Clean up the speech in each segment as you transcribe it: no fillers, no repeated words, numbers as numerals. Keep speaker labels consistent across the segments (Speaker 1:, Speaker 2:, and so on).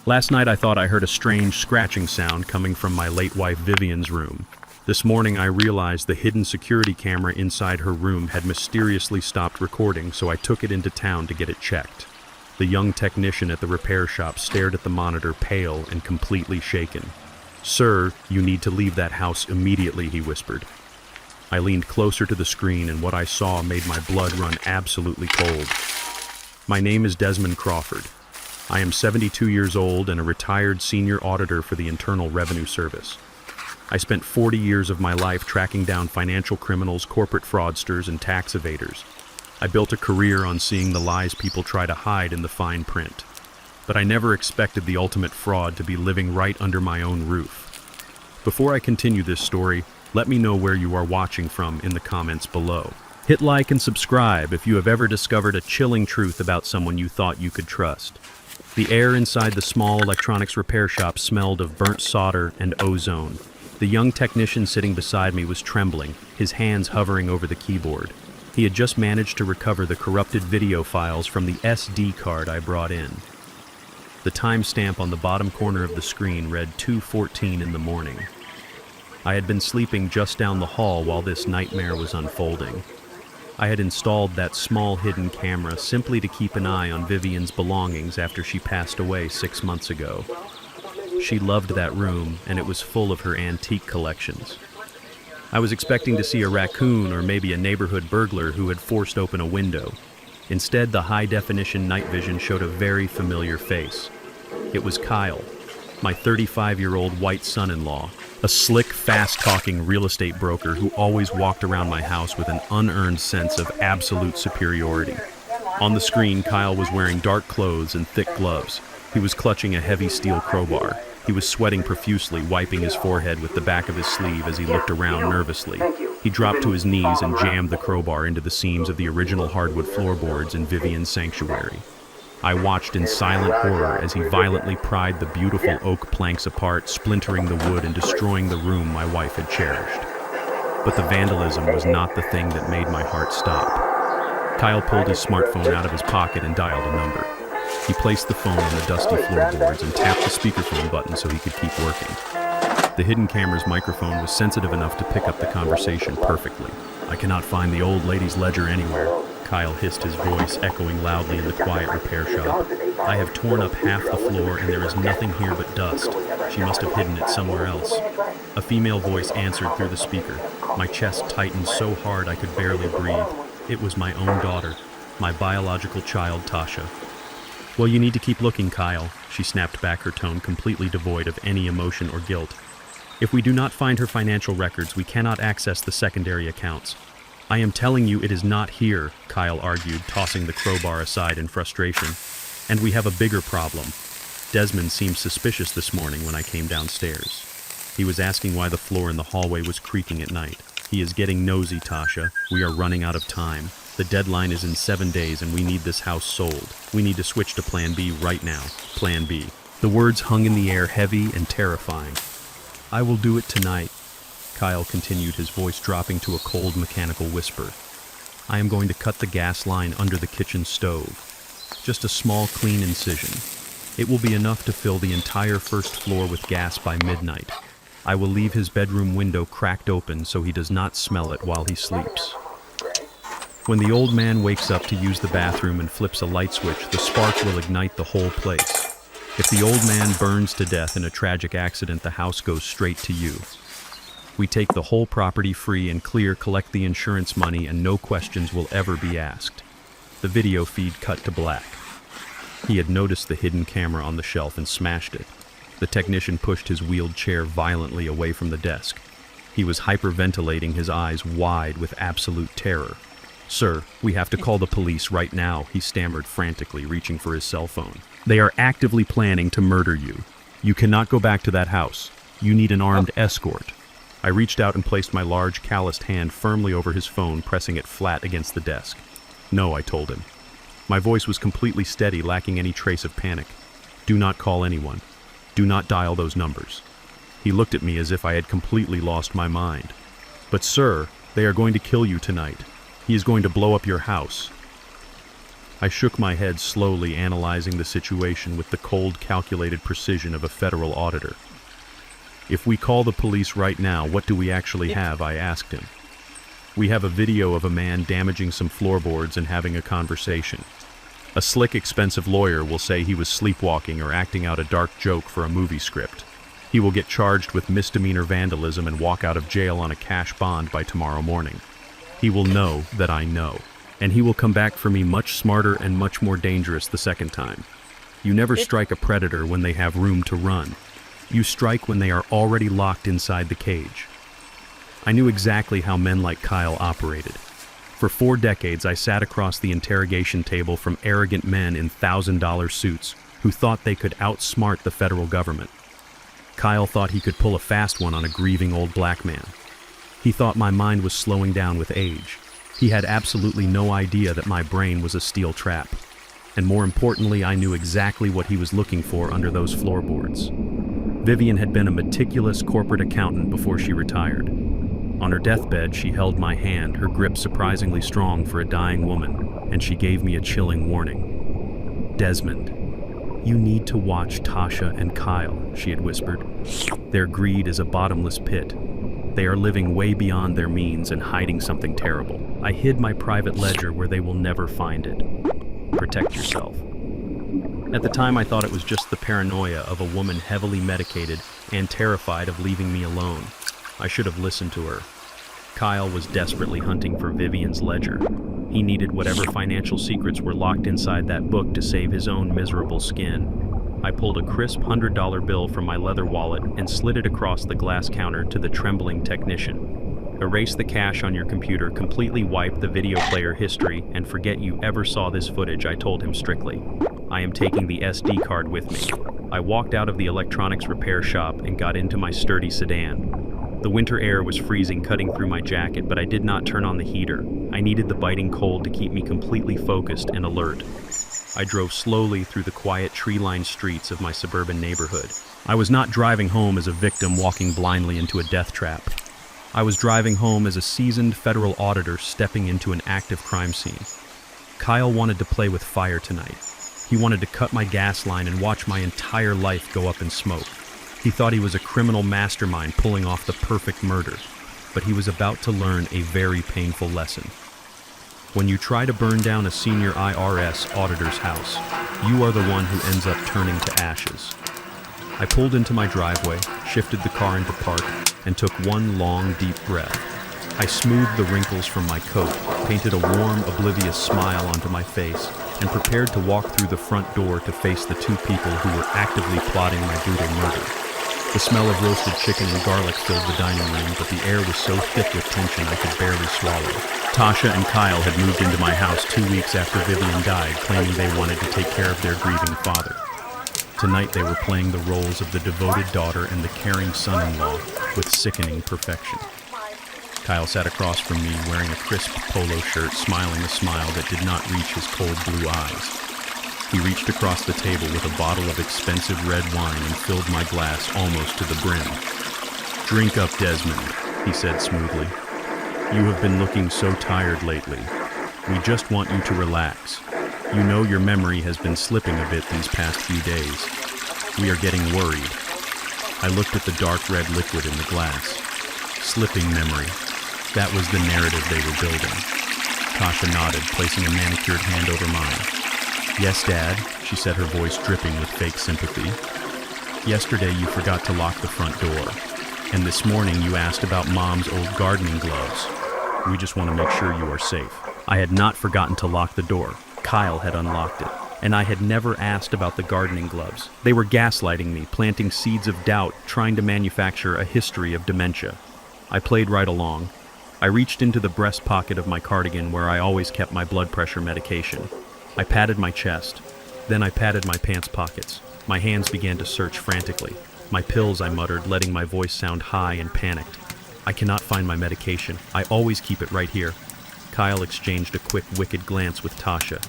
Speaker 1: Last night I thought I heard a strange scratching sound coming from my late wife Vivian's room. This morning I realized the hidden security camera inside her room had mysteriously stopped recording, so I took it into town to get it checked. The young technician at the repair shop stared at the monitor, pale and completely shaken. "Sir, you need to leave that house immediately," he whispered. I leaned closer to the screen, and what I saw made my blood run absolutely cold. My name is Desmond Crawford. I am 72 years old and a retired senior auditor for the Internal Revenue Service. I spent 40 years of my life tracking down financial criminals, corporate fraudsters, and tax evaders. I built a career on seeing the lies people try to hide in the fine print. But I never expected the ultimate fraud to be living right under my own roof. Before I continue this story, let me know where you are watching from in the comments below. Hit like and subscribe if you have ever discovered a chilling truth about someone you thought you could trust. The air inside the small electronics repair shop smelled of burnt solder and ozone. The young technician sitting beside me was trembling, his hands hovering over the keyboard. He had just managed to recover the corrupted video files from the SD card I brought in. The timestamp on the bottom corner of the screen read 2:14 in the morning. I had been sleeping just down the hall while this nightmare was unfolding. I had installed that small hidden camera simply to keep an eye on Vivian's belongings after she passed away 6 months ago. She loved that room, and it was full of her antique collections. I was expecting to see a raccoon or maybe a neighborhood burglar who had forced open a window. Instead, the high-definition night vision showed a very familiar face. It was Kyle, my 35-year-old white son-in-law, a slick, fast-talking real estate broker who always walked around my house with an unearned sense of absolute superiority. On the screen, Kyle was wearing dark clothes and thick gloves. He was clutching a heavy steel crowbar. He was sweating profusely, wiping his forehead with the back of his sleeve as he looked around nervously. He dropped to his knees and jammed the crowbar into the seams of the original hardwood floorboards in Vivian's sanctuary. I watched in silent horror as he violently pried the beautiful oak planks apart, splintering the wood and destroying the room my wife had cherished. But the vandalism was not the thing that made my heart stop. Kyle pulled his smartphone out of his pocket and dialed a number. He placed the phone on the dusty floorboards and tapped the speakerphone button so he could keep working. The hidden camera's microphone was sensitive enough to pick up the conversation perfectly. "I cannot find the old lady's ledger anywhere," Kyle hissed, his voice echoing loudly in the quiet repair shop. "I have torn up half the floor and there is nothing here but dust. She must have hidden it somewhere else." A female voice answered through the speaker. My chest tightened so hard I could barely breathe. It was my own daughter, my biological child, Tasha. "Well, you need to keep looking, Kyle," she snapped back, her tone completely devoid of any emotion or guilt. "If we do not find her financial records, we cannot access the secondary accounts." "I am telling you it is not here," Kyle argued, tossing the crowbar aside in frustration. "And we have a bigger problem. Desmond seemed suspicious this morning when I came downstairs. He was asking why the floor in the hallway was creaking at night. He is getting nosy, Tasha. We are running out of time. The deadline is in 7 days and we need this house sold. We need to switch to Plan B right now. Plan B." The words hung in the air, heavy and terrifying. "I will do it tonight," Kyle continued, his voice dropping to a cold mechanical whisper. "I am going to cut the gas line under the kitchen stove. Just a small, clean incision. It will be enough to fill the entire first floor with gas by midnight. I will leave his bedroom window cracked open so he does not smell it while he sleeps. When the old man wakes up to use the bathroom and flips a light switch, the spark will ignite the whole place. If the old man burns to death in a tragic accident, the house goes straight to you. We take the whole property free and clear, collect the insurance money, and no questions will ever be asked." The video feed cut to black. He had noticed the hidden camera on the shelf and smashed it. The technician pushed his wheeled chair violently away from the desk. He was hyperventilating, his eyes wide with absolute terror. "Sir, we have to call the police right now," he stammered frantically, reaching for his cell phone. "They are actively planning to murder you. You cannot go back to that house. You need an armed escort." I reached out and placed my large, calloused hand firmly over his phone, pressing it flat against the desk. "No," I told him. My voice was completely steady, lacking any trace of panic. "Do not call anyone. Do not dial those numbers." He looked at me as if I had completely lost my mind. "But sir, they are going to kill you tonight. He is going to blow up your house." I shook my head slowly, analyzing the situation with the cold, calculated precision of a federal auditor. "If we call the police right now, what do we actually have?" I asked him. "We have a video of a man damaging some floorboards and having a conversation. A slick, expensive lawyer will say he was sleepwalking or acting out a dark joke for a movie script. He will get charged with misdemeanor vandalism and walk out of jail on a cash bond by tomorrow morning. He will know that I know, and he will come back for me much smarter and much more dangerous the second time. You never strike a predator when they have room to run. You strike when they are already locked inside the cage." I knew exactly how men like Kyle operated. For 4 decades, I sat across the interrogation table from arrogant men in $1,000 suits who thought they could outsmart the federal government. Kyle thought he could pull a fast one on a grieving old black man. He thought my mind was slowing down with age. He had absolutely no idea that my brain was a steel trap. And more importantly, I knew exactly what he was looking for under those floorboards. Vivian had been a meticulous corporate accountant before she retired. On her deathbed, she held my hand, her grip surprisingly strong for a dying woman, and she gave me a chilling warning. "Desmond, you need to watch Tasha and Kyle," she had whispered. "Their greed is a bottomless pit. They are living way beyond their means and hiding something terrible. I hid my private ledger where they will never find it. Protect yourself." At the time, I thought it was just the paranoia of a woman heavily medicated and terrified of leaving me alone. I should have listened to her. Kyle was desperately hunting for Vivian's ledger. He needed whatever financial secrets were locked inside that book to save his own miserable skin. I pulled a crisp $100 bill from my leather wallet and slid it across the glass counter to the trembling technician. "Erase the cache on your computer, completely wipe the video player history, and forget you ever saw this footage," I told him strictly. "I am taking the SD card with me." I walked out of the electronics repair shop and got into my sturdy sedan. The winter air was freezing, cutting through my jacket, but I did not turn on the heater. I needed the biting cold to keep me completely focused and alert. I drove slowly through the quiet, tree-lined streets of my suburban neighborhood. I was not driving home as a victim walking blindly into a death trap. I was driving home as a seasoned federal auditor stepping into an active crime scene. Kyle wanted to play with fire tonight. He wanted to cut my gas line and watch my entire life go up in smoke. He thought he was a criminal mastermind pulling off the perfect murder, but he was about to learn a very painful lesson. When you try to burn down a senior IRS auditor's house, you are the one who ends up turning to ashes. I pulled into my driveway, shifted the car into park, and took one long, deep breath. I smoothed the wrinkles from my coat, painted a warm, oblivious smile onto my face, and prepared to walk through the front door to face the 2 people who were actively plotting my brutal murder. The smell of roasted chicken and garlic filled the dining room, but the air was so thick with tension I could barely swallow. Tasha and Kyle had moved into my house 2 weeks after Vivian died, claiming they wanted to take care of their grieving father. Tonight they were playing the roles of the devoted daughter and the caring son-in-law with sickening perfection. Kyle sat across from me wearing a crisp polo shirt, smiling a smile that did not reach his cold blue eyes. He reached across the table with a bottle of expensive red wine and filled my glass almost to the brim. "Drink up, Desmond," he said smoothly. "You have been looking so tired lately. We just want you to relax. You know your memory has been slipping a bit these past few days. We are getting worried." I looked at the dark red liquid in the glass. Slipping memory. That was the narrative they were building. Tasha nodded, placing a manicured hand over mine. "Yes, Dad," she said, her voice dripping with fake sympathy. "Yesterday you forgot to lock the front door, and this morning you asked about Mom's old gardening gloves. We just want to make sure you are safe." I had not forgotten to lock the door. Kyle had unlocked it, and I had never asked about the gardening gloves. They were gaslighting me, planting seeds of doubt, trying to manufacture a history of dementia. I played right along. I reached into the breast pocket of my cardigan where I always kept my blood pressure medication. I patted my chest. Then I patted my pants pockets. My hands began to search frantically. "My pills," I muttered, letting my voice sound high and panicked. "I cannot find my medication. I always keep it right here." Kyle exchanged a quick, wicked glance with Tasha.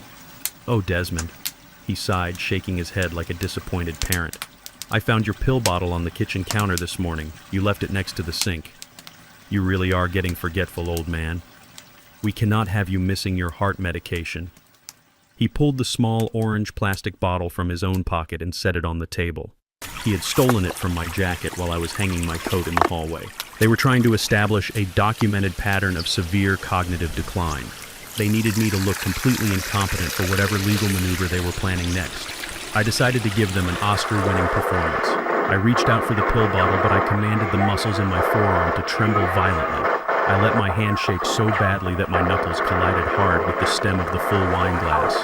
Speaker 1: "Oh, Desmond," he sighed, shaking his head like a disappointed parent. "I found your pill bottle on the kitchen counter this morning. You left it next to the sink. You really are getting forgetful, old man. We cannot have you missing your heart medication." He pulled the small orange plastic bottle from his own pocket and set it on the table. He had stolen it from my jacket while I was hanging my coat in the hallway. They were trying to establish a documented pattern of severe cognitive decline. They needed me to look completely incompetent for whatever legal maneuver they were planning next. I decided to give them an Oscar-winning performance. I reached out for the pill bottle, but I commanded the muscles in my forearm to tremble violently. I let my hand shake so badly that my knuckles collided hard with the stem of the full wine glass.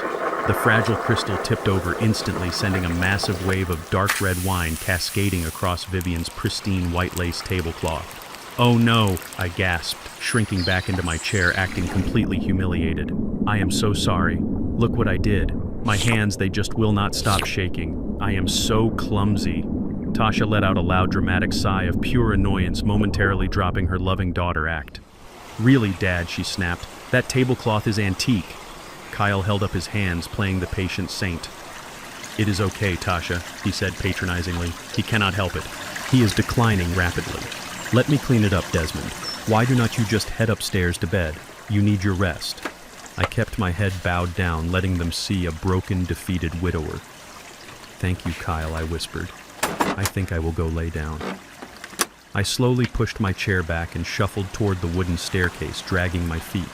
Speaker 1: The fragile crystal tipped over instantly, sending a massive wave of dark red wine cascading across Vivian's pristine white lace tablecloth. "Oh no," I gasped, shrinking back into my chair, acting completely humiliated. "I am so sorry. Look what I did. My hands, they just will not stop shaking. I am so clumsy." Tasha let out a loud dramatic sigh of pure annoyance, momentarily dropping her loving daughter act. "Really, Dad," she snapped, "that tablecloth is antique." Kyle held up his hands, playing the patient saint. "It is okay, Tasha," he said patronizingly. "He cannot help it. He is declining rapidly. Let me clean it up, Desmond. Why do not you just head upstairs to bed? You need your rest." I kept my head bowed down, letting them see a broken, defeated widower. "Thank you, Kyle," I whispered. "I think I will go lay down." I slowly pushed my chair back and shuffled toward the wooden staircase, dragging my feet.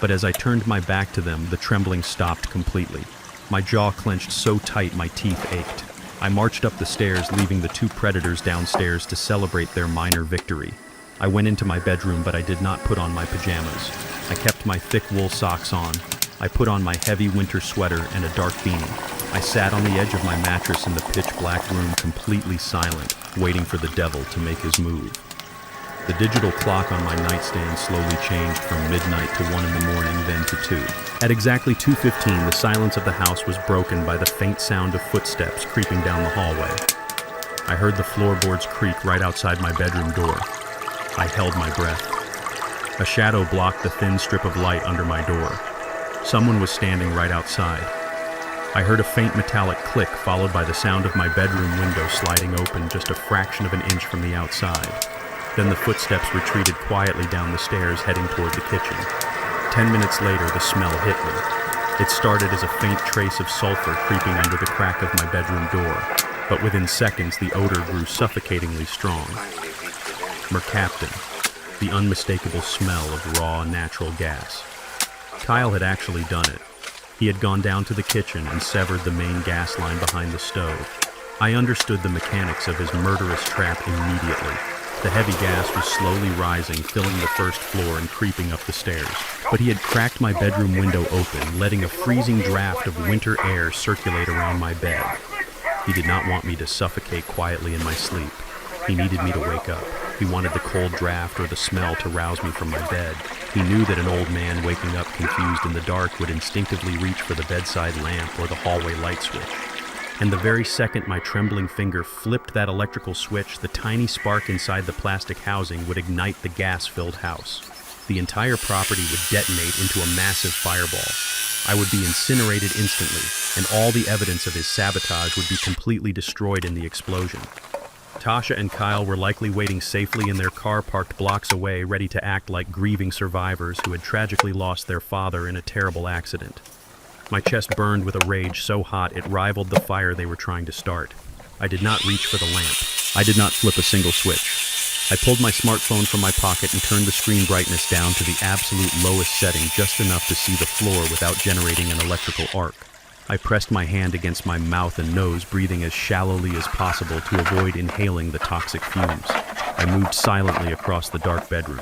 Speaker 1: But as I turned my back to them, the trembling stopped completely. My jaw clenched so tight my teeth ached. I marched up the stairs, leaving the two predators downstairs to celebrate their minor victory. I went into my bedroom, but I did not put on my pajamas. I kept my thick wool socks on. I put on my heavy winter sweater and a dark beanie. I sat on the edge of my mattress in the pitch-black room, completely silent, waiting for the devil to make his move. The digital clock on my nightstand slowly changed from midnight to 1 in the morning, then to 2. At exactly 2:15, the silence of the house was broken by the faint sound of footsteps creeping down the hallway. I heard the floorboards creak right outside my bedroom door. I held my breath. A shadow blocked the thin strip of light under my door. Someone was standing right outside. I heard a faint metallic click, followed by the sound of my bedroom window sliding open just a fraction of an inch from the outside. Then the footsteps retreated quietly down the stairs, heading toward the kitchen. 10 minutes later, the smell hit me. It started as a faint trace of sulfur creeping under the crack of my bedroom door, but within seconds the odor grew suffocatingly strong. Mercaptan, the unmistakable smell of raw natural gas. Kyle had actually done it. He had gone down to the kitchen and severed the main gas line behind the stove. I understood the mechanics of his murderous trap immediately. The heavy gas was slowly rising, filling the first floor and creeping up the stairs. But he had cracked my bedroom window open, letting a freezing draft of winter air circulate around my bed. He did not want me to suffocate quietly in my sleep. He needed me to wake up. He wanted the cold draft or the smell to rouse me from my bed. He knew that an old man waking up confused in the dark would instinctively reach for the bedside lamp or the hallway light switch. And the very second my trembling finger flipped that electrical switch, the tiny spark inside the plastic housing would ignite the gas-filled house. The entire property would detonate into a massive fireball. I would be incinerated instantly, and all the evidence of his sabotage would be completely destroyed in the explosion. Tasha and Kyle were likely waiting safely in their car parked blocks away, ready to act like grieving survivors who had tragically lost their father in a terrible accident. My chest burned with a rage so hot it rivaled the fire they were trying to start. I did not reach for the lamp. I did not flip a single switch. I pulled my smartphone from my pocket and turned the screen brightness down to the absolute lowest setting, just enough to see the floor without generating an electrical arc. I pressed my hand against my mouth and nose, breathing as shallowly as possible to avoid inhaling the toxic fumes. I moved silently across the dark bedroom.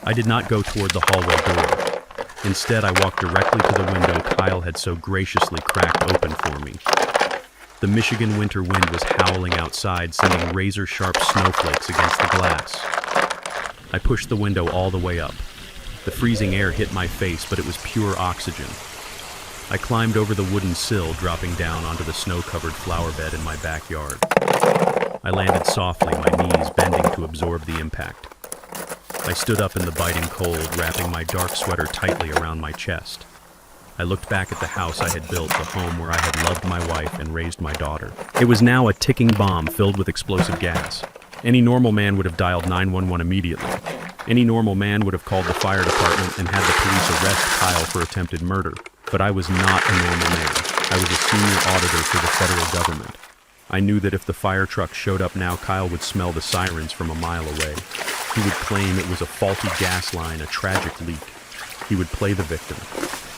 Speaker 1: I did not go toward the hallway door. Instead, I walked directly to the window Kyle had so graciously cracked open for me. The Michigan winter wind was howling outside, sending razor-sharp snowflakes against the glass. I pushed the window all the way up. The freezing air hit my face, but it was pure oxygen. I climbed over the wooden sill, dropping down onto the snow-covered flower bed in my backyard. I landed softly, my knees bending to absorb the impact. I stood up in the biting cold, wrapping my dark sweater tightly around my chest. I looked back at the house I had built, the home where I had loved my wife and raised my daughter. It was now a ticking bomb filled with explosive gas. Any normal man would have dialed 911 immediately. Any normal man would have called the fire department and had the police arrest Kyle for attempted murder. But I was not a normal man. I was a senior auditor for the federal government. I knew that if the fire truck showed up now, Kyle would smell the sirens from a mile away. He would claim it was a faulty gas line, a tragic leak. He would play the victim.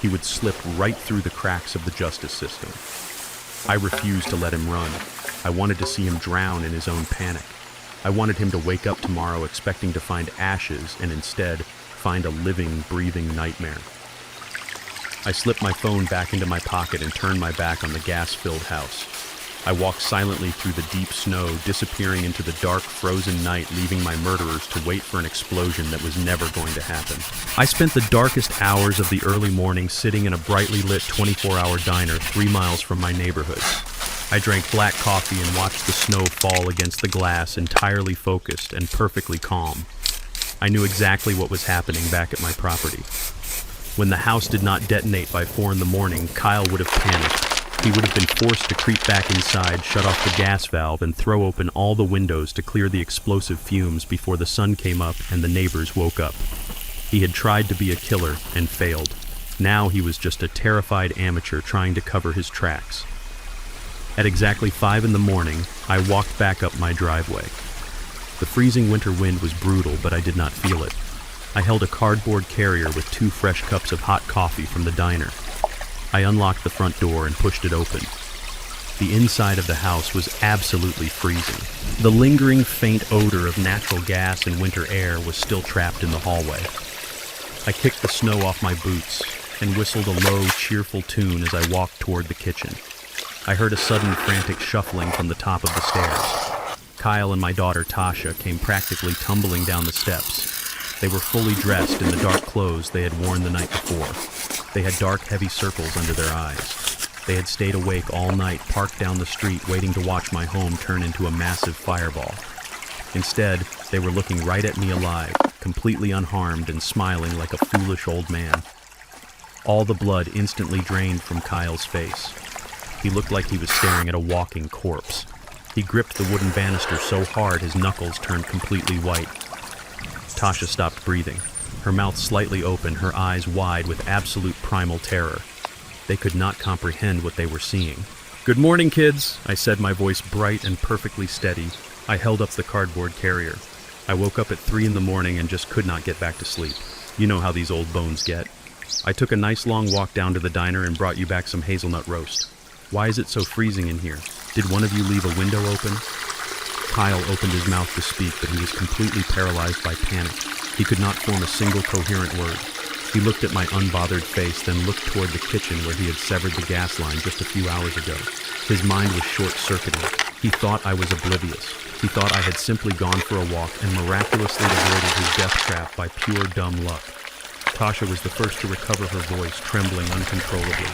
Speaker 1: He would slip right through the cracks of the justice system. I refused to let him run. I wanted to see him drown in his own panic. I wanted him to wake up tomorrow expecting to find ashes and instead find a living, breathing nightmare. I slipped my phone back into my pocket and turned my back on the gas-filled house. I walked silently through the deep snow, disappearing into the dark, frozen night, leaving my murderers to wait for an explosion that was never going to happen. I spent the darkest hours of the early morning sitting in a brightly lit 24-hour diner 3 miles from my neighborhood. I drank black coffee and watched the snow fall against the glass, entirely focused and perfectly calm. I knew exactly what was happening back at my property. When the house did not detonate by 4 in the morning, Kyle would have panicked. He would have been forced to creep back inside, shut off the gas valve, and throw open all the windows to clear the explosive fumes before the sun came up and the neighbors woke up. He had tried to be a killer and failed. Now he was just a terrified amateur trying to cover his tracks. At exactly 5 in the morning, I walked back up my driveway. The freezing winter wind was brutal, but I did not feel it. I held a cardboard carrier with 2 fresh cups of hot coffee from the diner. I unlocked the front door and pushed it open. The inside of the house was absolutely freezing. The lingering faint odor of natural gas and winter air was still trapped in the hallway. I kicked the snow off my boots and whistled a low, cheerful tune as I walked toward the kitchen. I heard a sudden frantic shuffling from the top of the stairs. Kyle and my daughter Tasha came practically tumbling down the steps. They were fully dressed in the dark clothes they had worn the night before. They had dark, heavy circles under their eyes. They had stayed awake all night, parked down the street, waiting to watch my home turn into a massive fireball. Instead, they were looking right at me alive, completely unharmed and smiling like a foolish old man. All the blood instantly drained from Kyle's face. He looked like he was staring at a walking corpse. He gripped the wooden banister so hard his knuckles turned completely white. Tasha stopped breathing, her mouth slightly open, her eyes wide with absolute primal terror. They could not comprehend what they were seeing. "Good morning, kids," I said, my voice bright and perfectly steady. I held up the cardboard carrier. I woke up at 3 in the morning and just could not get back to sleep. You know how these old bones get. I took a nice long walk down to the diner and brought you back some hazelnut roast. Why is it so freezing in here? Did one of you leave a window open? Kyle opened his mouth to speak, but he was completely paralyzed by panic. He could not form a single coherent word. He looked at my unbothered face, then looked toward the kitchen where he had severed the gas line just a few hours ago. His mind was short-circuited. He thought I was oblivious. He thought I had simply gone for a walk and miraculously avoided his death trap by pure dumb luck. Tasha was the first to recover her voice, trembling uncontrollably.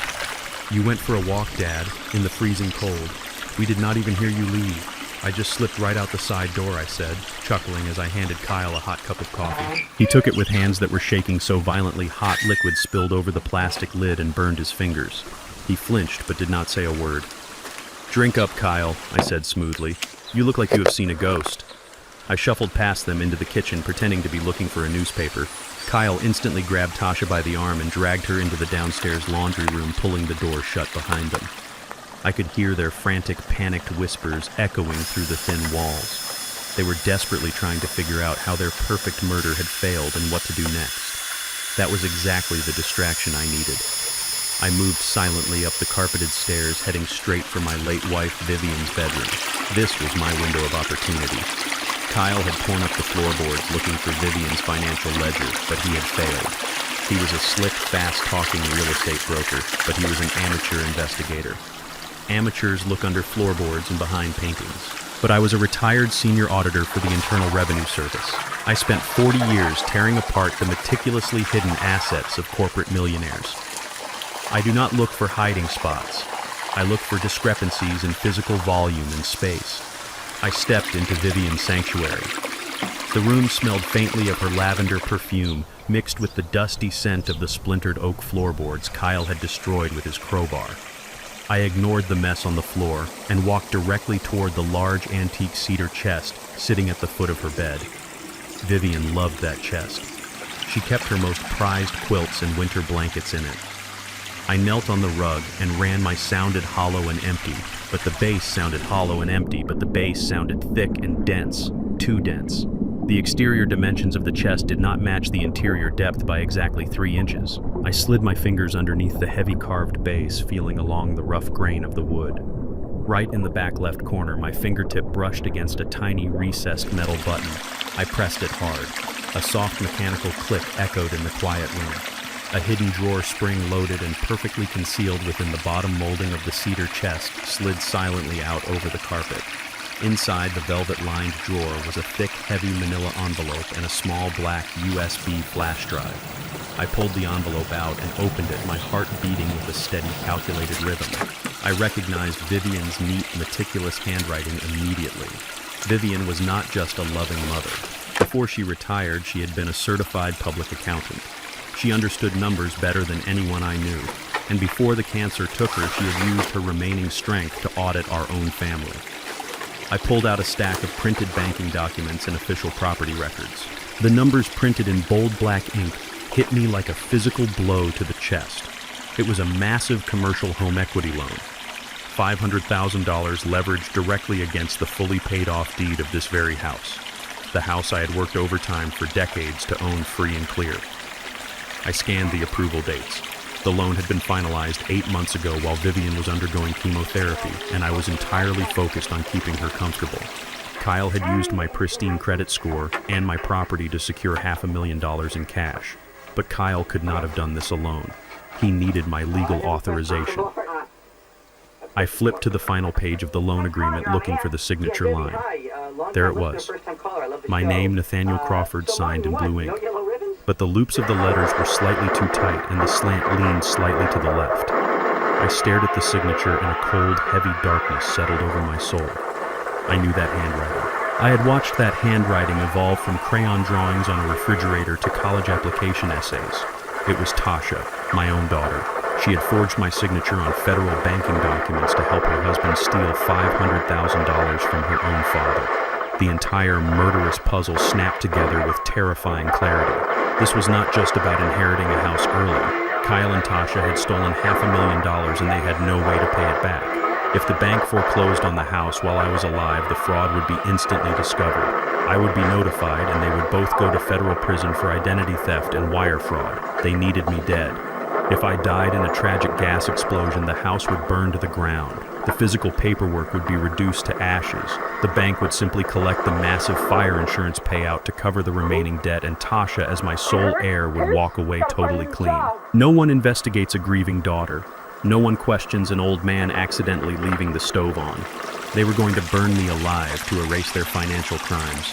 Speaker 1: "You went for a walk, Dad, in the freezing cold. We did not even hear you leave. I just slipped right out the side door," I said, chuckling as I handed Kyle a hot cup of coffee. He took it with hands that were shaking so violently hot liquid spilled over the plastic lid and burned his fingers. He flinched but did not say a word. "Drink up, Kyle," I said smoothly. "You look like you have seen a ghost." I shuffled past them into the kitchen, pretending to be looking for a newspaper. Kyle instantly grabbed Tasha by the arm and dragged her into the downstairs laundry room, pulling the door shut behind them. I could hear their frantic, panicked whispers echoing through the thin walls. They were desperately trying to figure out how their perfect murder had failed and what to do next. That was exactly the distraction I needed. I moved silently up the carpeted stairs, heading straight for my late wife Vivian's bedroom. This was my window of opportunity. Kyle had torn up the floorboards looking for Vivian's financial ledger, but he had failed. He was a slick, fast-talking real estate broker, but he was an amateur investigator. Amateurs look under floorboards and behind paintings. But I was a retired senior auditor for the Internal Revenue Service. I spent 40 years tearing apart the meticulously hidden assets of corporate millionaires. I do not look for hiding spots. I look for discrepancies in physical volume and space. I stepped into Vivian's sanctuary. The room smelled faintly of her lavender perfume, mixed with the dusty scent of the splintered oak floorboards Kyle had destroyed with his crowbar. I ignored the mess on the floor and walked directly toward the large antique cedar chest sitting at the foot of her bed. Vivian loved that chest. She kept her most prized quilts and winter blankets in it. I knelt on the rug and ran my sounded hollow and empty, but the bass sounded hollow and empty, but the bass sounded thick and dense, too dense. The exterior dimensions of the chest did not match the interior depth by exactly 3 inches. I slid my fingers underneath the heavy carved bass, feeling along the rough grain of the wood. Right in the back left corner, my fingertip brushed against a tiny recessed metal button. I pressed it hard. A soft mechanical click echoed in the quiet room. A hidden drawer spring loaded and perfectly concealed within the bottom molding of the cedar chest slid silently out over the carpet. Inside the velvet-lined drawer was a thick, heavy manila envelope and a small black USB flash drive. I pulled the envelope out and opened it, my heart beating with a steady, calculated rhythm. I recognized Vivian's neat, meticulous handwriting immediately. Vivian was not just a loving mother. Before she retired, she had been a certified public accountant. She understood numbers better than anyone I knew, and before the cancer took her, she had used her remaining strength to audit our own family. I pulled out a stack of printed banking documents and official property records. The numbers printed in bold black ink hit me like a physical blow to the chest. It was a massive commercial home equity loan. $500,000 leveraged directly against the fully paid-off deed of this very house. The house I had worked overtime for decades to own free and clear. I scanned the approval dates. The loan had been finalized 8 months ago while Vivian was undergoing chemotherapy, and I was entirely focused on keeping her comfortable. Kyle had used my pristine credit score and my property to secure $500,000 in cash. But Kyle could not have done this alone. He needed my legal authorization. I flipped to the final page of the loan agreement looking for the signature line. There it was. My name, Nathaniel Crawford, signed in blue ink. But the loops of the letters were slightly too tight and the slant leaned slightly to the left. I stared at the signature and a cold, heavy darkness settled over my soul. I knew that handwriting. I had watched that handwriting evolve from crayon drawings on a refrigerator to college application essays. It was Tasha, my own daughter. She had forged my signature on federal banking documents to help her husband steal $500,000 from her own father. The entire murderous puzzle snapped together with terrifying clarity. This was not just about inheriting a house early. Kyle and Tasha had stolen $500,000 and they had no way to pay it back. If the bank foreclosed on the house while I was alive, the fraud would be instantly discovered. I would be notified and they would both go to federal prison for identity theft and wire fraud. They needed me dead. If I died in a tragic gas explosion, the house would burn to the ground. The physical paperwork would be reduced to ashes. The bank would simply collect the massive fire insurance payout to cover the remaining debt, and Tasha, as my sole heir, would walk away totally clean. No one investigates a grieving daughter. No one questions an old man accidentally leaving the stove on. They were going to burn me alive to erase their financial crimes.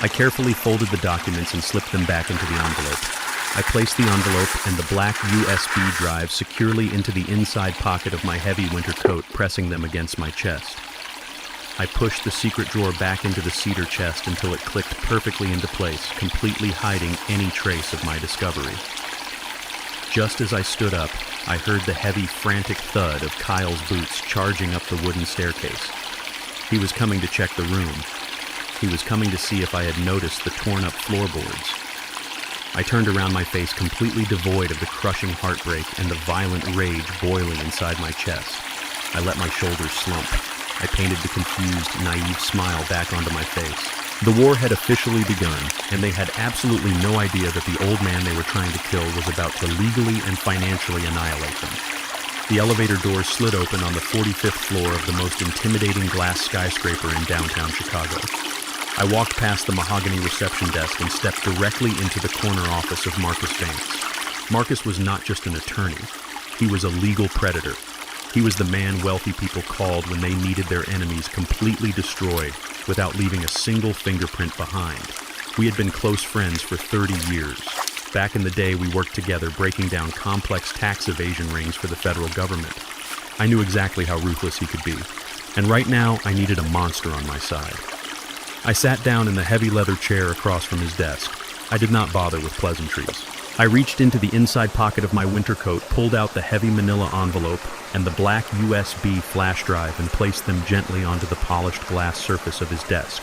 Speaker 1: I carefully folded the documents and slipped them back into the envelope. I placed the envelope and the black USB drive securely into the inside pocket of my heavy winter coat, pressing them against my chest. I pushed the secret drawer back into the cedar chest until it clicked perfectly into place, completely hiding any trace of my discovery. Just as I stood up, I heard the heavy, frantic thud of Kyle's boots charging up the wooden staircase. He was coming to check the room. He was coming to see if I had noticed the torn-up floorboards. I turned around, my face completely devoid of the crushing heartbreak and the violent rage boiling inside my chest. I let my shoulders slump. I painted the confused, naive smile back onto my face. The war had officially begun, and they had absolutely no idea that the old man they were trying to kill was about to legally and financially annihilate them. The elevator doors slid open on the 45th floor of the most intimidating glass skyscraper in downtown Chicago. I walked past the mahogany reception desk and stepped directly into the corner office of Marcus Vance. Marcus was not just an attorney. He was a legal predator. He was the man wealthy people called when they needed their enemies completely destroyed without leaving a single fingerprint behind. We had been close friends for 30 years. Back in the day, we worked together breaking down complex tax evasion rings for the federal government. I knew exactly how ruthless he could be. And right now, I needed a monster on my side. I sat down in the heavy leather chair across from his desk. I did not bother with pleasantries. I reached into the inside pocket of my winter coat, pulled out the heavy manila envelope and the black USB flash drive and placed them gently onto the polished glass surface of his desk.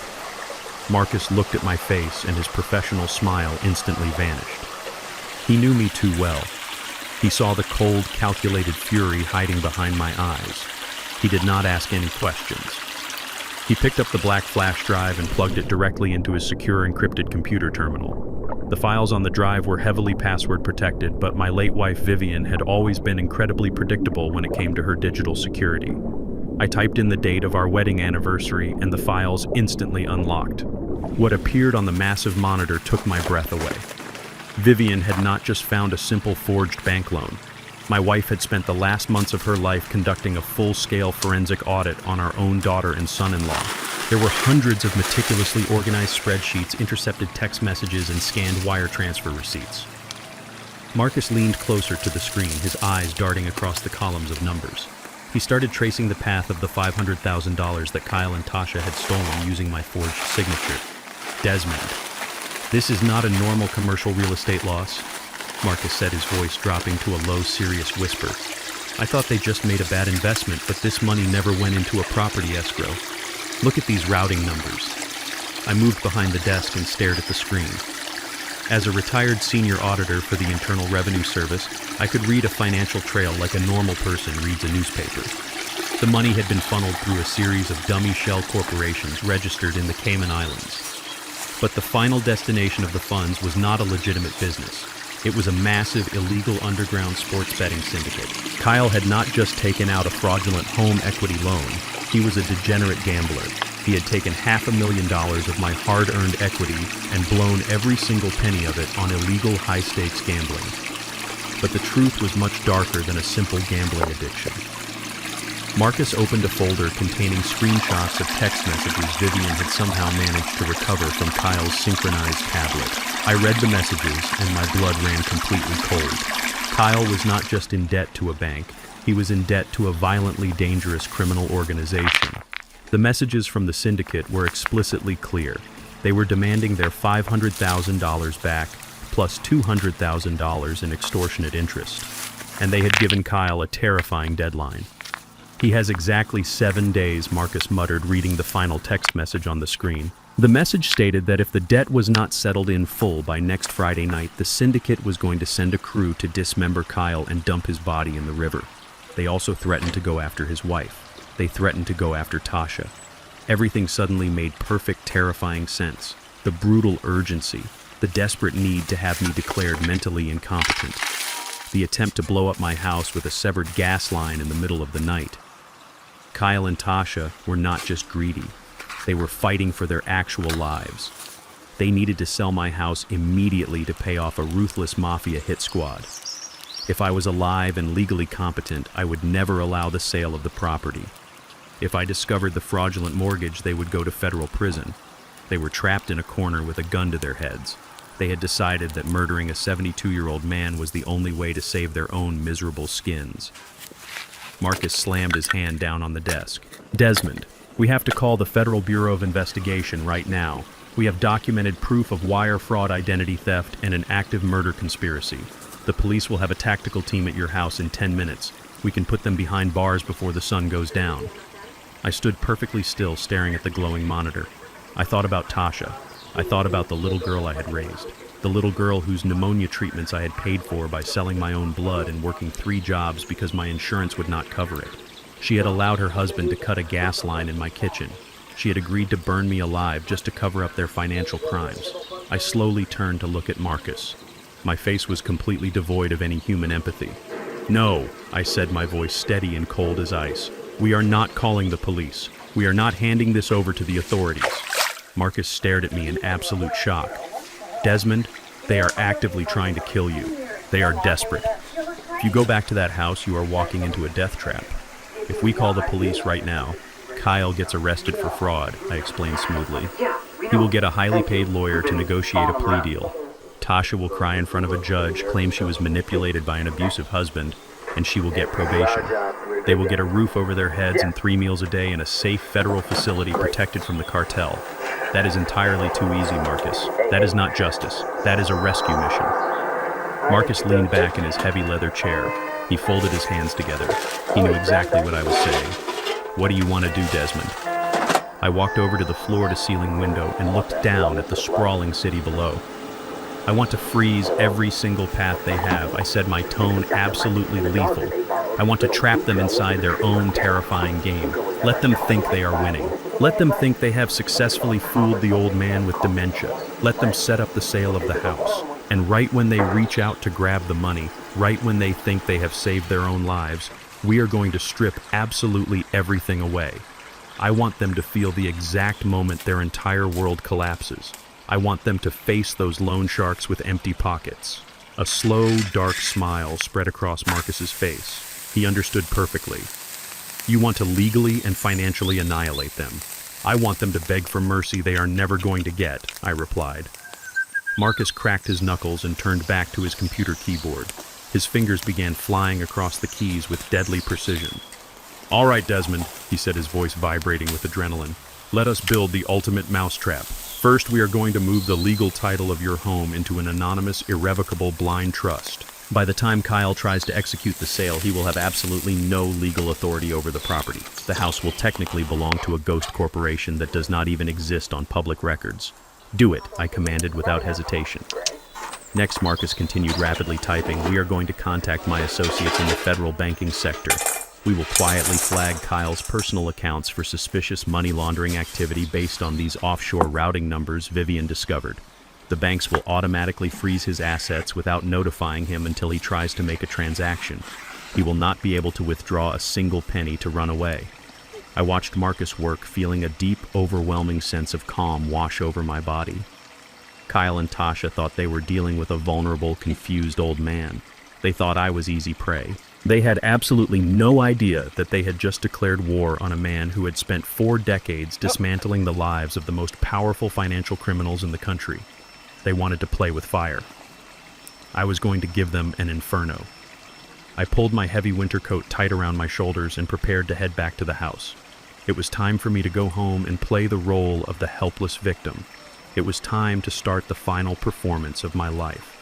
Speaker 1: Marcus looked at my face and his professional smile instantly vanished. He knew me too well. He saw the cold, calculated fury hiding behind my eyes. He did not ask any questions. He picked up the black flash drive and plugged it directly into his secure encrypted computer terminal. The files on the drive were heavily password protected, but my late wife Vivian had always been incredibly predictable when it came to her digital security. I typed in the date of our wedding anniversary and the files instantly unlocked. What appeared on the massive monitor took my breath away. Vivian had not just found a simple forged bank loan. My wife had spent the last months of her life conducting a full-scale forensic audit on our own daughter and son-in-law. There were hundreds of meticulously organized spreadsheets, intercepted text messages, and scanned wire transfer receipts. Marcus leaned closer to the screen, his eyes darting across the columns of numbers. He started tracing the path of the $500,000 that Kyle and Tasha had stolen using my forged signature. Desmond. This is not a normal commercial real estate loss, Marcus said, his voice dropping to a low, serious whisper. I thought they just made a bad investment, but this money never went into a property escrow. Look at these routing numbers. I moved behind the desk and stared at the screen. As a retired senior auditor for the Internal Revenue Service, I could read a financial trail like a normal person reads a newspaper. The money had been funneled through a series of dummy shell corporations registered in the Cayman Islands. But the final destination of the funds was not a legitimate business. It was a massive, illegal underground sports betting syndicate. Kyle had not just taken out a fraudulent home equity loan. He was a degenerate gambler. He had taken $500,000 of my hard-earned equity and blown every single penny of it on illegal high-stakes gambling. But the truth was much darker than a simple gambling addiction. Marcus opened a folder containing screenshots of text messages Vivian had somehow managed to recover from Kyle's synchronized tablet. I read the messages, and my blood ran completely cold. Kyle was not just in debt to a bank. He was in debt to a violently dangerous criminal organization. The messages from the syndicate were explicitly clear. They were demanding their $500,000 back, plus $200,000 in extortionate interest. And they had given Kyle a terrifying deadline. He has exactly 7 days, Marcus muttered, reading the final text message on the screen. The message stated that if the debt was not settled in full by next Friday night, the syndicate was going to send a crew to dismember Kyle and dump his body in the river. They also threatened to go after his wife. They threatened to go after Tasha. Everything suddenly made perfect, terrifying sense. The brutal urgency, the desperate need to have me declared mentally incompetent. The attempt to blow up my house with a severed gas line in the middle of the night. Kyle and Tasha were not just greedy. They were fighting for their actual lives. They needed to sell my house immediately to pay off a ruthless mafia hit squad. If I was alive and legally competent, I would never allow the sale of the property. If I discovered the fraudulent mortgage, they would go to federal prison. They were trapped in a corner with a gun to their heads. They had decided that murdering a 72-year-old man was the only way to save their own miserable skins. Marcus slammed his hand down on the desk. Desmond, we have to call the Federal Bureau of Investigation right now. We have documented proof of wire fraud, identity theft, and an active murder conspiracy. The police will have a tactical team at your house in 10 minutes. We can put them behind bars before the sun goes down. I stood perfectly still, staring at the glowing monitor. I thought about Tasha. I thought about the little girl I had raised. The little girl whose pneumonia treatments I had paid for by selling my own blood and working 3 jobs because my insurance would not cover it. She had allowed her husband to cut a gas line in my kitchen. She had agreed to burn me alive just to cover up their financial crimes. I slowly turned to look at Marcus. My face was completely devoid of any human empathy. No, I said, my voice steady and cold as ice. We are not calling the police. We are not handing this over to the authorities. Marcus stared at me in absolute shock. Desmond, they are actively trying to kill you. They are desperate. If you go back to that house, you are walking into a death trap. If we call the police right now, Kyle gets arrested for fraud, I explained smoothly. He will get a highly paid lawyer to negotiate a plea deal. Tasha will cry in front of a judge, claim she was manipulated by an abusive husband, and she will get probation. They will get a roof over their heads and 3 meals a day in a safe federal facility protected from the cartel. That is entirely too easy, Marcus. That is not justice. That is a rescue mission. Marcus leaned back in his heavy leather chair. He folded his hands together. He knew exactly what I was saying. What do you want to do, Desmond? I walked over to the floor-to-ceiling window and looked down at the sprawling city below. I want to freeze every single path they have, I said, my tone absolutely lethal. I want to trap them inside their own terrifying game. Let them think they are winning. Let them think they have successfully fooled the old man with dementia. Let them set up the sale of the house. And right when they reach out to grab the money, right when they think they have saved their own lives, we are going to strip absolutely everything away. I want them to feel the exact moment their entire world collapses. I want them to face those loan sharks with empty pockets. A slow, dark smile spread across Marcus's face. He understood perfectly. You want to legally and financially annihilate them. I want them to beg for mercy they are never going to get, I replied. Marcus cracked his knuckles and turned back to his computer keyboard. His fingers began flying across the keys with deadly precision. All right, Desmond, he said, his voice vibrating with adrenaline. Let us build the ultimate mousetrap. First, we are going to move the legal title of your home into an anonymous, irrevocable blind trust. By the time Kyle tries to execute the sale, he will have absolutely no legal authority over the property. The house will technically belong to a ghost corporation that does not even exist on public records. Do it, I commanded without hesitation. Next, Marcus continued rapidly typing. We are going to contact my associates in the federal banking sector. We will quietly flag Kyle's personal accounts for suspicious money laundering activity based on these offshore routing numbers Vivian discovered. The banks will automatically freeze his assets without notifying him until he tries to make a transaction. He will not be able to withdraw a single penny to run away. I watched Marcus work, feeling a deep, overwhelming sense of calm wash over my body. Kyle and Tasha thought they were dealing with a vulnerable, confused old man. They thought I was easy prey. They had absolutely no idea that they had just declared war on a man who had spent 4 decades dismantling the lives of the most powerful financial criminals in the country. They wanted to play with fire. I was going to give them an inferno. I pulled my heavy winter coat tight around my shoulders and prepared to head back to the house. It was time for me to go home and play the role of the helpless victim. It was time to start the final performance of my life.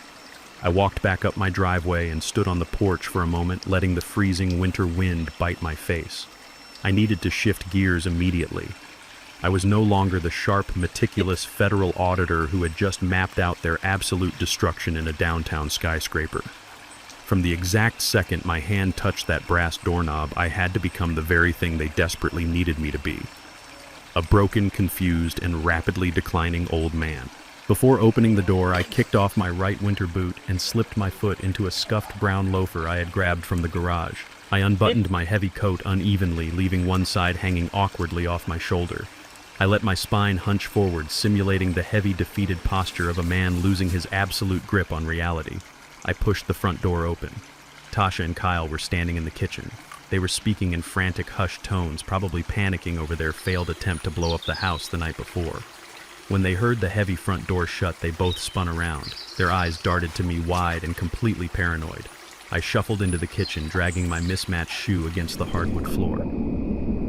Speaker 1: I walked back up my driveway and stood on the porch for a moment, letting the freezing winter wind bite my face. I needed to shift gears immediately. I was no longer the sharp, meticulous federal auditor who had just mapped out their absolute destruction in a downtown skyscraper. From the exact second my hand touched that brass doorknob, I had to become the very thing they desperately needed me to be. A broken, confused, and rapidly declining old man. Before opening the door, I kicked off my right winter boot and slipped my foot into a scuffed brown loafer I had grabbed from the garage. I unbuttoned my heavy coat unevenly, leaving one side hanging awkwardly off my shoulder. I let my spine hunch forward, simulating the heavy, defeated posture of a man losing his absolute grip on reality. I pushed the front door open. Tasha and Kyle were standing in the kitchen. They were speaking in frantic, hushed tones, probably panicking over their failed attempt to blow up the house the night before. When they heard the heavy front door shut, they both spun around. Their eyes darted to me wide and completely paranoid. I shuffled into the kitchen, dragging my mismatched shoe against the hardwood floor.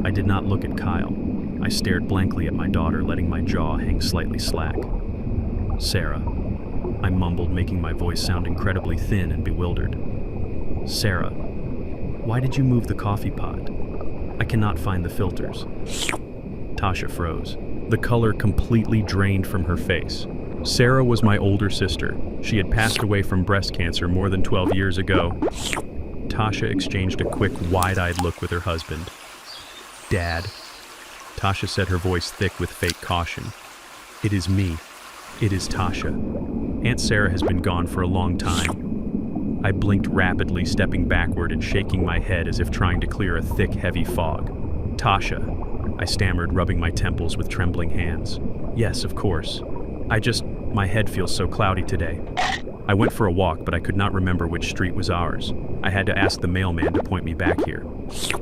Speaker 1: I did not look at Kyle. I stared blankly at my daughter, letting my jaw hang slightly slack. Sarah, I mumbled, making my voice sound incredibly thin and bewildered. Sarah, why did you move the coffee pot? I cannot find the filters. Tasha froze. The color completely drained from her face. Sarah was my older sister. She had passed away from breast cancer more than 12 years ago. Tasha exchanged a quick, wide-eyed look with her husband. Dad, Tasha said, her voice thick with fake caution. It is me. It is Tasha. Aunt Sarah has been gone for a long time. I blinked rapidly, stepping backward and shaking my head as if trying to clear a thick, heavy fog. Tasha, I stammered, rubbing my temples with trembling hands. Yes, of course. My head feels so cloudy today. I went for a walk, but I could not remember which street was ours. I had to ask the mailman to point me back here.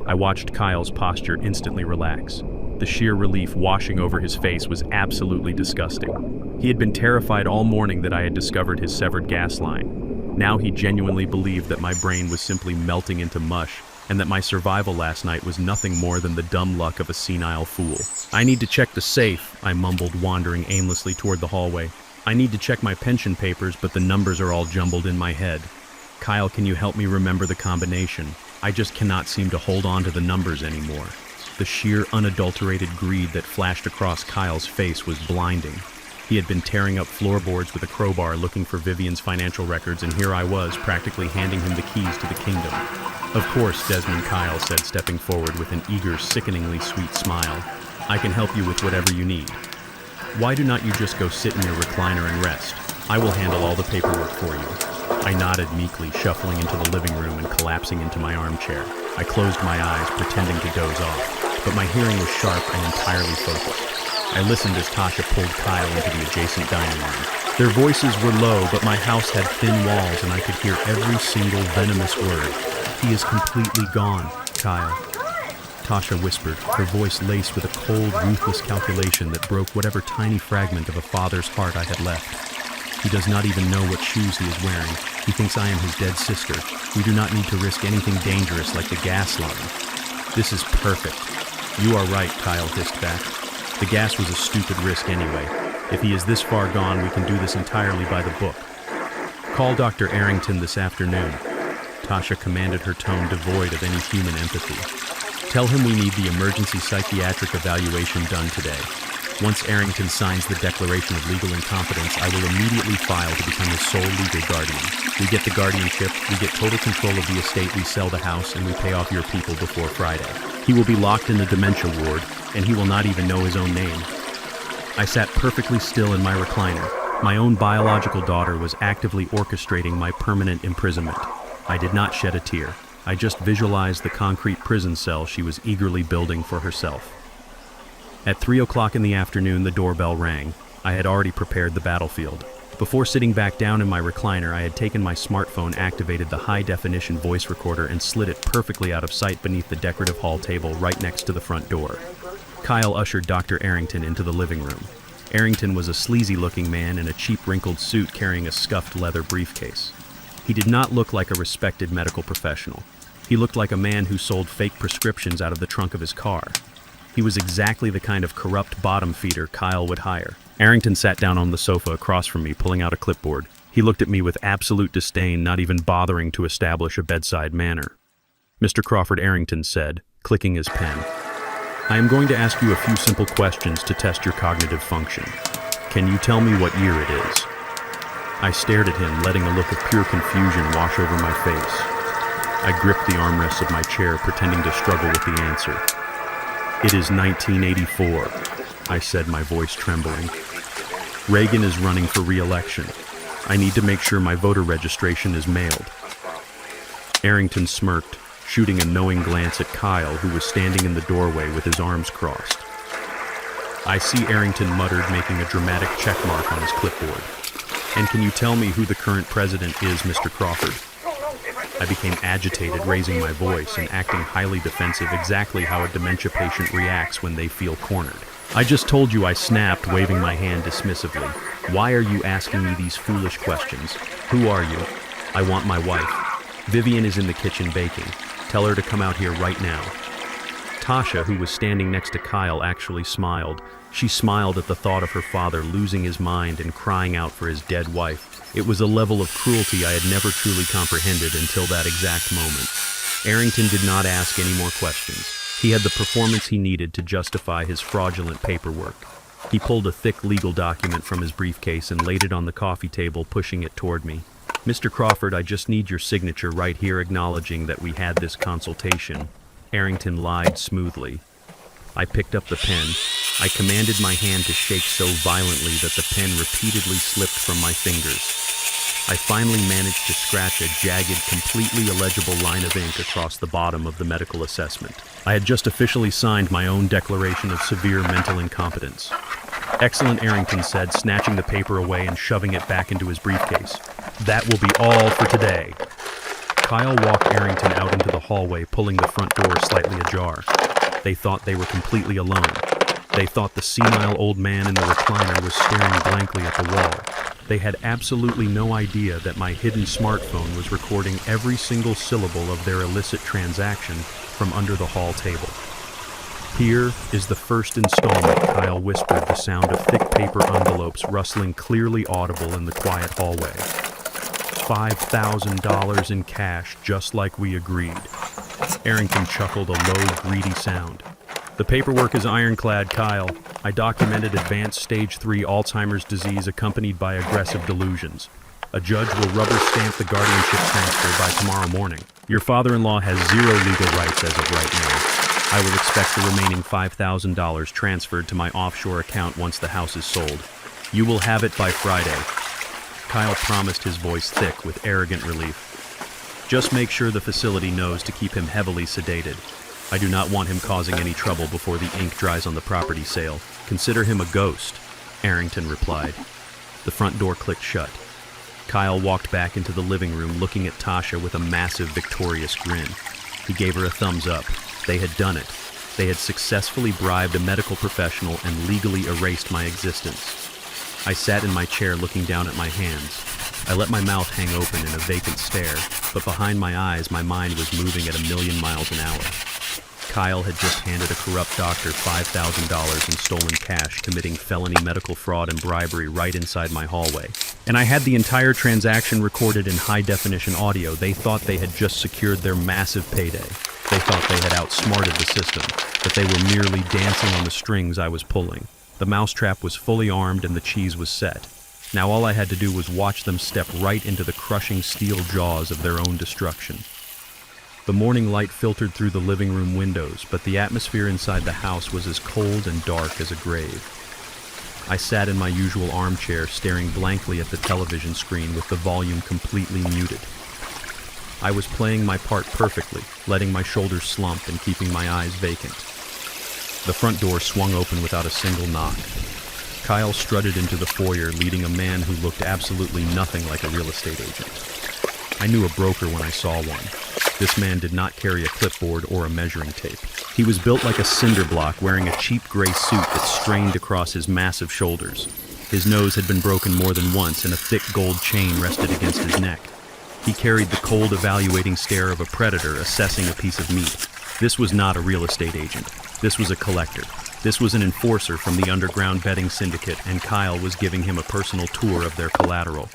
Speaker 1: I watched Kyle's posture instantly relax. The sheer relief washing over his face was absolutely disgusting. He had been terrified all morning that I had discovered his severed gas line. Now he genuinely believed that my brain was simply melting into mush, and that my survival last night was nothing more than the dumb luck of a senile fool. I need to check the safe, I mumbled, wandering aimlessly toward the hallway. I need to check my pension papers, but the numbers are all jumbled in my head. Kyle, can you help me remember the combination? I just cannot seem to hold on to the numbers anymore. The sheer, unadulterated greed that flashed across Kyle's face was blinding. He had been tearing up floorboards with a crowbar looking for Vivian's financial records, and here I was, practically handing him the keys to the kingdom. "Of course," Desmond Kyle said, stepping forward with an eager, sickeningly sweet smile. "I can help you with whatever you need. Why do not you just go sit in your recliner and rest? I will handle all the paperwork for you." I nodded meekly, shuffling into the living room and collapsing into my armchair. I closed my eyes, pretending to doze off, but my hearing was sharp and entirely focused. I listened as Tasha pulled Kyle into the adjacent dining room. Their voices were low, but my house had thin walls and I could hear every single venomous word. "He is completely gone, Kyle," Tasha whispered, her voice laced with a cold, ruthless calculation that broke whatever tiny fragment of a father's heart I had left. "He does not even know what shoes he is wearing. He thinks I am his dead sister. We do not need to risk anything dangerous like the gas line." "This is perfect." "You are right," Kyle hissed back. "The gas was a stupid risk anyway. If he is this far gone, we can do this entirely by the book. Call Dr. Arrington this afternoon." Tasha commanded, her tone devoid of any human empathy. "Tell him we need the emergency psychiatric evaluation done today. Once Arrington signs the declaration of legal incompetence, I will immediately file to become his sole legal guardian. We get the guardianship, we get total control of the estate, we sell the house, and we pay off your people before Friday. He will be locked in the dementia ward, and he will not even know his own name." I sat perfectly still in my recliner. My own biological daughter was actively orchestrating my permanent imprisonment. I did not shed a tear. I just visualized the concrete prison cell she was eagerly building for herself. At 3 o'clock in the afternoon, the doorbell rang. I had already prepared the battlefield. Before sitting back down in my recliner, I had taken my smartphone, activated the high-definition voice recorder, and slid it perfectly out of sight beneath the decorative hall table right next to the front door. Kyle ushered Dr. Arrington into the living room. Arrington was a sleazy-looking man in a cheap wrinkled suit carrying a scuffed leather briefcase. He did not look like a respected medical professional. He looked like a man who sold fake prescriptions out of the trunk of his car. He was exactly the kind of corrupt bottom feeder Kyle would hire. Arrington sat down on the sofa across from me, pulling out a clipboard. He looked at me with absolute disdain, not even bothering to establish a bedside manner. "Mr. Crawford," Arrington said, clicking his pen, "I am going to ask you a few simple questions to test your cognitive function. Can you tell me what year it is?" I stared at him, letting a look of pure confusion wash over my face. I gripped the armrests of my chair, pretending to struggle with the answer. "It is 1984, I said, my voice trembling. "Reagan is running for re-election. I need to make sure my voter registration is mailed." Arrington smirked, shooting a knowing glance at Kyle, who was standing in the doorway with his arms crossed. "I see," Arrington muttered, making a dramatic checkmark on his clipboard. "And can you tell me who the current president is, Mr. Crawford?" I became agitated, raising my voice and acting highly defensive, exactly how a dementia patient reacts when they feel cornered. "I just told you," I snapped, waving my hand dismissively. "Why are you asking me these foolish questions? Who are you?" "I want my wife. Vivian is in the kitchen baking. Tell her to come out here right now." Tasha, who was standing next to Kyle, actually smiled. She smiled at the thought of her father losing his mind and crying out for his dead wife. It was a level of cruelty I had never truly comprehended until that exact moment. Arrington did not ask any more questions. He had the performance he needed to justify his fraudulent paperwork. He pulled a thick legal document from his briefcase and laid it on the coffee table, pushing it toward me. "Mr. Crawford, I just need your signature right here acknowledging that we had this consultation." Arrington lied smoothly. I picked up the pen. I commanded my hand to shake so violently that the pen repeatedly slipped from my fingers. I finally managed to scratch a jagged, completely illegible line of ink across the bottom of the medical assessment. I had just officially signed my own declaration of severe mental incompetence. "Excellent," Arrington said, snatching the paper away and shoving it back into his briefcase. "That will be all for today." Kyle walked Arrington out into the hallway, pulling the front door slightly ajar. They thought they were completely alone. They thought the senile old man in the recliner was staring blankly at the wall. They had absolutely no idea that my hidden smartphone was recording every single syllable of their illicit transaction from under the hall table. "Here is the first installment," Kyle whispered, the sound of thick paper envelopes rustling clearly audible in the quiet hallway. $5,000 in cash, just like we agreed. Arrington chuckled, a low, greedy sound. The paperwork is ironclad, Kyle. I documented advanced stage 3 Alzheimer's disease accompanied by aggressive delusions. A judge will rubber stamp the guardianship transfer by tomorrow morning. Your father-in-law has zero legal rights as of right now. I will expect the remaining $5,000 transferred to my offshore account once the house is sold. You will have it by Friday. Kyle promised, his voice thick with arrogant relief. Just make sure the facility knows to keep him heavily sedated. I do not want him causing any trouble before the ink dries on the property sale. Consider him a ghost, Arrington replied. The front door clicked shut. Kyle walked back into the living room looking at Tasha with a massive, victorious grin. He gave her a thumbs up. They had done it. They had successfully bribed a medical professional and legally erased my existence. I sat in my chair looking down at my hands. I let my mouth hang open in a vacant stare, but behind my eyes my mind was moving at 1,000,000 miles an hour. Kyle had just handed a corrupt doctor $5,000 in stolen cash, committing felony medical fraud and bribery right inside my hallway. And I had the entire transaction recorded in high-definition audio. They thought they had just secured their massive payday. They thought they had outsmarted the system, but they were merely dancing on the strings I was pulling. The mousetrap was fully armed and the cheese was set. Now all I had to do was watch them step right into the crushing steel jaws of their own destruction. The morning light filtered through the living room windows, but the atmosphere inside the house was as cold and dark as a grave. I sat in my usual armchair, staring blankly at the television screen with the volume completely muted. I was playing my part perfectly, letting my shoulders slump and keeping my eyes vacant. The front door swung open without a single knock. Kyle strutted into the foyer, leading a man who looked absolutely nothing like a real estate agent. I knew a broker when I saw one. This man did not carry a clipboard or a measuring tape. He was built like a cinder block, wearing a cheap gray suit that strained across his massive shoulders. His nose had been broken more than once, and a thick gold chain rested against his neck. He carried the cold, evaluating stare of a predator assessing a piece of meat. This was not a real estate agent. This was a collector. This was an enforcer from the underground betting syndicate, and Kyle was giving him a personal tour of their collateral.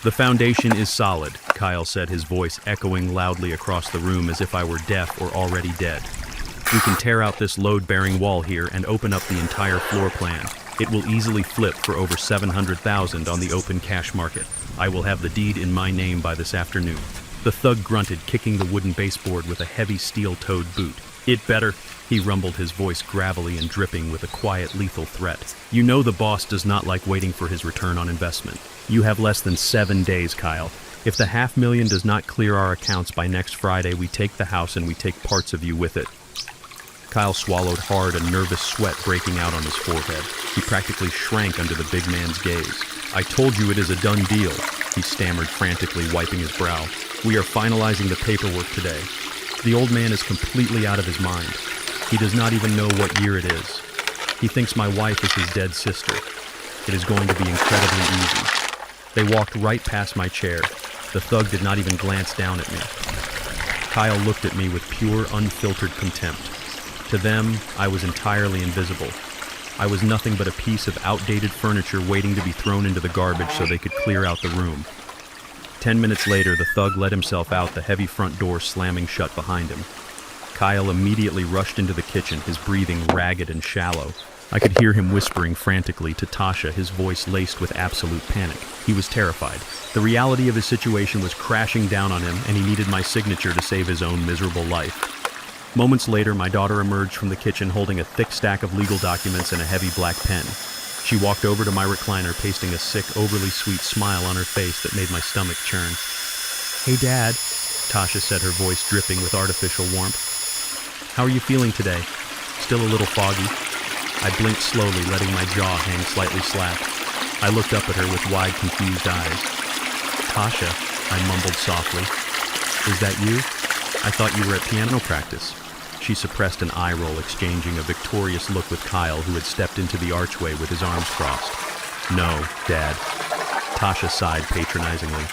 Speaker 1: The foundation is solid, Kyle said, his voice echoing loudly across the room as if I were deaf or already dead. We can tear out this load-bearing wall here and open up the entire floor plan. It will easily flip for over $700,000 on the open cash market. I will have the deed in my name by this afternoon. The thug grunted, kicking the wooden baseboard with a heavy steel-toed boot. It better, he rumbled, his voice gravelly and dripping with a quiet, lethal threat. You know the boss does not like waiting for his return on investment. You have less than 7 days, Kyle. If the $500,000 does not clear our accounts by next Friday, we take the house and we take parts of you with it. Kyle swallowed hard, a nervous sweat breaking out on his forehead. He practically shrank under the big man's gaze. I told you it is a done deal, he stammered frantically, wiping his brow. We are finalizing the paperwork today. The old man is completely out of his mind. He does not even know what year it is. He thinks my wife is his dead sister. It is going to be incredibly easy. They walked right past my chair. The thug did not even glance down at me. Kyle looked at me with pure, unfiltered contempt. To them, I was entirely invisible. I was nothing but a piece of outdated furniture waiting to be thrown into the garbage so they could clear out the room. 10 minutes later, the thug let himself out, the heavy front door slamming shut behind him. Kyle immediately rushed into the kitchen, his breathing ragged and shallow. I could hear him whispering frantically to Tasha, his voice laced with absolute panic. He was terrified. The reality of his situation was crashing down on him, and he needed my signature to save his own miserable life. Moments later, my daughter emerged from the kitchen holding a thick stack of legal documents and a heavy black pen. She walked over to my recliner, pasting a sick, overly sweet smile on her face that made my stomach churn. "Hey, Dad," Tasha said, her voice dripping with artificial warmth. "How are you feeling today? Still a little foggy?" I blinked slowly, letting my jaw hang slightly slack. I looked up at her with wide, confused eyes. "Tasha," I mumbled softly. "Is that you? I thought you were at piano practice." She suppressed an eye roll, exchanging a victorious look with Kyle, who had stepped into the archway with his arms crossed. "No, Dad." Tasha sighed patronizingly.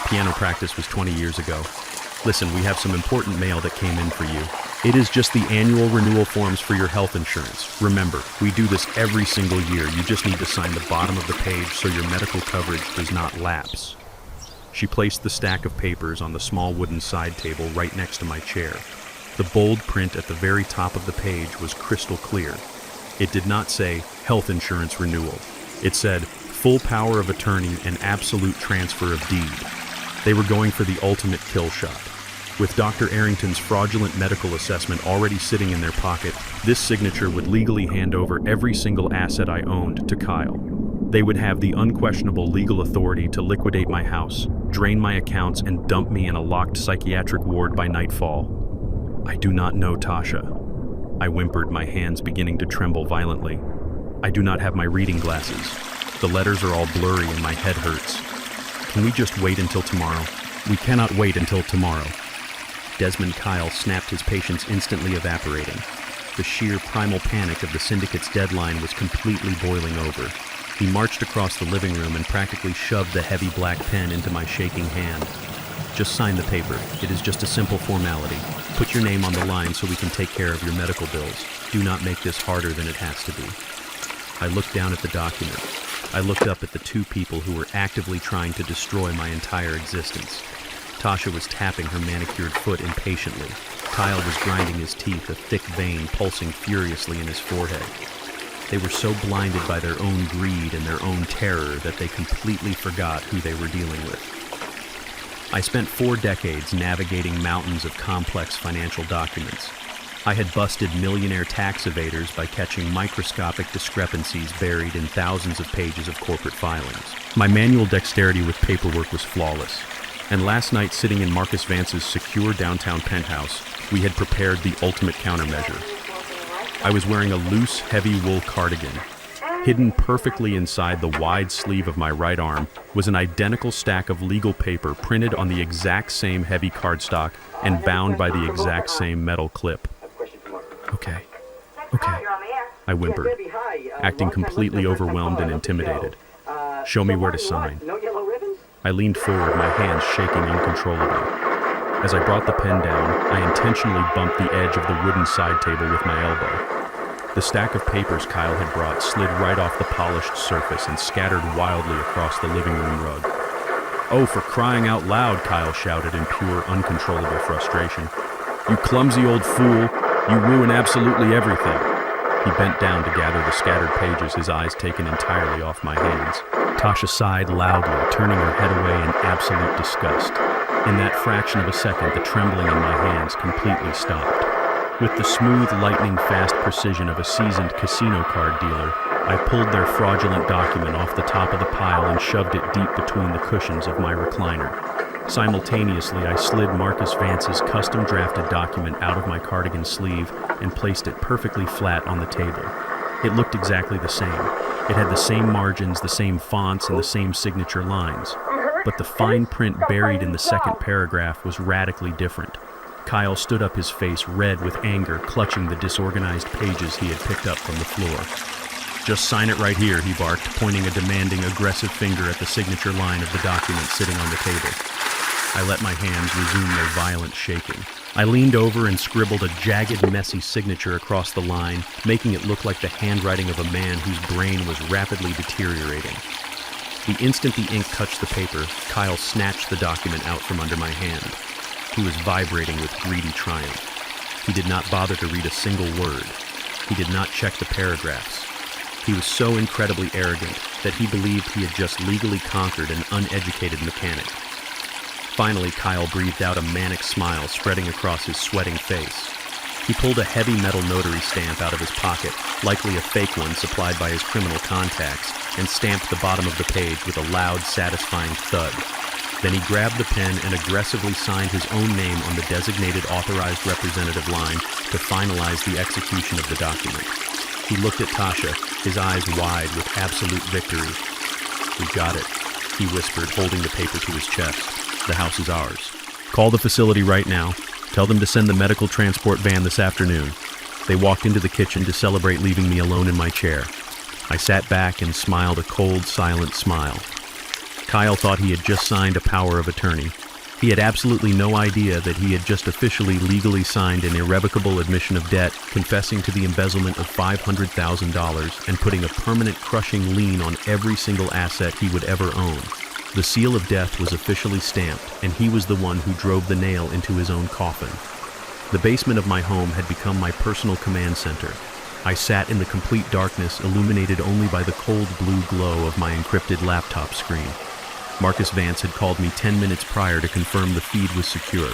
Speaker 1: "Piano practice was 20 years ago. Listen, we have some important mail that came in for you. It is just the annual renewal forms for your health insurance. Remember, we do this every single year. You just need to sign the bottom of the page so your medical coverage does not lapse." She placed the stack of papers on the small wooden side table right next to my chair. The bold print at the very top of the page was crystal clear. It did not say health insurance renewal. It said full power of attorney and absolute transfer of deed. They were going for the ultimate kill shot. With Dr. Arrington's fraudulent medical assessment already sitting in their pocket, this signature would legally hand over every single asset I owned to Kyle. They would have the unquestionable legal authority to liquidate my house, drain my accounts, and dump me in a locked psychiatric ward by nightfall. I do not know Tasha. I whimpered, my hands beginning to tremble violently. I do not have my reading glasses. The letters are all blurry and my head hurts. Can we just wait until tomorrow? We cannot wait until tomorrow. Desmond Kyle snapped, his patience instantly evaporating. The sheer primal panic of the syndicate's deadline was completely boiling over. He marched across the living room and practically shoved the heavy black pen into my shaking hand. Just sign the paper. It is just a simple formality. Put your name on the line so we can take care of your medical bills. Do not make this harder than it has to be. I looked down at the document. I looked up at the two people who were actively trying to destroy my entire existence. Tasha was tapping her manicured foot impatiently. Kyle was grinding his teeth, a thick vein pulsing furiously in his forehead. They were so blinded by their own greed and their own terror that they completely forgot who they were dealing with. I spent 4 decades navigating mountains of complex financial documents. I had busted millionaire tax evaders by catching microscopic discrepancies buried in thousands of pages of corporate filings. My manual dexterity with paperwork was flawless. And last night, sitting in Marcus Vance's secure downtown penthouse, we had prepared the ultimate countermeasure. I was wearing a loose, heavy wool cardigan. Hidden perfectly inside the wide sleeve of my right arm was an identical stack of legal paper printed on the exact same heavy cardstock and bound by the exact same metal clip. Okay, I whimpered, acting completely overwhelmed and intimidated. Show me where to sign. I leaned forward, my hands shaking uncontrollably. As I brought the pen down, I intentionally bumped the edge of the wooden side table with my elbow. The stack of papers Kyle had brought slid right off the polished surface and scattered wildly across the living room rug. Oh, for crying out loud, Kyle shouted in pure, uncontrollable frustration. You clumsy old fool! You ruin absolutely everything! He bent down to gather the scattered pages, his eyes taken entirely off my hands. Tasha sighed loudly, turning her head away in absolute disgust. In that fraction of a second, the trembling in my hands completely stopped. With the smooth, lightning-fast precision of a seasoned casino card dealer, I pulled their fraudulent document off the top of the pile and shoved it deep between the cushions of my recliner. Simultaneously, I slid Marcus Vance's custom-drafted document out of my cardigan sleeve and placed it perfectly flat on the table. It looked exactly the same. It had the same margins, the same fonts, and the same signature lines. But the fine print buried in the second paragraph was radically different. Kyle stood up, his face red with anger, clutching the disorganized pages he had picked up from the floor. Just sign it right here, he barked, pointing a demanding, aggressive finger at the signature line of the document sitting on the table. I let my hands resume their violent shaking. I leaned over and scribbled a jagged, messy signature across the line, making it look like the handwriting of a man whose brain was rapidly deteriorating. The instant the ink touched the paper, Kyle snatched the document out from under my hand. He was vibrating with greedy triumph. He did not bother to read a single word. He did not check the paragraphs. He was so incredibly arrogant that he believed he had just legally conquered an uneducated mechanic. Finally, Kyle breathed out a manic smile spreading across his sweating face. He pulled a heavy metal notary stamp out of his pocket, likely a fake one supplied by his criminal contacts, and stamped the bottom of the page with a loud, satisfying thud. Then he grabbed the pen and aggressively signed his own name on the designated authorized representative line to finalize the execution of the document. He looked at Tasha, his eyes wide with absolute victory. "We got it," he whispered, holding the paper to his chest. "The house is ours. Call the facility right now. Tell them to send the medical transport van this afternoon." They walked into the kitchen to celebrate leaving me alone in my chair. I sat back and smiled a cold, silent smile. Kyle thought he had just signed a power of attorney. He had absolutely no idea that he had just officially legally signed an irrevocable admission of debt, confessing to the embezzlement of $500,000 and putting a permanent crushing lien on every single asset he would ever own. The seal of death was officially stamped, and he was the one who drove the nail into his own coffin. The basement of my home had become my personal command center. I sat in the complete darkness, illuminated only by the cold blue glow of my encrypted laptop screen. Marcus Vance had called me 10 minutes prior to confirm the feed was secure.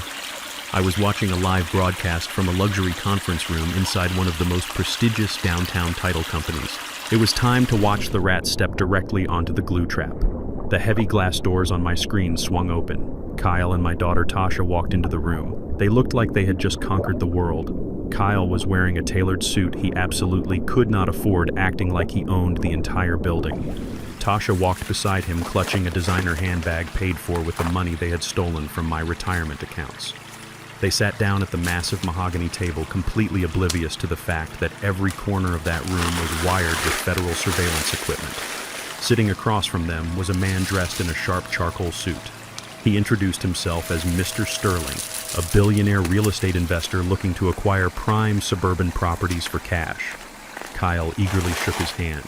Speaker 1: I was watching a live broadcast from a luxury conference room inside one of the most prestigious downtown title companies. It was time to watch the rat step directly onto the glue trap. The heavy glass doors on my screen swung open. Kyle and my daughter Tasha walked into the room. They looked like they had just conquered the world. Kyle was wearing a tailored suit he absolutely could not afford, acting like he owned the entire building. Tasha walked beside him, clutching a designer handbag paid for with the money they had stolen from my retirement accounts. They sat down at the massive mahogany table, completely oblivious to the fact that every corner of that room was wired with federal surveillance equipment. Sitting across from them was a man dressed in a sharp charcoal suit. He introduced himself as Mr. Sterling, a billionaire real estate investor looking to acquire prime suburban properties for cash. Kyle eagerly shook his hand.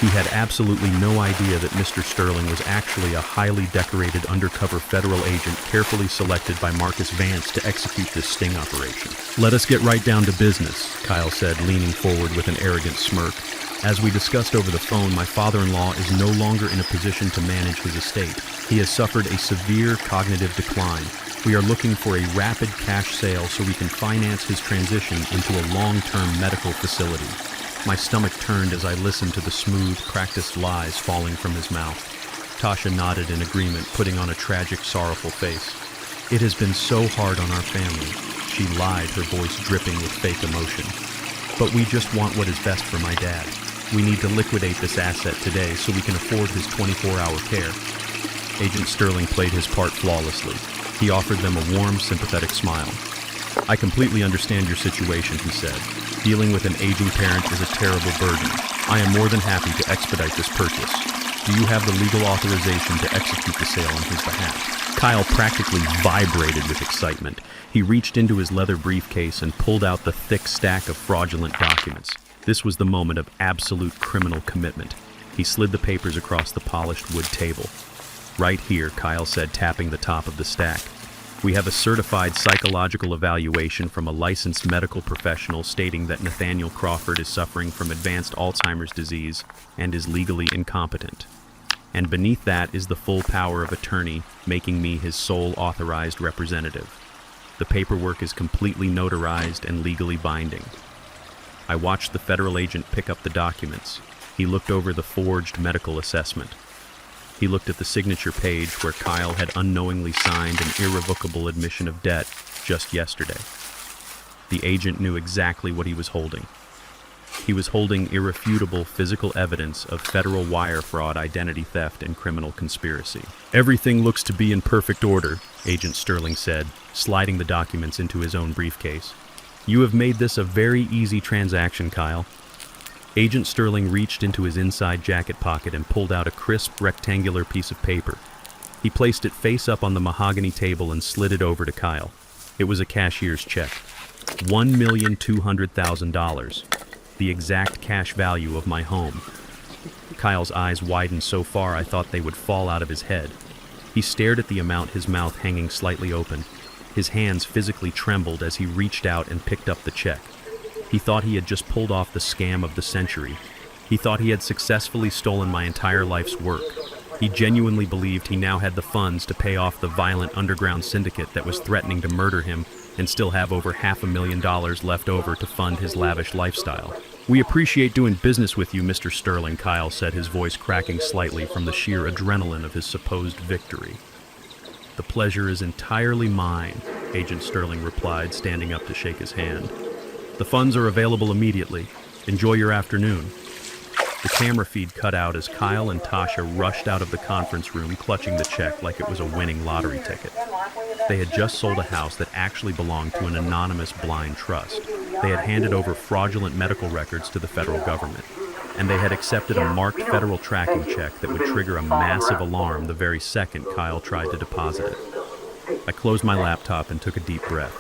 Speaker 1: He had absolutely no idea that Mr. Sterling was actually a highly decorated undercover federal agent carefully selected by Marcus Vance to execute this sting operation. "Let us get right down to business," Kyle said, leaning forward with an arrogant smirk. "As we discussed over the phone, my father-in-law is no longer in a position to manage his estate. He has suffered a severe cognitive decline. We are looking for a rapid cash sale so we can finance his transition into a long-term medical facility." My stomach turned as I listened to the smooth, practiced lies falling from his mouth. Tasha nodded in agreement, putting on a tragic, sorrowful face. "It has been so hard on our family," she lied, her voice dripping with fake emotion. "But we just want what is best for my dad. We need to liquidate this asset today so we can afford his 24-hour care." Agent Sterling played his part flawlessly. He offered them a warm, sympathetic smile. "I completely understand your situation," he said. "Dealing with an aging parent is a terrible burden. I am more than happy to expedite this purchase. Do you have the legal authorization to execute the sale on his behalf?" Kyle practically vibrated with excitement. He reached into his leather briefcase and pulled out the thick stack of fraudulent documents. This was the moment of absolute criminal commitment. He slid the papers across the polished wood table. "Right here," Kyle said, tapping the top of the stack. "We have a certified psychological evaluation from a licensed medical professional stating that Nathaniel Crawford is suffering from advanced Alzheimer's disease and is legally incompetent. And beneath that is the full power of attorney, making me his sole authorized representative. The paperwork is completely notarized and legally binding." I watched the federal agent pick up the documents. He looked over the forged medical assessment. He looked at the signature page where Kyle had unknowingly signed an irrevocable admission of debt just yesterday. The agent knew exactly what he was holding. He was holding irrefutable physical evidence of federal wire fraud, identity theft, and criminal conspiracy. "Everything looks to be in perfect order," Agent Sterling said, sliding the documents into his own briefcase. "You have made this a very easy transaction, Kyle." Agent Sterling reached into his inside jacket pocket and pulled out a crisp, rectangular piece of paper. He placed it face up on the mahogany table and slid it over to Kyle. It was a cashier's check. $1,200,000, the exact cash value of my home. Kyle's eyes widened so far I thought they would fall out of his head. He stared at the amount, his mouth hanging slightly open. His hands physically trembled as he reached out and picked up the check. He thought he had just pulled off the scam of the century. He thought he had successfully stolen my entire life's work. He genuinely believed he now had the funds to pay off the violent underground syndicate that was threatening to murder him and still have over $500,000 left over to fund his lavish lifestyle. "We appreciate doing business with you, Mr. Sterling," Kyle said, his voice cracking slightly from the sheer adrenaline of his supposed victory. "The pleasure is entirely mine," Agent Sterling replied, standing up to shake his hand. "The funds are available immediately. Enjoy your afternoon." The camera feed cut out as Kyle and Tasha rushed out of the conference room, clutching the check like it was a winning lottery ticket. They had just sold a house that actually belonged to an anonymous blind trust. They had handed over fraudulent medical records to the federal government, and they had accepted a marked federal tracking check that would trigger a massive alarm the very second Kyle tried to deposit it. I closed my laptop and took a deep breath.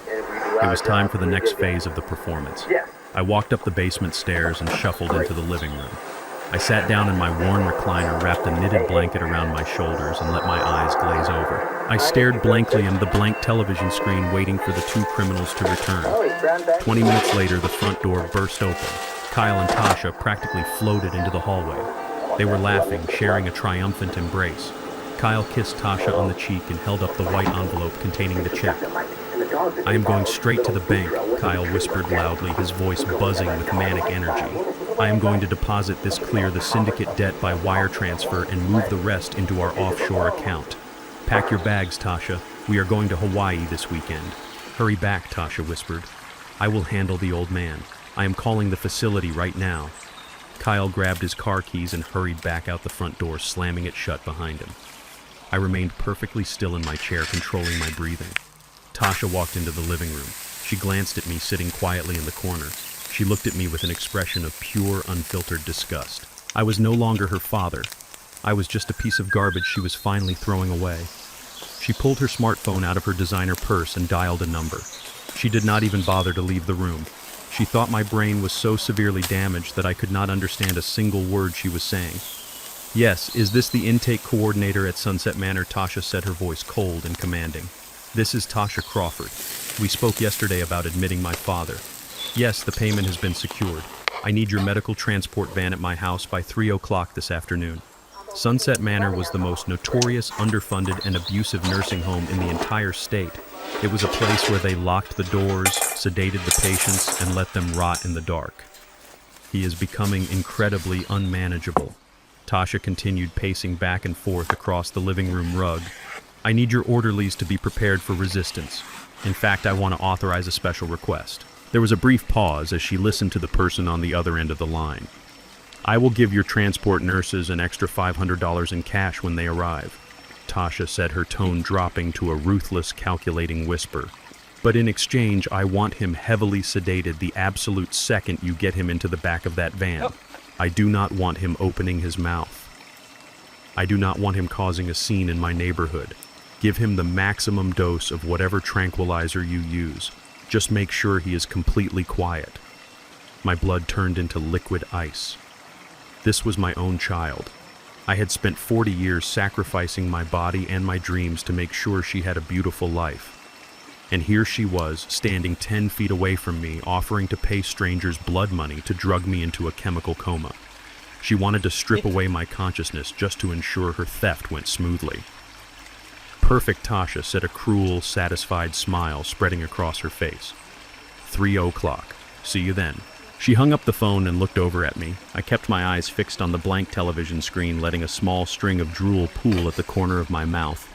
Speaker 1: It was time for the next phase of the performance. I walked up the basement stairs and shuffled into the living room. I sat down in my worn recliner, wrapped a knitted blanket around my shoulders, and let my eyes glaze over. I stared blankly into the blank television screen, waiting for the two criminals to return. 20 minutes later, the front door burst open. Kyle and Tasha practically floated into the hallway. They were laughing, sharing a triumphant embrace. Kyle kissed Tasha on the cheek and held up the white envelope containing the check. "I am going straight to the bank," Kyle whispered loudly, his voice buzzing with manic energy. "I am going to deposit this, clear the syndicate debt by wire transfer, and move the rest into our offshore account. Pack your bags, Tasha. We are going to Hawaii this weekend." "Hurry back," Tasha whispered. "I will handle the old man. I am calling the facility right now." Kyle grabbed his car keys and hurried back out the front door, slamming it shut behind him. I remained perfectly still in my chair, controlling my breathing. Tasha walked into the living room. She glanced at me, sitting quietly in the corner. She looked at me with an expression of pure, unfiltered disgust. I was no longer her father. I was just a piece of garbage she was finally throwing away. She pulled her smartphone out of her designer purse and dialed a number. She did not even bother to leave the room. She thought my brain was so severely damaged that I could not understand a single word she was saying. "Yes, is this the intake coordinator at Sunset Manor?" Tasha said, her voice cold and commanding. "This is Tasha Crawford. We spoke yesterday about admitting my father. Yes, the payment has been secured. I need your medical transport van at my house by 3 o'clock this afternoon." Sunset Manor was the most notorious, underfunded, and abusive nursing home in the entire state. It was a place where they locked the doors, sedated the patients, and let them rot in the dark. "He is becoming incredibly unmanageable." Tasha continued, pacing back and forth across the living room rug. "I need your orderlies to be prepared for resistance. In fact, I want to authorize a special request." There was a brief pause as she listened to the person on the other end of the line. "I will give your transport nurses an extra $500 in cash when they arrive," Tasha said, her tone dropping to a ruthless, calculating whisper. "But in exchange, I want him heavily sedated the absolute second you get him into the back of that van. I do not want him opening his mouth. I do not want him causing a scene in my neighborhood. Give him the maximum dose of whatever tranquilizer you use. Just make sure he is completely quiet." My blood turned into liquid ice. This was my own child. I had spent 40 years sacrificing my body and my dreams to make sure she had a beautiful life. And here she was, standing 10 feet away from me, offering to pay strangers blood money to drug me into a chemical coma. She wanted to strip away my consciousness just to ensure her theft went smoothly. "Perfect," Tasha said, a cruel, satisfied smile spreading across her face. 3 o'clock. See you then." She hung up the phone and looked over at me. I kept my eyes fixed on the blank television screen, letting a small string of drool pool at the corner of my mouth.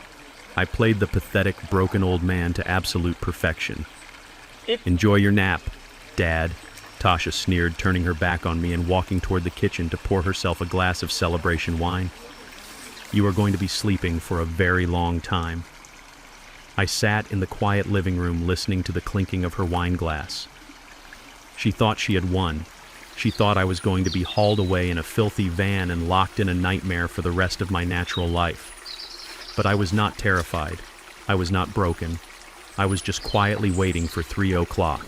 Speaker 1: I played the pathetic, broken old man to absolute perfection. "Enjoy your nap, Dad," Tasha sneered, turning her back on me and walking toward the kitchen to pour herself a glass of celebration wine. "You are going to be sleeping for a very long time." I sat in the quiet living room listening to the clinking of her wine glass. She thought she had won. She thought I was going to be hauled away in a filthy van and locked in a nightmare for the rest of my natural life. But I was not terrified. I was not broken. I was just quietly waiting for 3 o'clock.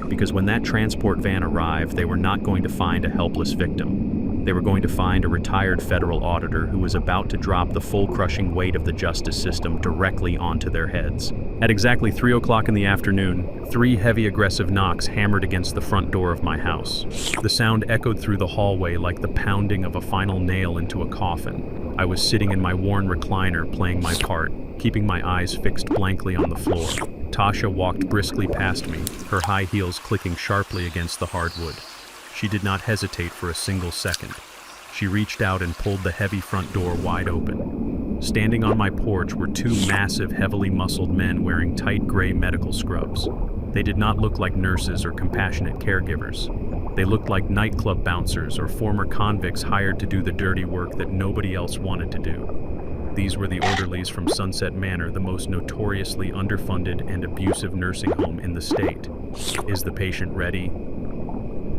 Speaker 1: Because when that transport van arrived, they were not going to find a helpless victim. They were going to find a retired federal auditor who was about to drop the full-crushing weight of the justice system directly onto their heads. At exactly 3 o'clock in the afternoon, 3 heavy, aggressive knocks hammered against the front door of my house. The sound echoed through the hallway like the pounding of a final nail into a coffin. I was sitting in my worn recliner, playing my part, keeping my eyes fixed blankly on the floor. Tasha walked briskly past me, her high heels clicking sharply against the hardwood. She did not hesitate for a single second. She reached out and pulled the heavy front door wide open. Standing on my porch were 2 massive, heavily muscled men wearing tight gray medical scrubs. They did not look like nurses or compassionate caregivers. They looked like nightclub bouncers or former convicts hired to do the dirty work that nobody else wanted to do. These were the orderlies from Sunset Manor, the most notoriously underfunded and abusive nursing home in the state. "Is the patient ready?"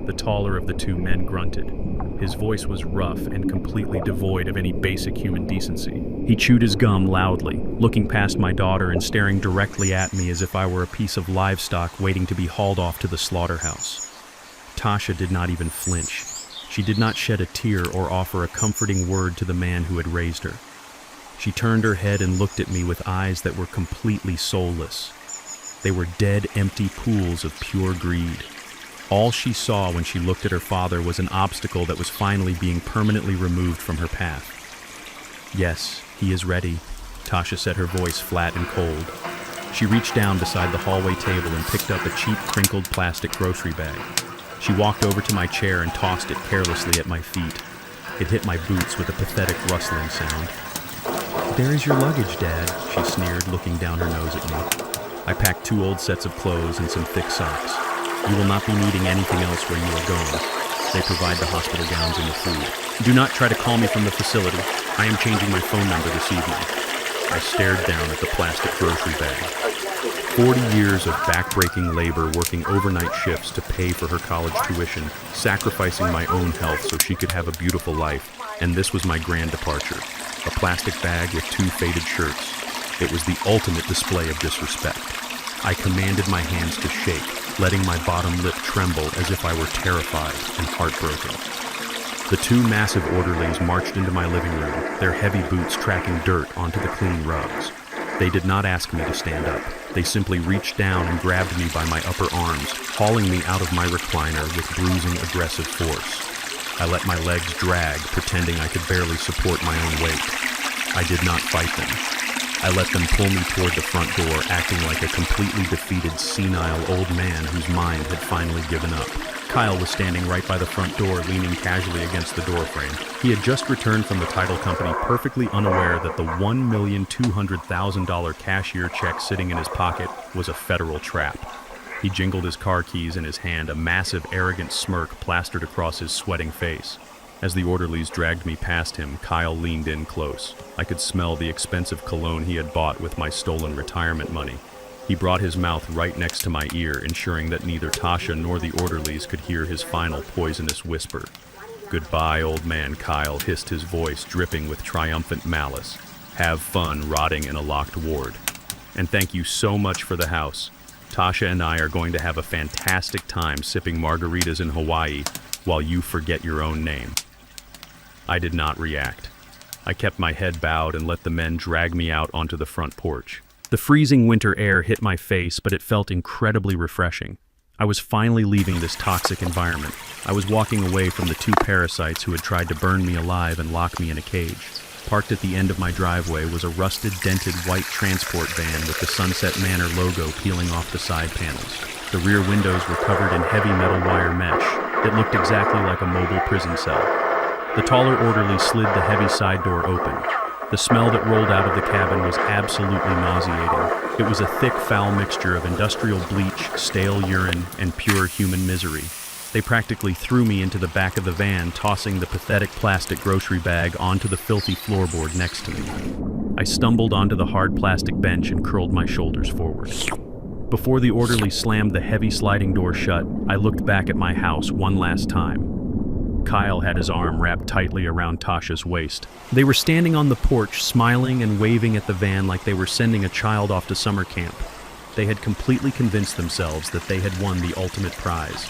Speaker 1: The taller of the 2 men grunted. His voice was rough and completely devoid of any basic human decency. He chewed his gum loudly, looking past my daughter and staring directly at me as if I were a piece of livestock waiting to be hauled off to the slaughterhouse. Tasha did not even flinch. She did not shed a tear or offer a comforting word to the man who had raised her. She turned her head and looked at me with eyes that were completely soulless. They were dead, empty pools of pure greed. All she saw when she looked at her father was an obstacle that was finally being permanently removed from her path. "Yes, he is ready," Tasha said, her voice flat and cold. She reached down beside the hallway table and picked up a cheap, crinkled plastic grocery bag. She walked over to my chair and tossed it carelessly at my feet. It hit my boots with a pathetic rustling sound. "There is your luggage, Dad," she sneered, looking down her nose at me. "I packed 2 old sets of clothes and some thick socks. You will not be needing anything else where you are going. They provide the hospital gowns and the food. Do not try to call me from the facility. I am changing my phone number this evening." I stared down at the plastic grocery bag. 40 years of backbreaking labor working overnight shifts to pay for her college tuition, sacrificing my own health so she could have a beautiful life, and this was my grand departure. A plastic bag with 2 faded shirts. It was the ultimate display of disrespect. I commanded my hands to shake, letting my bottom lip tremble as if I were terrified and heartbroken. The 2 massive orderlies marched into my living room, their heavy boots tracking dirt onto the clean rugs. They did not ask me to stand up. They simply reached down and grabbed me by my upper arms, hauling me out of my recliner with bruising, aggressive force. I let my legs drag, pretending I could barely support my own weight. I did not fight them. I let them pull me toward the front door, acting like a completely defeated, senile old man whose mind had finally given up. Kyle was standing right by the front door, leaning casually against the doorframe. He had just returned from the title company, perfectly unaware that the $1,200,000 cashier check sitting in his pocket was a federal trap. He jingled his car keys in his hand, a massive, arrogant smirk plastered across his sweating face. As the orderlies dragged me past him, Kyle leaned in close. I could smell the expensive cologne he had bought with my stolen retirement money. He brought his mouth right next to my ear, ensuring that neither Tasha nor the orderlies could hear his final poisonous whisper. "Goodbye, old man," Kyle hissed, his voice dripping with triumphant malice. "Have fun rotting in a locked ward. And thank you so much for the house. Tasha and I are going to have a fantastic time sipping margaritas in Hawaii while you forget your own name." I did not react. I kept my head bowed and let the men drag me out onto the front porch. The freezing winter air hit my face, but it felt incredibly refreshing. I was finally leaving this toxic environment. I was walking away from the 2 parasites who had tried to burn me alive and lock me in a cage. Parked at the end of my driveway was a rusted, dented white transport van with the Sunset Manor logo peeling off the side panels. The rear windows were covered in heavy metal wire mesh. It looked exactly like a mobile prison cell. The taller orderly slid the heavy side door open. The smell that rolled out of the cabin was absolutely nauseating. It was a thick, foul mixture of industrial bleach, stale urine, and pure human misery. They practically threw me into the back of the van, tossing the pathetic plastic grocery bag onto the filthy floorboard next to me. I stumbled onto the hard plastic bench and curled my shoulders forward. Before the orderly slammed the heavy sliding door shut, I looked back at my house one last time. Kyle had his arm wrapped tightly around Tasha's waist. They were standing on the porch, smiling and waving at the van like they were sending a child off to summer camp. They had completely convinced themselves that they had won the ultimate prize.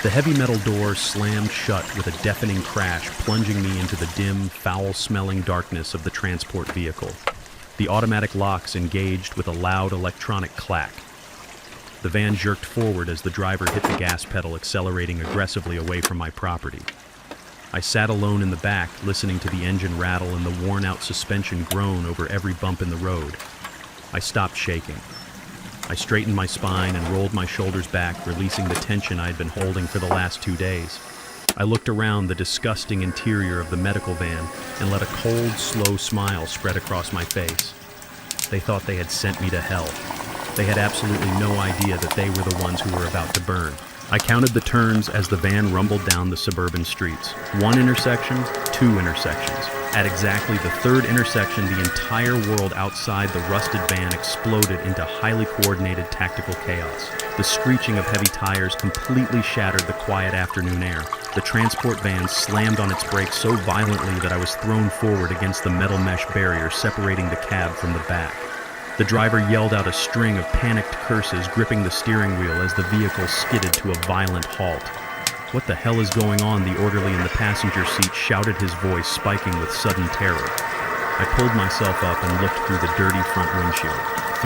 Speaker 1: The heavy metal door slammed shut with a deafening crash, plunging me into the dim, foul-smelling darkness of the transport vehicle. The automatic locks engaged with a loud electronic clack. The van jerked forward as the driver hit the gas pedal, accelerating aggressively away from my property. I sat alone in the back, listening to the engine rattle and the worn-out suspension groan over every bump in the road. I stopped shaking. I straightened my spine and rolled my shoulders back, releasing the tension I had been holding for the last 2 days. I looked around the disgusting interior of the medical van and let a cold, slow smile spread across my face. They thought they had sent me to hell. They had absolutely no idea that they were the ones who were about to burn. I counted the turns as the van rumbled down the suburban streets. 1 intersection, 2 intersections. At exactly the 3rd intersection, the entire world outside the rusted van exploded into highly coordinated tactical chaos. The screeching of heavy tires completely shattered the quiet afternoon air. The transport van slammed on its brakes so violently that I was thrown forward against the metal mesh barrier separating the cab from the back. The driver yelled out a string of panicked curses, gripping the steering wheel as the vehicle skidded to a violent halt. What the hell is going on? The orderly in the passenger seat shouted, his voice spiking with sudden terror. I pulled myself up and looked through the dirty front windshield.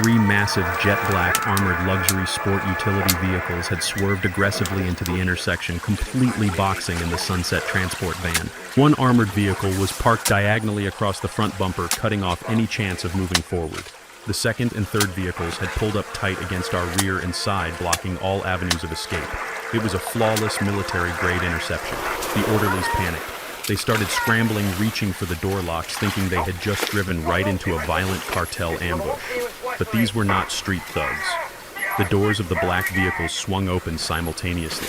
Speaker 1: 3 massive jet-black armored luxury sport utility vehicles had swerved aggressively into the intersection, completely boxing in the Sunset transport van. One armored vehicle was parked diagonally across the front bumper, cutting off any chance of moving forward. The second and third vehicles had pulled up tight against our rear and side, blocking all avenues of escape. It was a flawless military-grade interception. The orderlies panicked. They started scrambling, reaching for the door locks, thinking they had just driven right into a violent cartel ambush. But these were not street thugs. The doors of the black vehicles swung open simultaneously.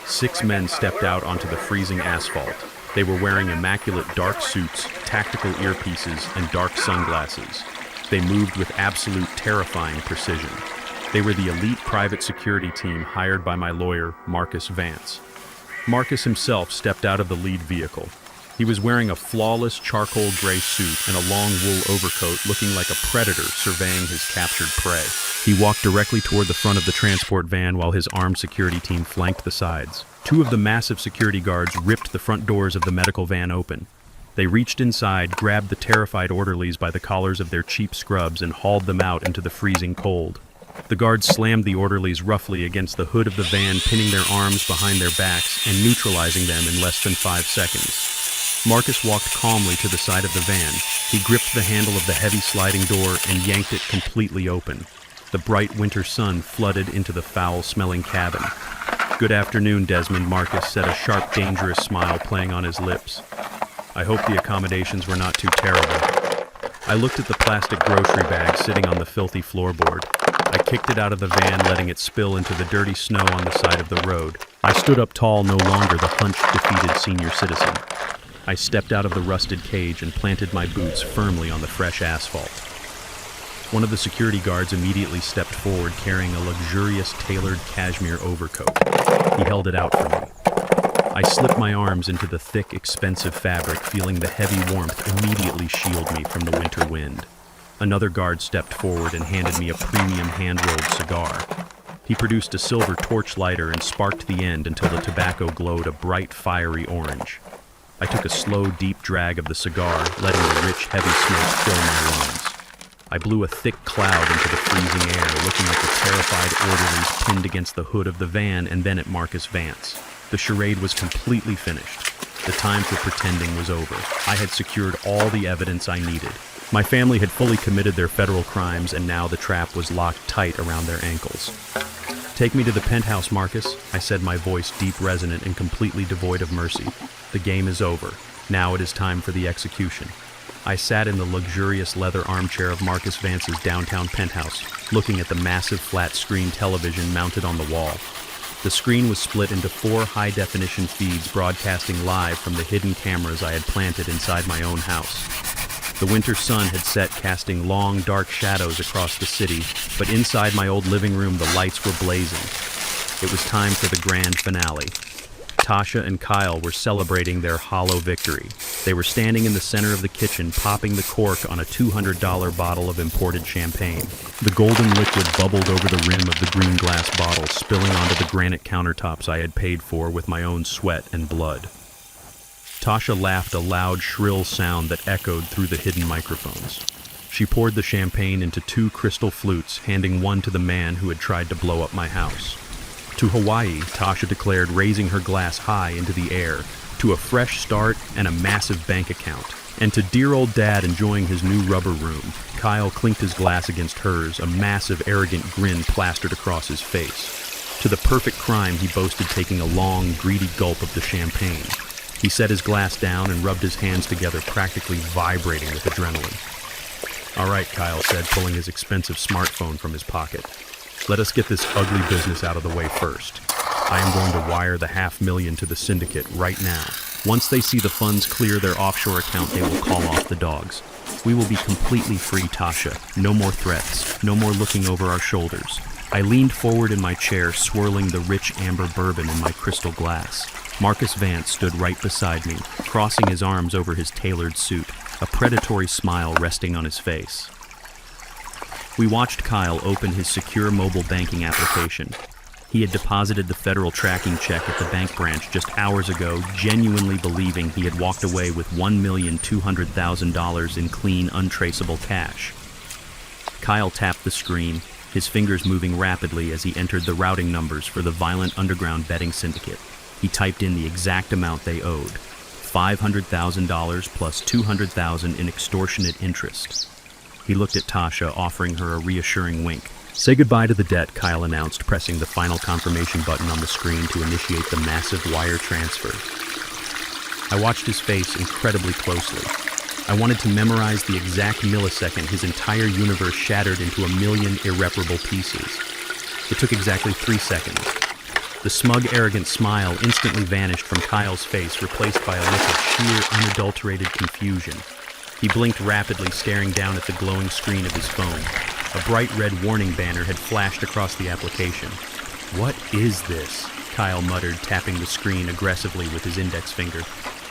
Speaker 1: 6 men stepped out onto the freezing asphalt. They were wearing immaculate dark suits, tactical earpieces, and dark sunglasses. They moved with absolute terrifying precision. They were the elite private security team hired by my lawyer, Marcus Vance. Marcus himself stepped out of the lead vehicle. He was wearing a flawless charcoal gray suit and a long wool overcoat, looking like a predator surveying his captured prey. He walked directly toward the front of the transport van while his armed security team flanked the sides. 2 of the massive security guards ripped the front doors of the medical van open. They reached inside, grabbed the terrified orderlies by the collars of their cheap scrubs, and hauled them out into the freezing cold. The guards slammed the orderlies roughly against the hood of the van, pinning their arms behind their backs and neutralizing them in less than 5 seconds. Marcus walked calmly to the side of the van. He gripped the handle of the heavy sliding door and yanked it completely open. The bright winter sun flooded into the foul-smelling cabin. "Good afternoon, Desmond," Marcus said, a sharp, dangerous smile playing on his lips. "I hope the accommodations were not too terrible." I looked at the plastic grocery bag sitting on the filthy floorboard. I kicked it out of the van, letting it spill into the dirty snow on the side of the road. I stood up tall, no longer the hunched, defeated senior citizen. I stepped out of the rusted cage and planted my boots firmly on the fresh asphalt. One of the security guards immediately stepped forward, carrying a luxurious tailored cashmere overcoat. He held it out for me. I slipped my arms into the thick, expensive fabric, feeling the heavy warmth immediately shield me from the winter wind. Another guard stepped forward and handed me a premium hand-rolled cigar. He produced a silver torch lighter and sparked the end until the tobacco glowed a bright, fiery orange. I took a slow, deep drag of the cigar, letting the rich, heavy smoke fill my lungs. I blew a thick cloud into the freezing air, looking at the terrified orderlies pinned against the hood of the van and then at Marcus Vance. The charade was completely finished. The time for pretending was over. I had secured all the evidence I needed. My family had fully committed their federal crimes, and now the trap was locked tight around their ankles. "Take me to the penthouse, Marcus," I said, my voice deep, resonant, and completely devoid of mercy. "The game is over. Now it is time for the execution." I sat in the luxurious leather armchair of Marcus Vance's downtown penthouse, looking at the massive flat-screen television mounted on the wall. The screen was split into 4 high-definition feeds broadcasting live from the hidden cameras I had planted inside my own house. The winter sun had set, casting long, dark shadows across the city, but inside my old living room the lights were blazing. It was time for the grand finale. Tasha and Kyle were celebrating their hollow victory. They were standing in the center of the kitchen, popping the cork on a $200 bottle of imported champagne. The golden liquid bubbled over the rim of the green glass bottle, spilling onto the granite countertops I had paid for with my own sweat and blood. Tasha laughed, a loud, shrill sound that echoed through the hidden microphones. She poured the champagne into 2 crystal flutes, handing one to the man who had tried to blow up my house. "To Hawaii," Tasha declared, raising her glass high into the air. "To a fresh start and a massive bank account. And to dear old Dad enjoying his new rubber room." Kyle clinked his glass against hers, a massive, arrogant grin plastered across his face. To the perfect crime, he boasted, taking a long, greedy gulp of the champagne. He set his glass down and rubbed his hands together, practically vibrating with adrenaline. "All right," Kyle said, pulling his expensive smartphone from his pocket. "Let us get this ugly business out of the way first. I am going to wire the $500,000 to the syndicate right now. Once they see the funds clear their offshore account, they will call off the dogs. We will be completely free, Tasha. No more threats. No more looking over our shoulders." I leaned forward in my chair, swirling the rich amber bourbon in my crystal glass. Marcus Vance stood right beside me, crossing his arms over his tailored suit, a predatory smile resting on his face. We watched Kyle open his secure mobile banking application. He had deposited the federal tracking check at the bank branch just hours ago, genuinely believing he had walked away with $1,200,000 in clean, untraceable cash. Kyle tapped the screen, his fingers moving rapidly as he entered the routing numbers for the violent underground betting syndicate. He typed in the exact amount they owed, $500,000 plus $200,000 in extortionate interest. He looked at Tasha, offering her a reassuring wink. "Say goodbye to the debt," Kyle announced, pressing the final confirmation button on the screen to initiate the massive wire transfer. I watched his face incredibly closely. I wanted to memorize the exact millisecond his entire universe shattered into a million irreparable pieces. It took exactly 3 seconds. The smug, arrogant smile instantly vanished from Kyle's face, replaced by a look of sheer, unadulterated confusion. He blinked rapidly, staring down at the glowing screen of his phone. A bright red warning banner had flashed across the application. "What is this?" Kyle muttered, tapping the screen aggressively with his index finger.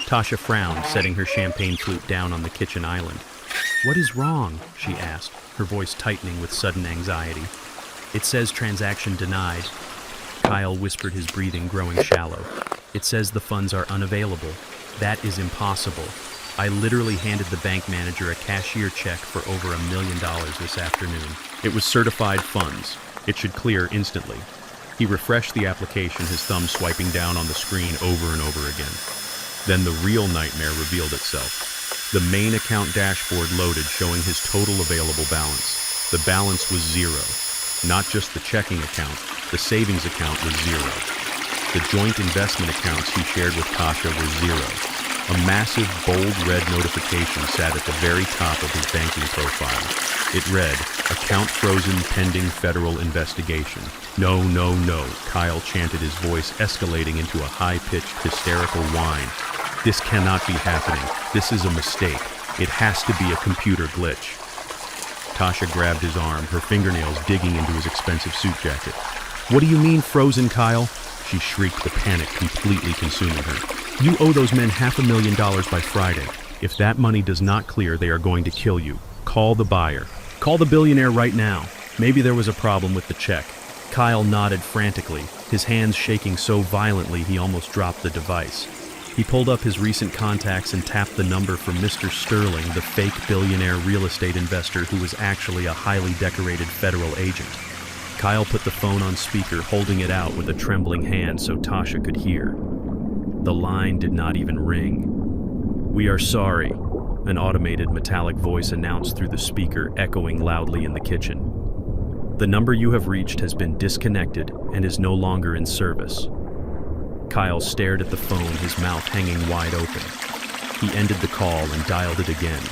Speaker 1: Tasha frowned, setting her champagne flute down on the kitchen island. "What is wrong?" she asked, her voice tightening with sudden anxiety. "It says transaction denied." Kyle whispered, his breathing growing shallow. "It says the funds are unavailable. That is impossible. I literally handed the bank manager a cashier check for over $1 million this afternoon. It was certified funds. It should clear instantly." He refreshed the application, his thumb swiping down on the screen over and over again. Then the real nightmare revealed itself. The main account dashboard loaded, showing his total available balance. The balance was zero. Not just the checking account, the savings account was zero. The joint investment accounts he shared with Tasha were zero. A massive, bold red notification sat at the very top of his banking profile. It read, "Account frozen pending federal investigation." "No, no, no," Kyle chanted, his voice escalating into a high-pitched, hysterical whine. "This cannot be happening. This is a mistake. It has to be a computer glitch." Tasha grabbed his arm, her fingernails digging into his expensive suit jacket. "What do you mean frozen, Kyle?" she shrieked, the panic completely consuming her. "You owe those men $500,000 by Friday. If that money does not clear, they are going to kill you. Call the buyer. Call the billionaire right now. Maybe there was a problem with the check." Kyle nodded frantically, his hands shaking so violently he almost dropped the device. He pulled up his recent contacts and tapped the number for Mr. Sterling, the fake billionaire real estate investor who was actually a highly decorated federal agent. Kyle put the phone on speaker, holding it out with a trembling hand so Tasha could hear. The line did not even ring. "We are sorry," an automated metallic voice announced through the speaker, echoing loudly in the kitchen. "The number you have reached has been disconnected and is no longer in service." Kyle stared at the phone, his mouth hanging wide open. He ended the call and dialed it again.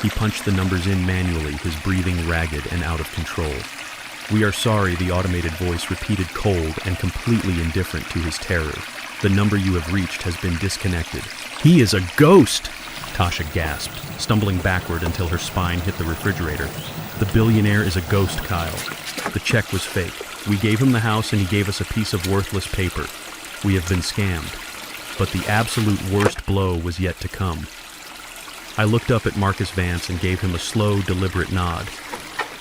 Speaker 1: He punched the numbers in manually, his breathing ragged and out of control. "We are sorry," the automated voice repeated, cold and completely indifferent to his terror. "The number you have reached has been disconnected." "He is a ghost!" Tasha gasped, stumbling backward until her spine hit the refrigerator. "The billionaire is a ghost, Kyle. The check was fake. We gave him the house and he gave us a piece of worthless paper. We have been scammed. But the absolute worst blow was yet to come." I looked up at Marcus Vance and gave him a slow, deliberate nod.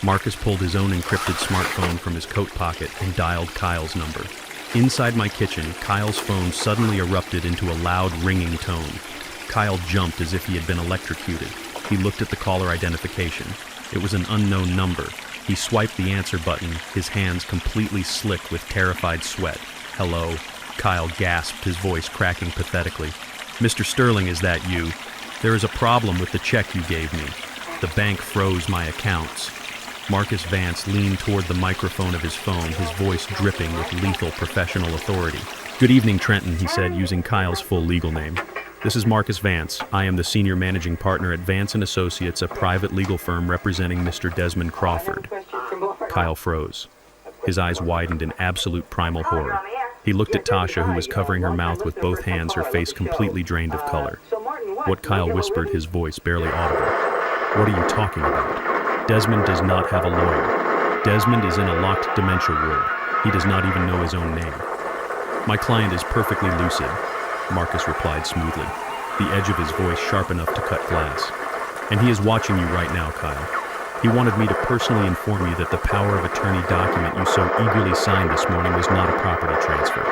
Speaker 1: Marcus pulled his own encrypted smartphone from his coat pocket and dialed Kyle's number. Inside my kitchen, Kyle's phone suddenly erupted into a loud, ringing tone. Kyle jumped as if he had been electrocuted. He looked at the caller identification. It was an unknown number. He swiped the answer button, his hands completely slick with terrified sweat. "Hello?" Kyle gasped, his voice cracking pathetically. "Mr. Sterling, is that you? There is a problem with the check you gave me. The bank froze my accounts." Marcus Vance leaned toward the microphone of his phone, his voice dripping with lethal professional authority. "Good evening, Trenton," he said, using Kyle's full legal name. "This is Marcus Vance. I am the senior managing partner at Vance & Associates, a private legal firm representing Mr. Desmond Crawford." Kyle froze. His eyes widened in absolute primal horror. He looked at Tasha, who was covering her mouth with both hands, her face completely drained of color. What Kyle whispered, his voice barely audible. "What are you talking about? Desmond does not have a lawyer. Desmond is in a locked dementia ward. He does not even know his own name." "My client is perfectly lucid," Marcus replied smoothly, the edge of his voice sharp enough to cut glass. "And he is watching you right now, Kyle. He wanted me to personally inform you that the power of attorney document you so eagerly signed this morning was not a property transfer.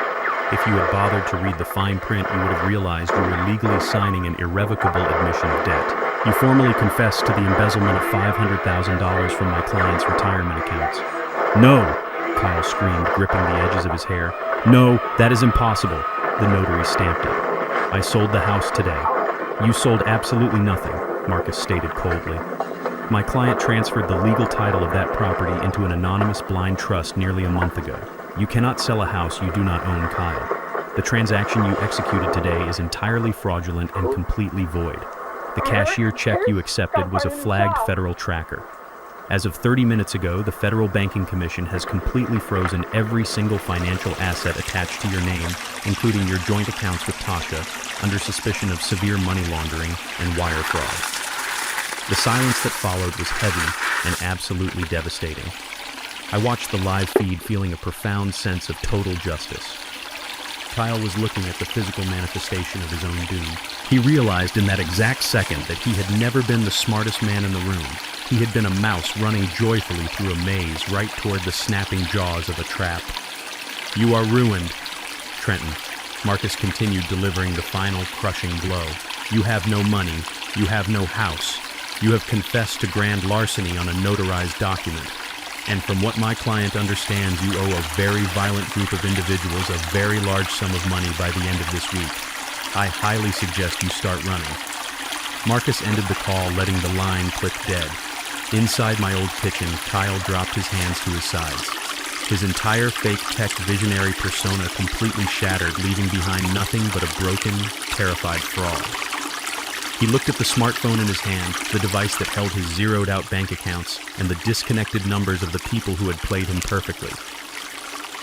Speaker 1: If you had bothered to read the fine print, you would have realized you were legally signing an irrevocable admission of debt. You formally confessed to the embezzlement of $500,000 from my client's retirement accounts. No, Kyle screamed, gripping the edges of his hair. No, that is impossible. The notary stamped it. I sold the house today. You sold absolutely nothing, Marcus stated coldly. My client transferred the legal title of that property into an anonymous blind trust nearly a month ago. You cannot sell a house you do not own, Kyle. The transaction you executed today is entirely fraudulent and completely void. The cashier check you accepted was a flagged federal tracker. As of 30 minutes ago, the Federal Banking Commission has completely frozen every single financial asset attached to your name, including your joint accounts with Tasha, under suspicion of severe money laundering and wire fraud. The silence that followed was heavy and absolutely devastating. I watched the live feed feeling a profound sense of total justice. Kyle was looking at the physical manifestation of his own doom. He realized in that exact second that he had never been the smartest man in the room. He had been a mouse running joyfully through a maze right toward the snapping jaws of a trap. You are ruined, Trenton. Marcus continued, delivering the final crushing blow. You have no money. You have no house. You have confessed to grand larceny on a notarized document. And from what my client understands, you owe a very violent group of individuals a very large sum of money by the end of this week. I highly suggest you start running. Marcus ended the call, letting the line click dead. Inside my old kitchen, Kyle dropped his hands to his sides. His entire fake tech visionary persona completely shattered, leaving behind nothing but a broken, terrified fraud. He looked at the smartphone in his hand, the device that held his zeroed-out bank accounts and the disconnected numbers of the people who had played him perfectly.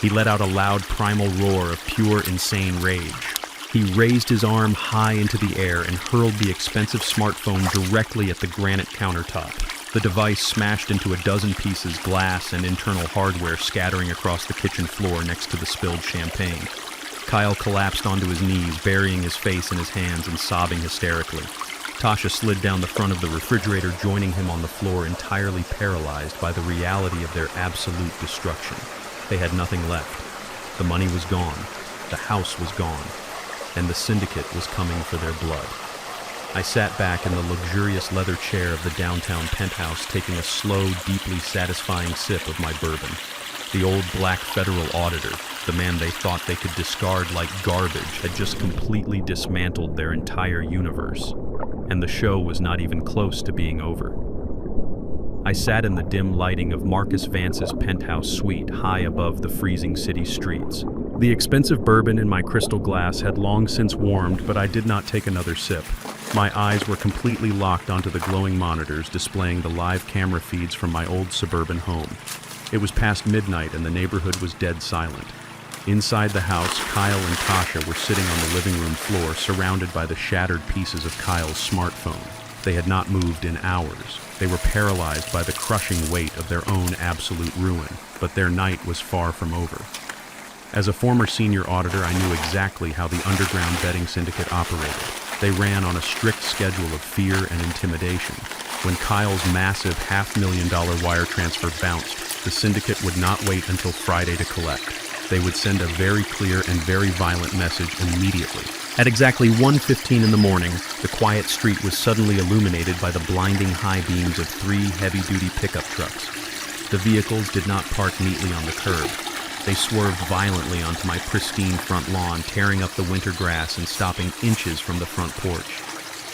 Speaker 1: He let out a loud primal roar of pure, insane rage. He raised his arm high into the air and hurled the expensive smartphone directly at the granite countertop. The device smashed into a dozen pieces, glass and internal hardware scattering across the kitchen floor next to the spilled champagne. Kyle collapsed onto his knees, burying his face in his hands and sobbing hysterically. Tasha slid down the front of the refrigerator, joining him on the floor, entirely paralyzed by the reality of their absolute destruction. They had nothing left. The money was gone. The house was gone. And the syndicate was coming for their blood. I sat back in the luxurious leather chair of the downtown penthouse, taking a slow, deeply satisfying sip of my bourbon. The old black federal auditor, the man they thought they could discard like garbage, had just completely dismantled their entire universe. And the show was not even close to being over. I sat in the dim lighting of Marcus Vance's penthouse suite high above the freezing city streets. The expensive bourbon in my crystal glass had long since warmed, but I did not take another sip. My eyes were completely locked onto the glowing monitors displaying the live camera feeds from my old suburban home. It was past midnight and the neighborhood was dead silent. Inside the house, Kyle and Tasha were sitting on the living room floor, surrounded by the shattered pieces of Kyle's smartphone. They had not moved in hours. They were paralyzed by the crushing weight of their own absolute ruin, but their night was far from over. As a former senior auditor, I knew exactly how the underground betting syndicate operated. They ran on a strict schedule of fear and intimidation. When Kyle's massive $500,000 wire transfer bounced, the syndicate would not wait until Friday to collect. They would send a very clear and very violent message immediately. At exactly 1:15 in the morning, the quiet street was suddenly illuminated by the blinding high beams of 3 heavy-duty pickup trucks. The vehicles did not park neatly on the curb. They swerved violently onto my pristine front lawn, tearing up the winter grass and stopping inches from the front porch.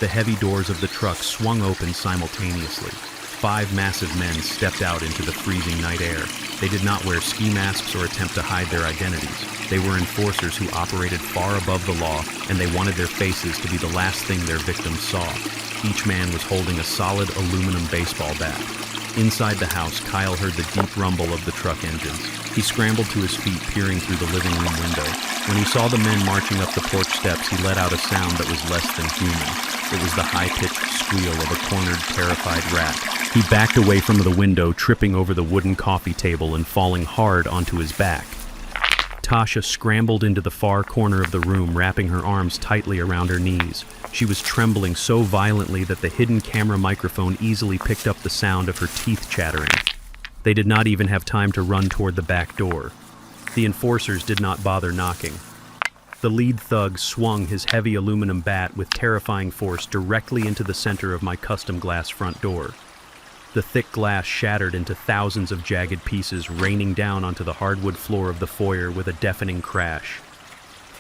Speaker 1: The heavy doors of the truck swung open simultaneously. 5 massive men stepped out into the freezing night air. They did not wear ski masks or attempt to hide their identities. They were enforcers who operated far above the law, and they wanted their faces to be the last thing their victims saw. Each man was holding a solid aluminum baseball bat. Inside the house, Kyle heard the deep rumble of the truck engines. He scrambled to his feet, peering through the living room window. When he saw the men marching up the porch steps, he let out a sound that was less than human. It was the high-pitched squeal of a cornered, terrified rat. He backed away from the window, tripping over the wooden coffee table and falling hard onto his back. Tasha scrambled into the far corner of the room, wrapping her arms tightly around her knees. She was trembling so violently that the hidden camera microphone easily picked up the sound of her teeth chattering. They did not even have time to run toward the back door. The enforcers did not bother knocking. The lead thug swung his heavy aluminum bat with terrifying force directly into the center of my custom glass front door. The thick glass shattered into thousands of jagged pieces, raining down onto the hardwood floor of the foyer with a deafening crash.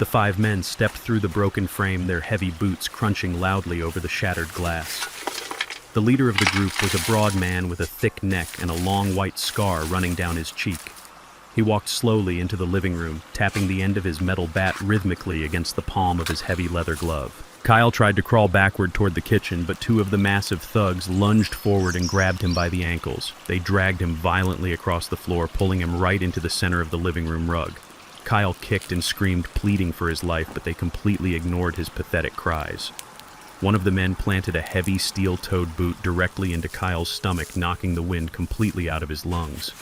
Speaker 1: The 5 men stepped through the broken frame, their heavy boots crunching loudly over the shattered glass. The leader of the group was a broad man with a thick neck and a long white scar running down his cheek. He walked slowly into the living room, tapping the end of his metal bat rhythmically against the palm of his heavy leather glove. Kyle tried to crawl backward toward the kitchen, but 2 of the massive thugs lunged forward and grabbed him by the ankles. They dragged him violently across the floor, pulling him right into the center of the living room rug. Kyle kicked and screamed, pleading for his life, but they completely ignored his pathetic cries. One of the men planted a heavy steel-toed boot directly into Kyle's stomach, knocking the wind completely out of his lungs.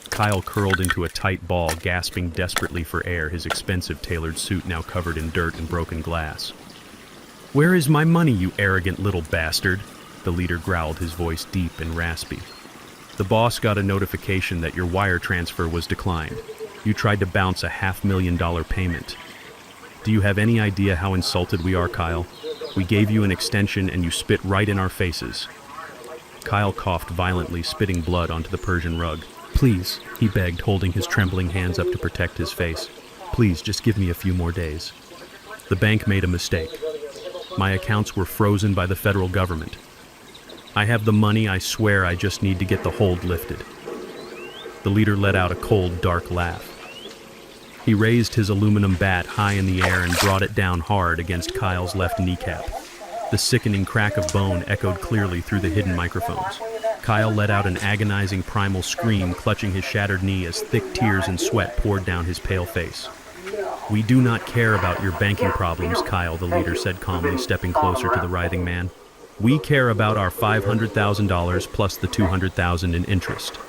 Speaker 1: Kyle curled into a tight ball, gasping desperately for air, his expensive tailored suit now covered in dirt and broken glass. "Where is my money, you arrogant little bastard?" The leader growled, his voice deep and raspy. "The boss got a notification that your wire transfer was declined. You tried to bounce a $500,000 payment. Do you have any idea how insulted we are, Kyle? We gave you an extension and you spit right in our faces." Kyle coughed violently, spitting blood onto the Persian rug. "Please," he begged, holding his trembling hands up to protect his face. "Please, just give me a few more days. The bank made a mistake. My accounts were frozen by the federal government. I have the money, I swear, I just need to get the hold lifted." The leader let out a cold, dark laugh. He raised his aluminum bat high in the air and brought it down hard against Kyle's left kneecap. The sickening crack of bone echoed clearly through the hidden microphones. Kyle let out an agonizing primal scream, clutching his shattered knee as thick tears and sweat poured down his pale face. "We do not care about your banking problems, Kyle," the leader said calmly, stepping closer to the writhing man. "We care about our $500,000 plus the $200,000 in interest.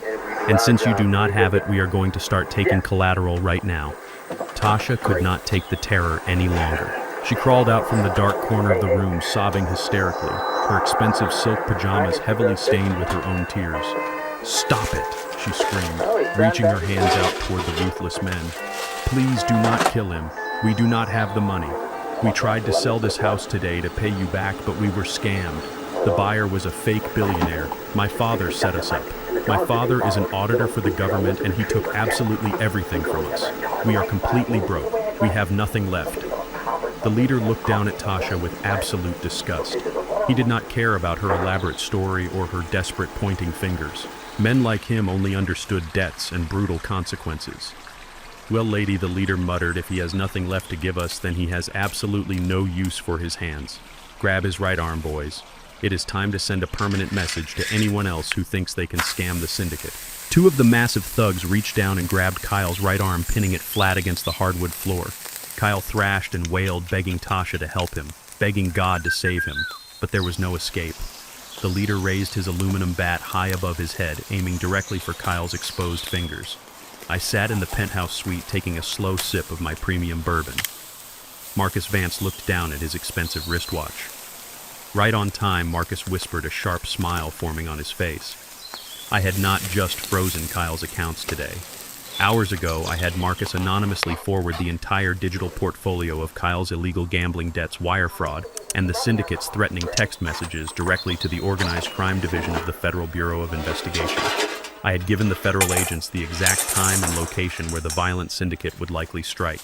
Speaker 1: And since you do not have it, we are going to start taking collateral right now." Tasha could not take the terror any longer. She crawled out from the dark corner of the room, sobbing hysterically, her expensive silk pajamas heavily stained with her own tears. "Stop it," she screamed, reaching her hands out toward the ruthless men. "Please do not kill him. We do not have the money. We tried to sell this house today to pay you back, but we were scammed. The buyer was a fake billionaire. My father set us up. My father is an auditor for the government, and he took absolutely everything from us. We are completely broke. We have nothing left." The leader looked down at Tasha with absolute disgust. He did not care about her elaborate story or her desperate pointing fingers. Men like him only understood debts and brutal consequences. "Well, lady," the leader muttered, "if he has nothing left to give us, then he has absolutely no use for his hands. Grab his right arm, boys. It is time to send a permanent message to anyone else who thinks they can scam the syndicate." 2 of the massive thugs reached down and grabbed Kyle's right arm, pinning it flat against the hardwood floor. Kyle thrashed and wailed, begging Tasha to help him, begging God to save him, but there was no escape. The leader raised his aluminum bat high above his head, aiming directly for Kyle's exposed fingers. I sat in the penthouse suite taking a slow sip of my premium bourbon. Marcus Vance looked down at his expensive wristwatch. Right on time, Marcus whispered, a sharp smile forming on his face. I had not just frozen Kyle's accounts today. Hours ago, I had Marcus anonymously forward the entire digital portfolio of Kyle's illegal gambling debts, wire fraud, and the syndicate's threatening text messages directly to the Organized Crime Division of the Federal Bureau of Investigation. I had given the federal agents the exact time and location where the violent syndicate would likely strike.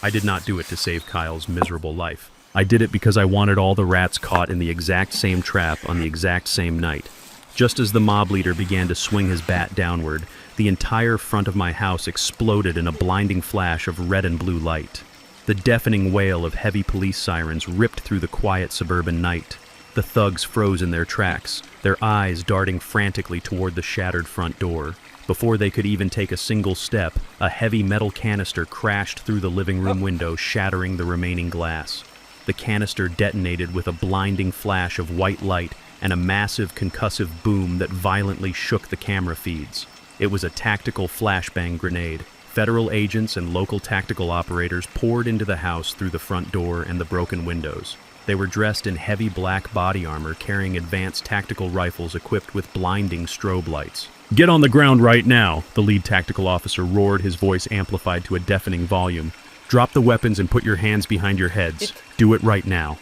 Speaker 1: I did not do it to save Kyle's miserable life. I did it because I wanted all the rats caught in the exact same trap on the exact same night. Just as the mob leader began to swing his bat downward, the entire front of my house exploded in a blinding flash of red and blue light. The deafening wail of heavy police sirens ripped through the quiet suburban night. The thugs froze in their tracks, their eyes darting frantically toward the shattered front door. Before they could even take a single step, a heavy metal canister crashed through the living room window, shattering the remaining glass. The canister detonated with a blinding flash of white light and a massive concussive boom that violently shook the camera feeds. It was a tactical flashbang grenade, Federal agents and local tactical operators poured into the house through the front door and the broken windows. They were dressed in heavy black body armor, carrying advanced tactical rifles equipped with blinding strobe lights. "Get on the ground right now," the lead tactical officer roared, his voice amplified to a deafening volume. "Drop the weapons and put your hands behind your heads. Do it right now."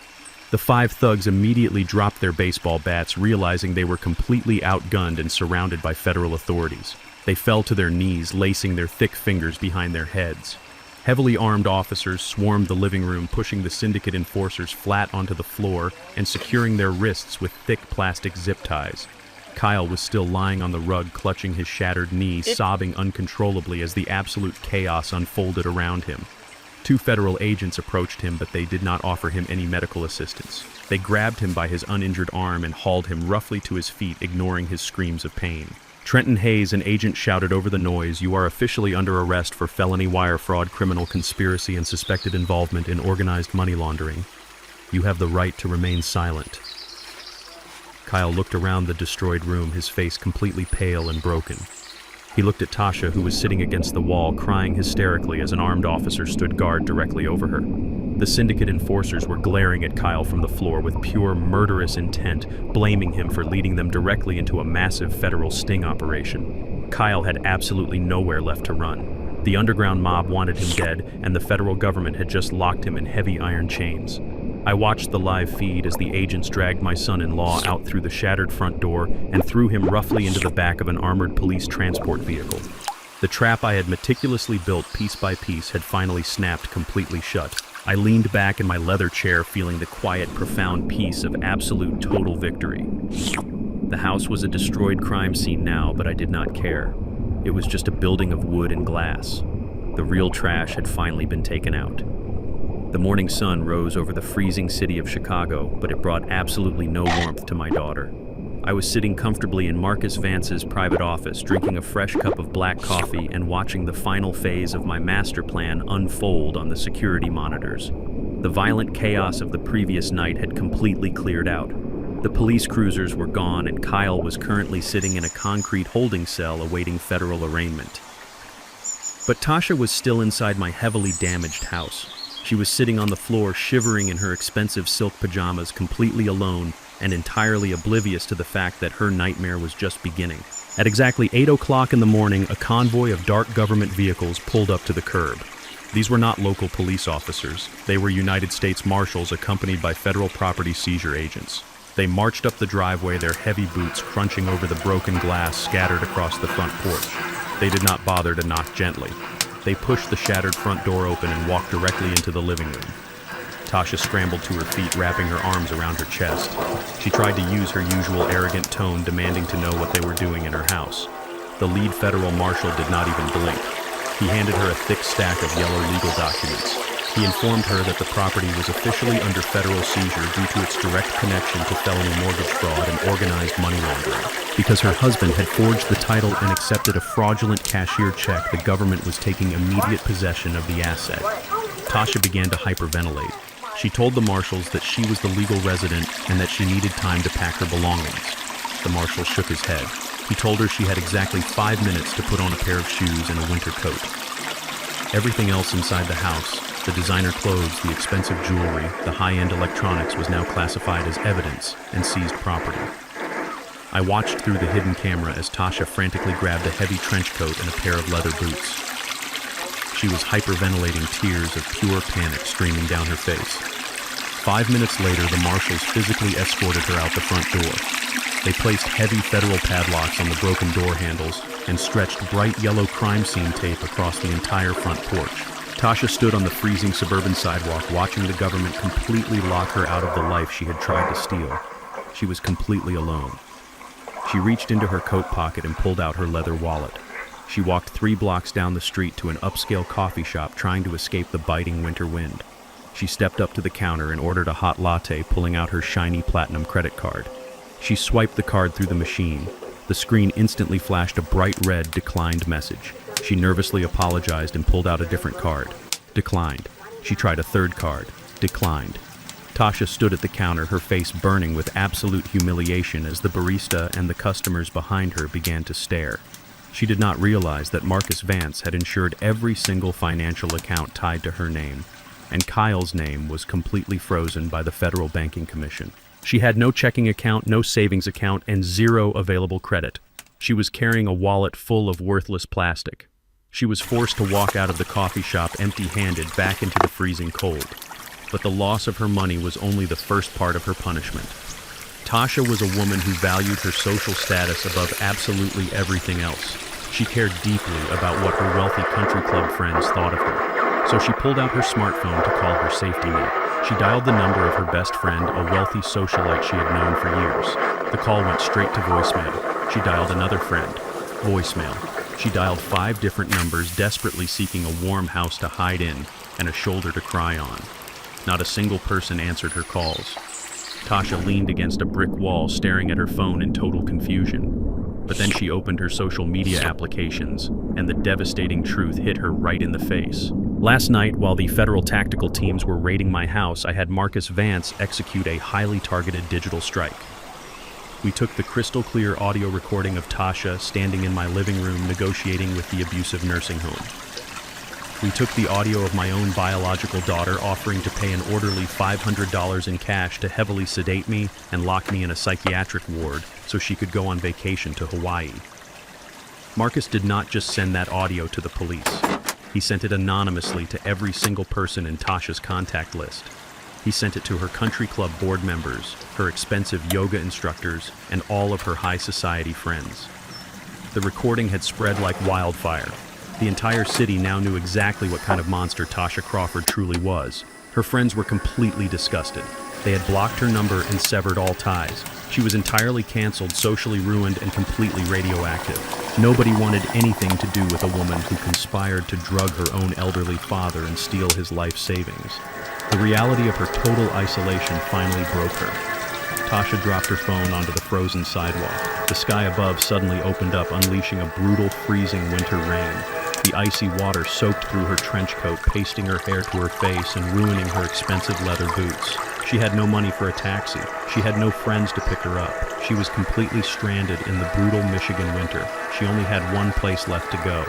Speaker 1: The 5 thugs immediately dropped their baseball bats, realizing they were completely outgunned and surrounded by federal authorities. They fell to their knees, lacing their thick fingers behind their heads. Heavily armed officers swarmed the living room, pushing the syndicate enforcers flat onto the floor and securing their wrists with thick plastic zip ties. Kyle was still lying on the rug, clutching his shattered knee, sobbing uncontrollably as the absolute chaos unfolded around him. 2 federal agents approached him, but they did not offer him any medical assistance. They grabbed him by his uninjured arm and hauled him roughly to his feet, ignoring his screams of pain. Trenton Hayes, an agent, shouted over the noise, "You are officially under arrest for felony wire fraud, criminal conspiracy, and suspected involvement in organized money laundering. You have the right to remain silent." Kyle looked around the destroyed room, his face completely pale and broken. He looked at Tasha, who was sitting against the wall, crying hysterically as an armed officer stood guard directly over her. The syndicate enforcers were glaring at Kyle from the floor with pure murderous intent, blaming him for leading them directly into a massive federal sting operation. Kyle had absolutely nowhere left to run. The underground mob wanted him dead, and the federal government had just locked him in heavy iron chains. I watched the live feed as the agents dragged my son-in-law out through the shattered front door and threw him roughly into the back of an armored police transport vehicle. The trap I had meticulously built piece by piece had finally snapped completely shut. I leaned back in my leather chair, feeling the quiet, profound peace of absolute total victory. The house was a destroyed crime scene now, but I did not care. It was just a building of wood and glass. The real trash had finally been taken out. The morning sun rose over the freezing city of Chicago, but it brought absolutely no warmth to my daughter. I was sitting comfortably in Marcus Vance's private office, drinking a fresh cup of black coffee and watching the final phase of my master plan unfold on the security monitors. The violent chaos of the previous night had completely cleared out. The police cruisers were gone, and Kyle was currently sitting in a concrete holding cell awaiting federal arraignment. But Tasha was still inside my heavily damaged house. She was sitting on the floor, shivering in her expensive silk pajamas, completely alone and entirely oblivious to the fact that her nightmare was just beginning. At exactly 8 o'clock in the morning, a convoy of dark government vehicles pulled up to the curb. These were not local police officers. They were United States Marshals accompanied by federal property seizure agents. They marched up the driveway, their heavy boots crunching over the broken glass scattered across the front porch. They did not bother to knock gently. They pushed the shattered front door open and walked directly into the living room. Tasha scrambled to her feet, wrapping her arms around her chest. She tried to use her usual arrogant tone, demanding to know what they were doing in her house. The lead federal marshal did not even blink. He handed her a thick stack of yellow legal documents. He informed her that the property was officially under federal seizure due to its direct connection to felony mortgage fraud and organized money laundering. Because her husband had forged the title and accepted a fraudulent cashier check, the government was taking immediate possession of the asset. Tasha began to hyperventilate. She told the marshals that she was the legal resident and that she needed time to pack her belongings. The marshal shook his head. He told her she had exactly 5 minutes to put on a pair of shoes and a winter coat. Everything else inside the house, the designer clothes, the expensive jewelry, the high-end electronics, was now classified as evidence and seized property. I watched through the hidden camera as Tasha frantically grabbed a heavy trench coat and a pair of leather boots. She was hyperventilating, tears of pure panic streaming down her face. 5 minutes later, the marshals physically escorted her out the front door. They placed heavy federal padlocks on the broken door handles and stretched bright yellow crime scene tape across the entire front porch. Tasha stood on the freezing suburban sidewalk, watching the government completely lock her out of the life she had tried to steal. She was completely alone. She reached into her coat pocket and pulled out her leather wallet. She walked 3 blocks down the street to an upscale coffee shop, trying to escape the biting winter wind. She stepped up to the counter and ordered a hot latte, pulling out her shiny platinum credit card. She swiped the card through the machine. The screen instantly flashed a bright red declined message. She nervously apologized and pulled out a different card. Declined. She tried a third card. Declined. Tasha stood at the counter, her face burning with absolute humiliation as the barista and the customers behind her began to stare. She did not realize that Marcus Vance had insured every single financial account tied to her name, and Kyle's name was completely frozen by the Federal Banking Commission. She had no checking account, no savings account, and zero available credit. She was carrying a wallet full of worthless plastic. She was forced to walk out of the coffee shop empty-handed back into the freezing cold. But the loss of her money was only the first part of her punishment. Tasha was a woman who valued her social status above absolutely everything else. She cared deeply about what her wealthy country club friends thought of her. So she pulled out her smartphone to call her safety net. She dialed the number of her best friend, a wealthy socialite she had known for years. The call went straight to voicemail. She dialed another friend. Voicemail. She dialed 5 different numbers, desperately seeking a warm house to hide in and a shoulder to cry on. Not a single person answered her calls. Tasha leaned against a brick wall, staring at her phone in total confusion. But then she opened her social media applications, and the devastating truth hit her right in the face. Last night, while the federal tactical teams were raiding my house, I had Marcus Vance execute a highly targeted digital strike. We took the crystal clear audio recording of Tasha standing in my living room negotiating with the abusive nursing home. We took the audio of my own biological daughter offering to pay an orderly $500 in cash to heavily sedate me and lock me in a psychiatric ward so she could go on vacation to Hawaii. Marcus did not just send that audio to the police. He sent it anonymously to every single person in Tasha's contact list. He sent it to her country club board members, her expensive yoga instructors, and all of her high society friends. The recording had spread like wildfire. The entire city now knew exactly what kind of monster Tasha Crawford truly was. Her friends were completely disgusted. They had blocked her number and severed all ties. She was entirely canceled, socially ruined, and completely radioactive. Nobody wanted anything to do with a woman who conspired to drug her own elderly father and steal his life savings. The reality of her total isolation finally broke her. Tasha dropped her phone onto the frozen sidewalk. The sky above suddenly opened up, unleashing a brutal, freezing winter rain. The icy water soaked through her trench coat, pasting her hair to her face and ruining her expensive leather boots. She had no money for a taxi. She had no friends to pick her up. She was completely stranded in the brutal Michigan winter. She only had one place left to go.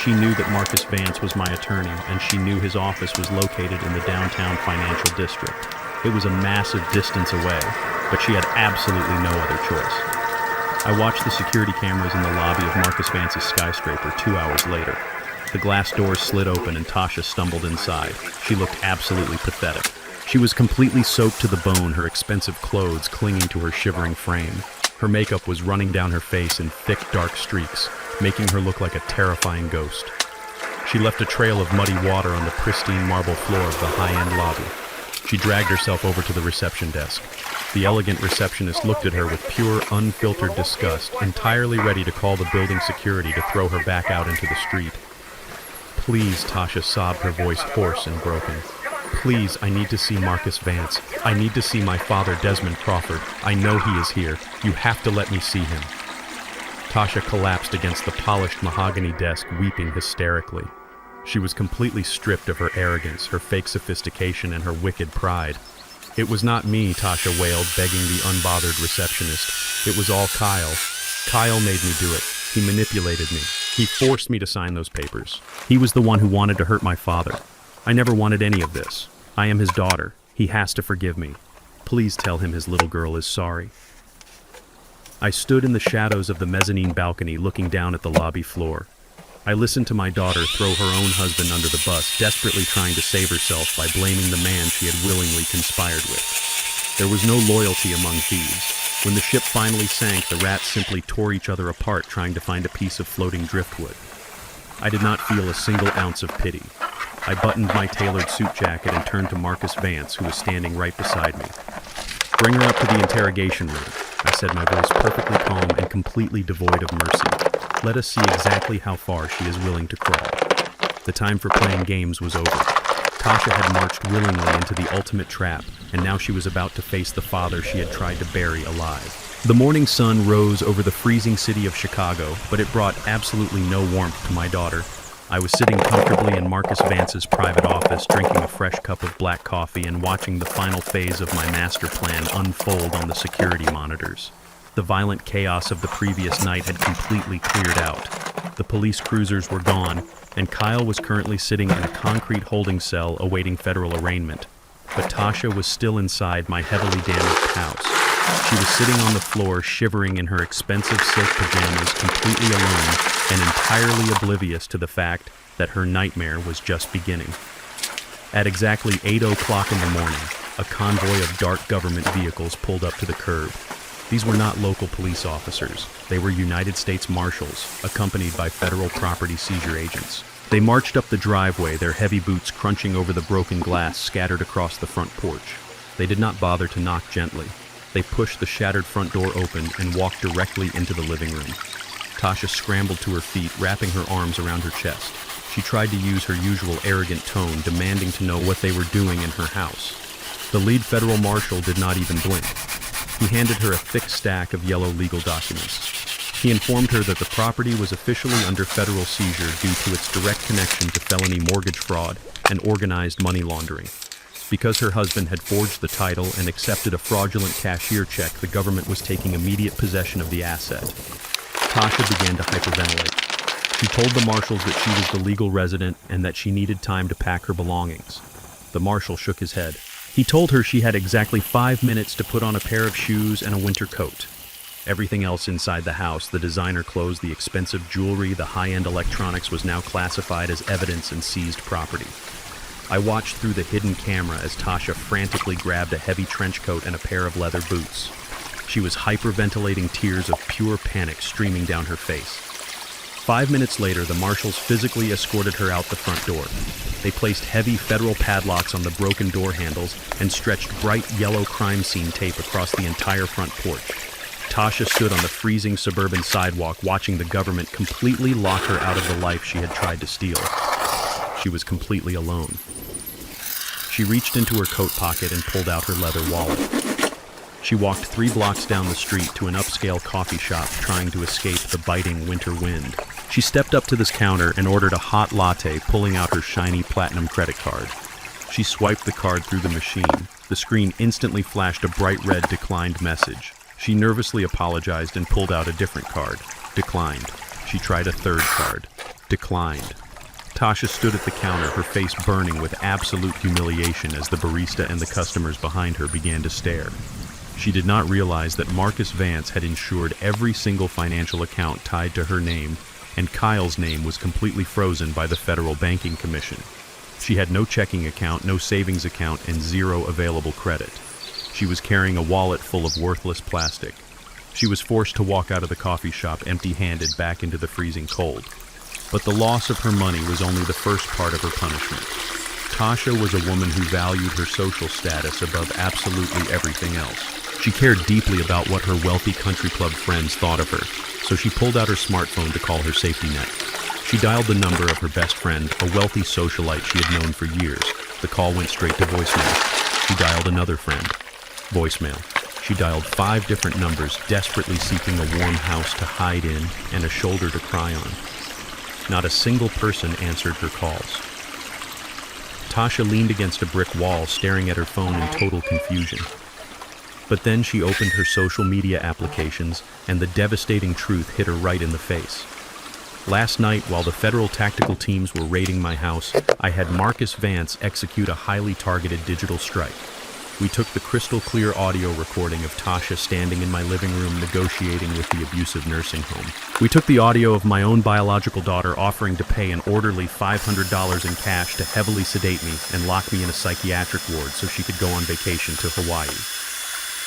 Speaker 1: She knew that Marcus Vance was my attorney, and she knew his office was located in the downtown financial district. It was a massive distance away, but she had absolutely no other choice. I watched the security cameras in the lobby of Marcus Vance's skyscraper 2 hours later. The glass doors slid open and Tasha stumbled inside. She looked absolutely pathetic. She was completely soaked to the bone, her expensive clothes clinging to her shivering frame. Her makeup was running down her face in thick, dark streaks, making her look like a terrifying ghost. She left a trail of muddy water on the pristine marble floor of the high-end lobby. She dragged herself over to the reception desk. The elegant receptionist looked at her with pure, unfiltered disgust, entirely ready to call the building security to throw her back out into the street. "Please," Tasha sobbed, her voice hoarse and broken. "Please, I need to see Marcus Vance. I need to see my father, Desmond Crawford. I know he is here. You have to let me see him." Tasha collapsed against the polished mahogany desk, weeping hysterically. She was completely stripped of her arrogance, her fake sophistication, and her wicked pride. "It was not me," Tasha wailed, begging the unbothered receptionist. "It was all Kyle. Kyle made me do it. He manipulated me. He forced me to sign those papers. He was the one who wanted to hurt my father. I never wanted any of this. I am his daughter. He has to forgive me. Please tell him his little girl is sorry." I stood in the shadows of the mezzanine balcony looking down at the lobby floor. I listened to my daughter throw her own husband under the bus, desperately trying to save herself by blaming the man she had willingly conspired with. There was no loyalty among thieves. When the ship finally sank, the rats simply tore each other apart trying to find a piece of floating driftwood. I did not feel a single ounce of pity. I buttoned my tailored suit jacket and turned to Marcus Vance, who was standing right beside me. "Bring her up to the interrogation room," I said, my voice perfectly calm and completely devoid of mercy. "Let us see exactly how far she is willing to crawl." The time for playing games was over. Tasha had marched willingly into the ultimate trap, and now she was about to face the father she had tried to bury alive. The morning sun rose over the freezing city of Chicago, but it brought absolutely no warmth to my daughter. I was sitting comfortably in Marcus Vance's private office, drinking a fresh cup of black coffee and watching the final phase of my master plan unfold on the security monitors. The violent chaos of the previous night had completely cleared out. The police cruisers were gone, and Kyle was currently sitting in a concrete holding cell awaiting federal arraignment. But Tasha was still inside my heavily damaged house. She was sitting on the floor, shivering in her expensive silk pajamas, completely alone and entirely oblivious to the fact that her nightmare was just beginning. At exactly 8:00 in the morning, a convoy of dark government vehicles pulled up to the curb. These were not local police officers. They were United States Marshals, accompanied by federal property seizure agents. They marched up the driveway, their heavy boots crunching over the broken glass scattered across the front porch. They did not bother to knock gently. They pushed the shattered front door open and walked directly into the living room. Tasha scrambled to her feet, wrapping her arms around her chest. She tried to use her usual arrogant tone, demanding to know what they were doing in her house. The lead federal marshal did not even blink. He handed her a thick stack of yellow legal documents. He informed her that the property was officially under federal seizure due to its direct connection to felony mortgage fraud and organized money laundering. Because her husband had forged the title and accepted a fraudulent cashier check, the government was taking immediate possession of the asset. Tasha began to hyperventilate. She told the marshals that she was the legal resident and that she needed time to pack her belongings. The marshal shook his head. He told her she had exactly 5 minutes to put on a pair of shoes and a winter coat. Everything else inside the house, the designer clothes, the expensive jewelry, the high-end electronics, was now classified as evidence and seized property. I watched through the hidden camera as Tasha frantically grabbed a heavy trench coat and a pair of leather boots. She was hyperventilating, tears of pure panic streaming down her face. 5 minutes later, the marshals physically escorted her out the front door. They placed heavy federal padlocks on the broken door handles and stretched bright yellow crime scene tape across the entire front porch. Tasha stood on the freezing suburban sidewalk, watching the government completely lock her out of the life she had tried to steal. She was completely alone. She reached into her coat pocket and pulled out her leather wallet. She walked 3 blocks down the street to an upscale coffee shop, trying to escape the biting winter wind. She stepped up to this counter and ordered a hot latte, pulling out her shiny platinum credit card. She swiped the card through the machine. The screen instantly flashed a bright red declined message. She nervously apologized and pulled out a different card. Declined. She tried a third card. Declined. Tasha stood at the counter, her face burning with absolute humiliation as the barista and the customers behind her began to stare. She did not realize that Marcus Vance had insured every single financial account tied to her name, and Kyle's name was completely frozen by the Federal Banking Commission. She had no checking account, no savings account, and 0 available credit. She was carrying a wallet full of worthless plastic. She was forced to walk out of the coffee shop empty-handed back into the freezing cold. But the loss of her money was only the first part of her punishment. Tasha was a woman who valued her social status above absolutely everything else. She cared deeply about what her wealthy country club friends thought of her, so she pulled out her smartphone to call her safety net. She dialed the number of her best friend, a wealthy socialite she had known for years. The call went straight to voicemail. She dialed another friend. Voicemail. She dialed 5 different numbers, desperately seeking a warm house to hide in and a shoulder to cry on. Not a single person answered her calls. Tasha leaned against a brick wall, staring at her phone in total confusion. But then she opened her social media applications, and the devastating truth hit her right in the face. Last night, while the federal tactical teams were raiding my house, I had Marcus Vance execute a highly targeted digital strike. We took the crystal-clear audio recording of Tasha standing in my living room negotiating with the abusive nursing home. We took the audio of my own biological daughter offering to pay an orderly $500 in cash to heavily sedate me and lock me in a psychiatric ward so she could go on vacation to Hawaii.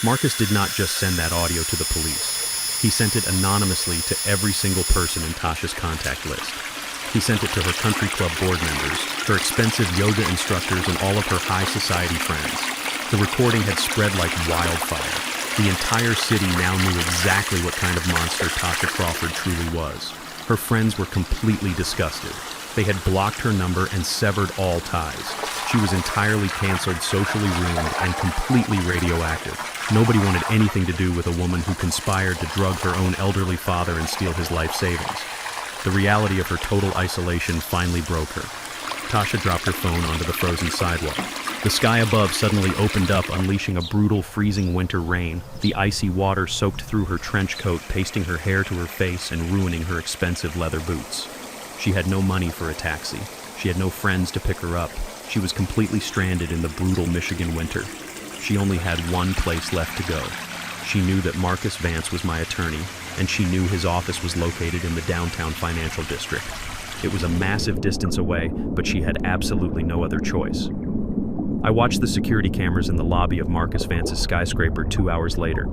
Speaker 1: Marcus did not just send that audio to the police. He sent it anonymously to every single person in Tasha's contact list. He sent it to her country club board members, her expensive yoga instructors, and all of her high society friends. The recording had spread like wildfire. The entire city now knew exactly what kind of monster Tasha Crawford truly was. Her friends were completely disgusted. They had blocked her number and severed all ties. She was entirely canceled, socially ruined, and completely radioactive. Nobody wanted anything to do with a woman who conspired to drug her own elderly father and steal his life savings. The reality of her total isolation finally broke her. Tasha dropped her phone onto the frozen sidewalk. The sky above suddenly opened up, unleashing a brutal, freezing winter rain. The icy water soaked through her trench coat, pasting her hair to her face and ruining her expensive leather boots. She had no money for a taxi. She had no friends to pick her up. She was completely stranded in the brutal Michigan winter. She only had one place left to go. She knew that Marcus Vance was my attorney, and she knew his office was located in the downtown financial district. It was a massive distance away, but she had absolutely no other choice. I watched the security cameras in the lobby of Marcus Vance's skyscraper 2 hours later.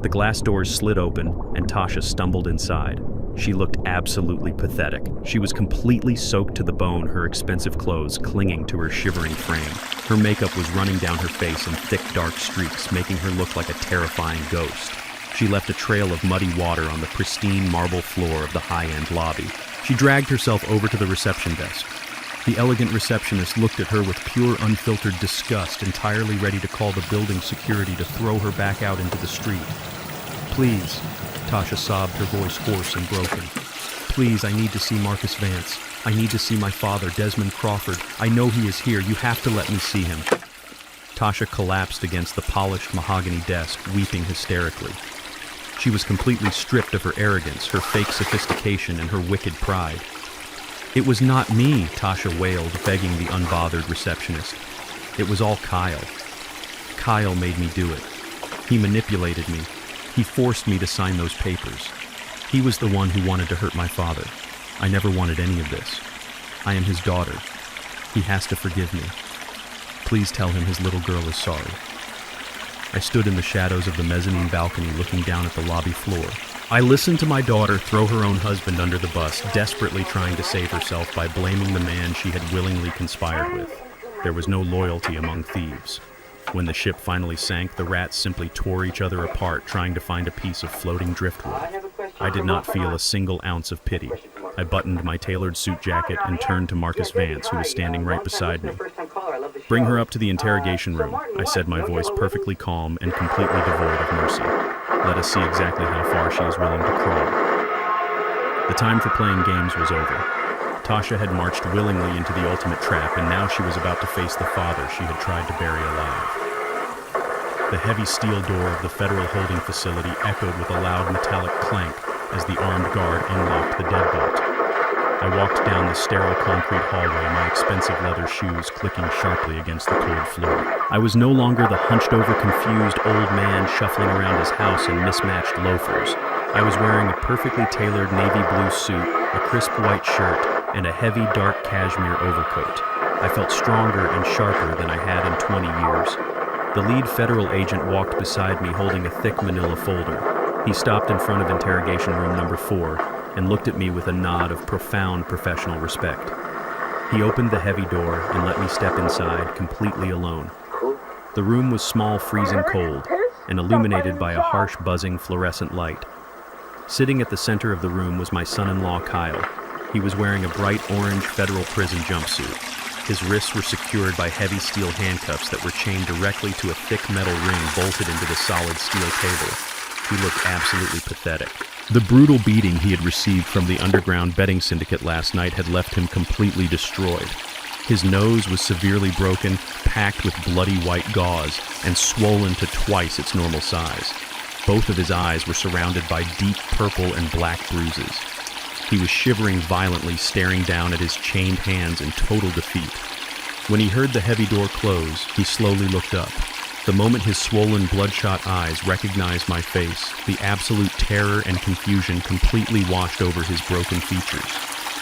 Speaker 1: The glass doors slid open, and Tasha stumbled inside. She looked absolutely pathetic. She was completely soaked to the bone, her expensive clothes clinging to her shivering frame. Her makeup was running down her face in thick, dark streaks, making her look like a terrifying ghost. She left a trail of muddy water on the pristine marble floor of the high-end lobby. She dragged herself over to the reception desk. The elegant receptionist looked at her with pure, unfiltered disgust, entirely ready to call the building security to throw her back out into the street. "Please," Tasha sobbed, her voice hoarse and broken. "Please, I need to see Marcus Vance. I need to see my father, Desmond Crawford. I know he is here. You have to let me see him." Tasha collapsed against the polished mahogany desk, weeping hysterically. She was completely stripped of her arrogance, her fake sophistication, and her wicked pride. "It was not me," Tasha wailed, begging the unbothered receptionist. "It was all Kyle. Kyle made me do it. He manipulated me. He forced me to sign those papers. He was the one who wanted to hurt my father. I never wanted any of this. I am his daughter. He has to forgive me. Please tell him his little girl is sorry." I stood in the shadows of the mezzanine balcony looking down at the lobby floor. I listened to my daughter throw her own husband under the bus, desperately trying to save herself by blaming the man she had willingly conspired with. There was no loyalty among thieves. When the ship finally sank, the rats simply tore each other apart, trying to find a piece of floating driftwood. I did not feel a single ounce of pity. I buttoned my tailored suit jacket and turned to Marcus Vance, who was standing right beside me. "Bring her up to the interrogation room," I said, my voice perfectly calm and completely devoid of mercy. "Let us see exactly how far she is willing to crawl." The time for playing games was over. Tasha had marched willingly into the ultimate trap, and now she was about to face the father she had tried to bury alive. The heavy steel door of the federal holding facility echoed with a loud metallic clank as the armed guard unlocked the deadbolt. I walked down the sterile concrete hallway, my expensive leather shoes clicking sharply against the cold floor. I was no longer the hunched-over, confused old man shuffling around his house in mismatched loafers. I was wearing a perfectly tailored navy blue suit, a crisp white shirt, and a heavy, dark cashmere overcoat. I felt stronger and sharper than I had in 20 years. The lead federal agent walked beside me holding a thick manila folder. He stopped in front of interrogation room number 4 and looked at me with a nod of profound professional respect. He opened the heavy door and let me step inside, completely alone. The room was small, freezing cold, and illuminated by a harsh, buzzing fluorescent light. Sitting at the center of the room was my son-in-law, Kyle. He was wearing a bright orange federal prison jumpsuit. His wrists were secured by heavy steel handcuffs that were chained directly to a thick metal ring bolted into the solid steel table. He looked absolutely pathetic. The brutal beating he had received from the underground betting syndicate last night had left him completely destroyed. His nose was severely broken, packed with bloody white gauze, and swollen to twice its normal size. Both of his eyes were surrounded by deep purple and black bruises. He was shivering violently, staring down at his chained hands in total defeat. When he heard the heavy door close, he slowly looked up. The moment his swollen, bloodshot eyes recognized my face, the absolute terror and confusion completely washed over his broken features.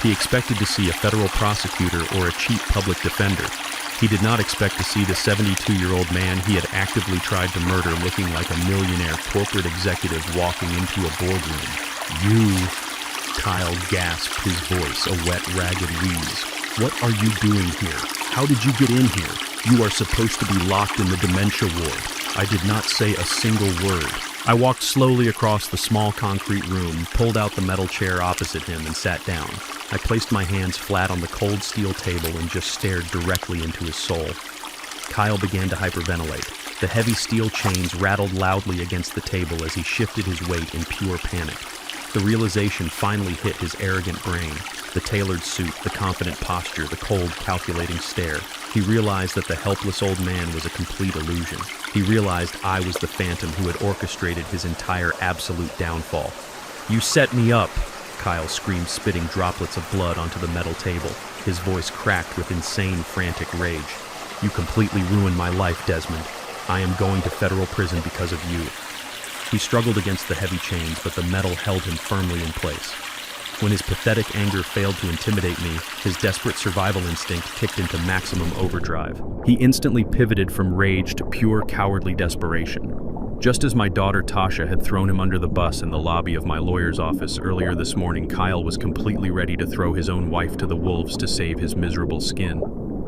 Speaker 1: He expected to see a federal prosecutor or a cheap public defender. He did not expect to see the 72-year-old man he had actively tried to murder looking like a millionaire corporate executive walking into a boardroom. "You," Kyle gasped, his voice a wet, ragged wheeze. "What are you doing here? How did you get in here? You are supposed to be locked in the dementia ward." I did not say a single word. I walked slowly across the small concrete room, pulled out the metal chair opposite him, and sat down. I placed my hands flat on the cold steel table and just stared directly into his soul. Kyle began to hyperventilate. The heavy steel chains rattled loudly against the table as he shifted his weight in pure panic. The realization finally hit his arrogant brain. The tailored suit, the confident posture, the cold, calculating stare. He realized that the helpless old man was a complete illusion. He realized I was the phantom who had orchestrated his entire absolute downfall. "You set me up!" Kyle screamed, spitting droplets of blood onto the metal table. His voice cracked with insane, frantic rage. "You completely ruined my life, Desmond. I am going to federal prison because of you." He struggled against the heavy chains, but the metal held him firmly in place. When his pathetic anger failed to intimidate me, his desperate survival instinct kicked into maximum overdrive. He instantly pivoted from rage to pure cowardly desperation. Just as my daughter Tasha had thrown him under the bus in the lobby of my lawyer's office earlier this morning, Kyle was completely ready to throw his own wife to the wolves to save his miserable skin.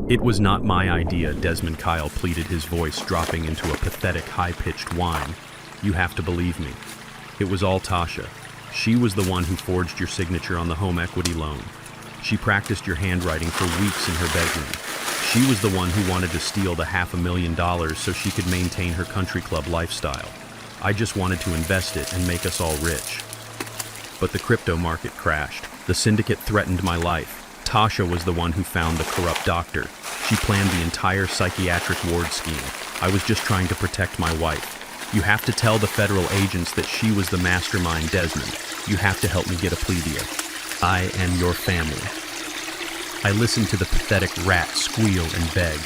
Speaker 1: "It was not my idea," Desmond Kyle pleaded, his voice dropping into a pathetic, high-pitched whine. "You have to believe me. It was all Tasha. She was the one who forged your signature on the home equity loan. She practiced your handwriting for weeks in her bedroom. She was the one who wanted to steal the $500,000 so she could maintain her country club lifestyle. I just wanted to invest it and make us all rich. But the crypto market crashed. The syndicate threatened my life. Tasha was the one who found the corrupt doctor. She planned the entire psychiatric ward scheme. I was just trying to protect my wife. You have to tell the federal agents that she was the mastermind, Desmond. You have to help me get a plea deal. I am your family." I listened to the pathetic rat squeal and beg.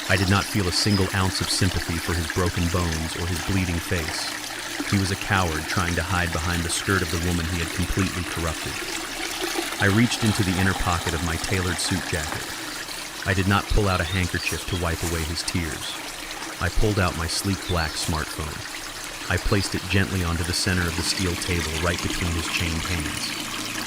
Speaker 1: I did not feel a single ounce of sympathy for his broken bones or his bleeding face. He was a coward trying to hide behind the skirt of the woman he had completely corrupted. I reached into the inner pocket of my tailored suit jacket. I did not pull out a handkerchief to wipe away his tears. I pulled out my sleek black smartphone. I placed it gently onto the center of the steel table right between his chained hands.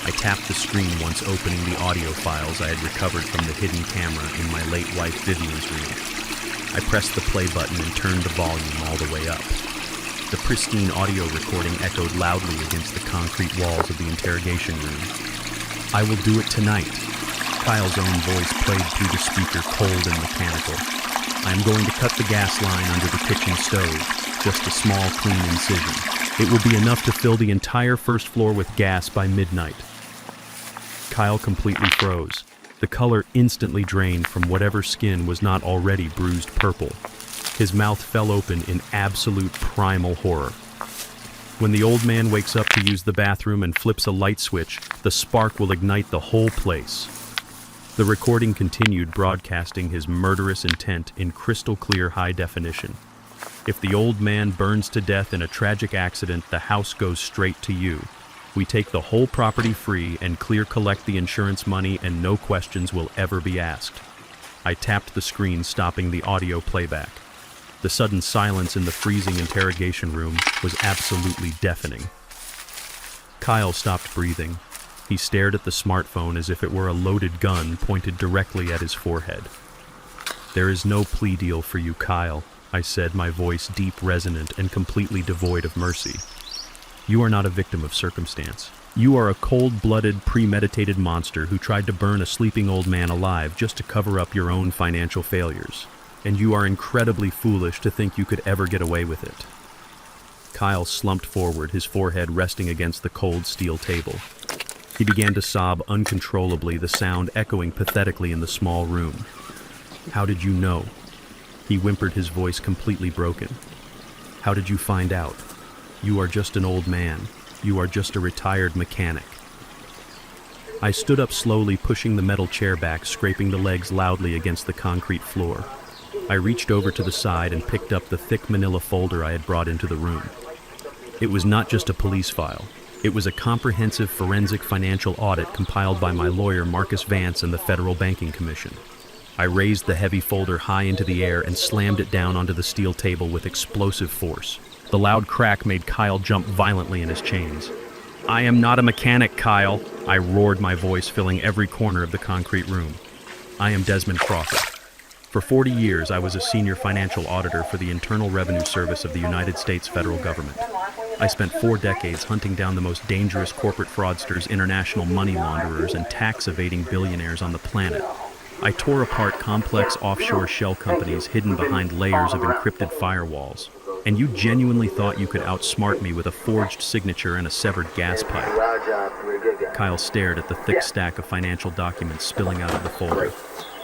Speaker 1: I tapped the screen once, opening the audio files I had recovered from the hidden camera in my late wife Vivian's room. I pressed the play button and turned the volume all the way up. The pristine audio recording echoed loudly against the concrete walls of the interrogation room. "I will do it tonight." Kyle's own voice played through the speaker, cold and mechanical. "I am going to cut the gas line under the kitchen stove, just a small, clean incision. It will be enough to fill the entire first floor with gas by midnight." Kyle completely froze. The color instantly drained from whatever skin was not already bruised purple. His mouth fell open in absolute primal horror. When the old man wakes up to use the bathroom and flips a light switch, the spark will ignite the whole place. The recording continued, broadcasting his murderous intent in crystal clear high definition. "If the old man burns to death in a tragic accident, the house goes straight to you. We take the whole property free and collect the insurance money, and no questions will ever be asked." I tapped the screen, stopping the audio playback. The sudden silence in the freezing interrogation room was absolutely deafening. Kyle stopped breathing. He stared at the smartphone as if it were a loaded gun pointed directly at his forehead. "There is no plea deal for you, Kyle," I said, my voice deep, resonant, and completely devoid of mercy. "You are not a victim of circumstance. You are a cold-blooded, premeditated monster who tried to burn a sleeping old man alive just to cover up your own financial failures. And you are incredibly foolish to think you could ever get away with it." Kyle slumped forward, his forehead resting against the cold steel table. He began to sob uncontrollably, the sound echoing pathetically in the small room. "How did you know?" He whimpered, his voice completely broken. "How did you find out? You are just an old man. You are just a retired mechanic." I stood up slowly, pushing the metal chair back, scraping the legs loudly against the concrete floor. I reached over to the side and picked up the thick manila folder I had brought into the room. It was not just a police file. It was a comprehensive forensic financial audit compiled by my lawyer Marcus Vance and the Federal Banking Commission. I raised the heavy folder high into the air and slammed it down onto the steel table with explosive force. The loud crack made Kyle jump violently in his chains. "I am not a mechanic, Kyle," I roared, my voice filling every corner of the concrete room. "I am Desmond Crawford. For 40 years, I was a senior financial auditor for the Internal Revenue Service of the United States federal government. I spent 4 decades hunting down the most dangerous corporate fraudsters, international money launderers, and tax-evading billionaires on the planet. I tore apart complex offshore shell companies hidden behind layers of encrypted firewalls. And you genuinely thought you could outsmart me with a forged signature and a severed gas pipe." Kyle stared at the thick stack of financial documents spilling out of the folder.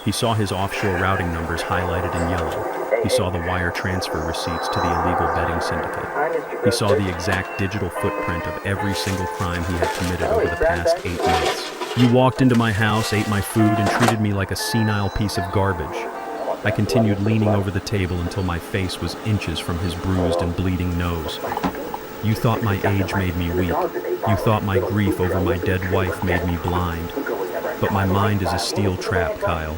Speaker 1: He saw his offshore routing numbers highlighted in yellow. He saw the wire transfer receipts to the illegal betting syndicate. He saw the exact digital footprint of every single crime he had committed over the past 8 months. You walked into my house, ate my food, and treated me like a senile piece of garbage. I continued leaning over the table until my face was inches from his bruised and bleeding nose. You thought my age made me weak. You thought my grief over my dead wife made me blind. But my mind is a steel trap, Kyle.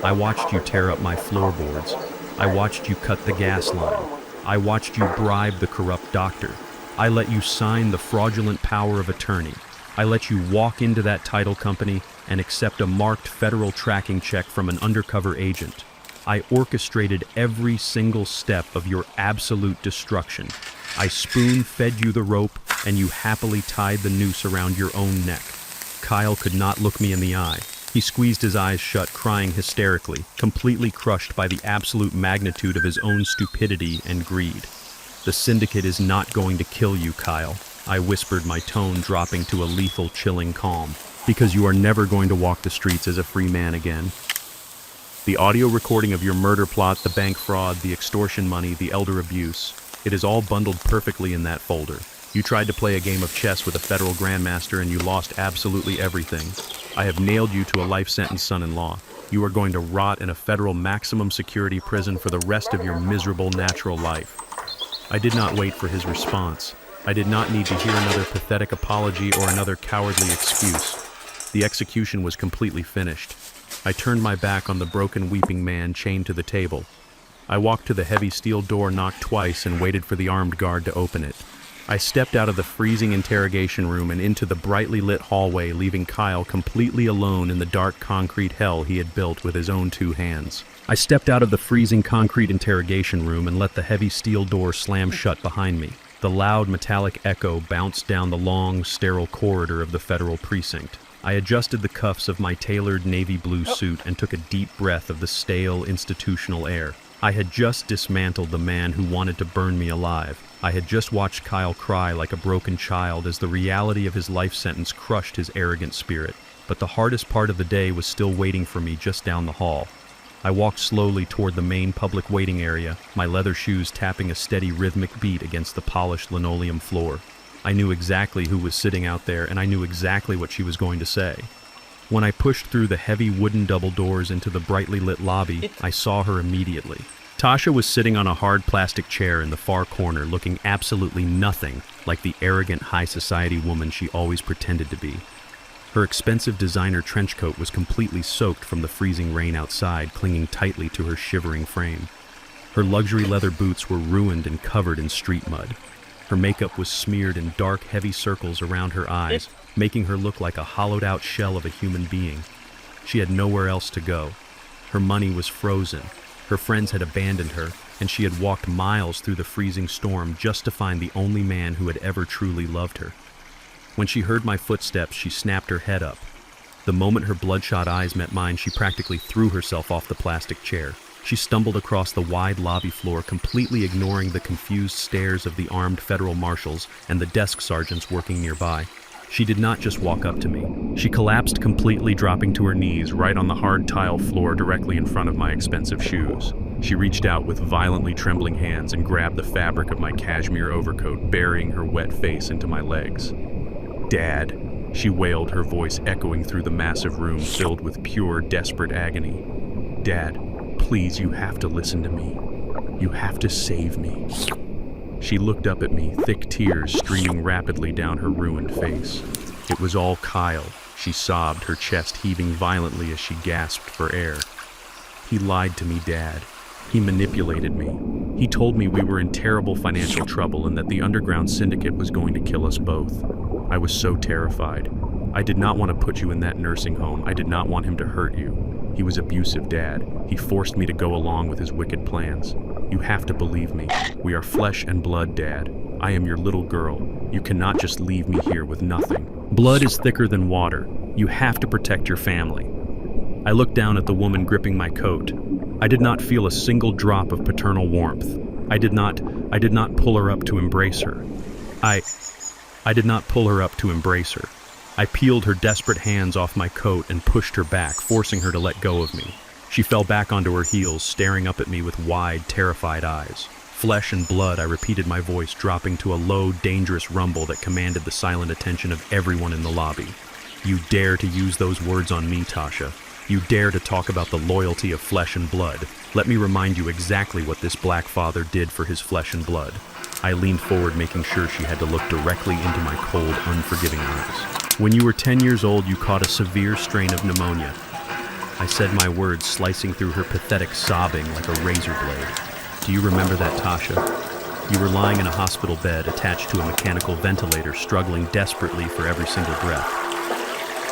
Speaker 1: I watched you tear up my floorboards. I watched you cut the gas line. I watched you bribe the corrupt doctor. I let you sign the fraudulent power of attorney. I let you walk into that title company and accept a marked federal tracking check from an undercover agent. I orchestrated every single step of your absolute destruction. I spoon-fed you the rope, and you happily tied the noose around your own neck. Kyle could not look me in the eye. He squeezed his eyes shut, crying hysterically, completely crushed by the absolute magnitude of his own stupidity and greed. The syndicate is not going to kill you, Kyle, I whispered, my tone dropping to a lethal, chilling calm, because you are never going to walk the streets as a free man again. The audio recording of your murder plot, the bank fraud, the extortion money, the elder abuse, it is all bundled perfectly in that folder. You tried to play a game of chess with a federal grandmaster and you lost absolutely everything. I have nailed you to a life sentence, son-in-law. You are going to rot in a federal maximum security prison for the rest of your miserable natural life. I did not wait for his response. I did not need to hear another pathetic apology or another cowardly excuse. The execution was completely finished. I turned my back on the broken, weeping man chained to the table. I walked to the heavy steel door, knocked twice, and waited for the armed guard to open it. I stepped out of the freezing interrogation room and into the brightly lit hallway, leaving Kyle completely alone in the dark concrete hell he had built with his own 2 hands. I stepped out of the freezing concrete interrogation room and let the heavy steel door slam shut behind me. The loud metallic echo bounced down the long, sterile corridor of the federal precinct. I adjusted the cuffs of my tailored navy blue suit and took a deep breath of the stale, institutional air. I had just dismantled the man who wanted to burn me alive. I had just watched Kyle cry like a broken child as the reality of his life sentence crushed his arrogant spirit. But the hardest part of the day was still waiting for me just down the hall. I walked slowly toward the main public waiting area, my leather shoes tapping a steady rhythmic beat against the polished linoleum floor. I knew exactly who was sitting out there, and I knew exactly what she was going to say. When I pushed through the heavy wooden double doors into the brightly lit lobby, I saw her immediately. Tasha was sitting on a hard plastic chair in the far corner, looking absolutely nothing like the arrogant high society woman she always pretended to be. Her expensive designer trench coat was completely soaked from the freezing rain outside, clinging tightly to her shivering frame. Her luxury leather boots were ruined and covered in street mud. Her makeup was smeared in dark, heavy circles around her eyes, making her look like a hollowed-out shell of a human being. She had nowhere else to go. Her money was frozen. Her friends had abandoned her, and she had walked miles through the freezing storm just to find the only man who had ever truly loved her. When she heard my footsteps, she snapped her head up. The moment her bloodshot eyes met mine, she practically threw herself off the plastic chair. She stumbled across the wide lobby floor, completely ignoring the confused stares of the armed federal marshals and the desk sergeants working nearby. She did not just walk up to me. She collapsed completely, dropping to her knees right on the hard tile floor directly in front of my expensive shoes. She reached out with violently trembling hands and grabbed the fabric of my cashmere overcoat, burying her wet face into my legs. "Dad," she wailed, her voice echoing through the massive room filled with pure, desperate agony. "Dad, please, you have to listen to me. You have to save me." She looked up at me, thick tears streaming rapidly down her ruined face. It was all Kyle, she sobbed, her chest heaving violently as she gasped for air. "He lied to me, Dad. He manipulated me. He told me we were in terrible financial trouble and that the underground syndicate was going to kill us both. I was so terrified. I did not want to put you in that nursing home. I did not want him to hurt you. He was abusive, Dad. He forced me to go along with his wicked plans. You have to believe me. We are flesh and blood, Dad. I am your little girl. You cannot just leave me here with nothing. Blood is thicker than water. You have to protect your family." I looked down at the woman gripping my coat. I did not feel a single drop of paternal warmth. I did not pull her up to embrace her. I did not pull her up to embrace her. I peeled her desperate hands off my coat and pushed her back, forcing her to let go of me. She fell back onto her heels, staring up at me with wide, terrified eyes. Flesh and blood, I repeated, my voice dropping to a low, dangerous rumble that commanded the silent attention of everyone in the lobby. You dare to use those words on me, Tasha. You dare to talk about the loyalty of flesh and blood. Let me remind you exactly what this black father did for his flesh and blood. I leaned forward, making sure she had to look directly into my cold, unforgiving eyes. When you were 10 years old, you caught a severe strain of pneumonia. I said my words, slicing through her pathetic sobbing like a razor blade. Do you remember that, Tasha? You were lying in a hospital bed attached to a mechanical ventilator, struggling desperately for every single breath.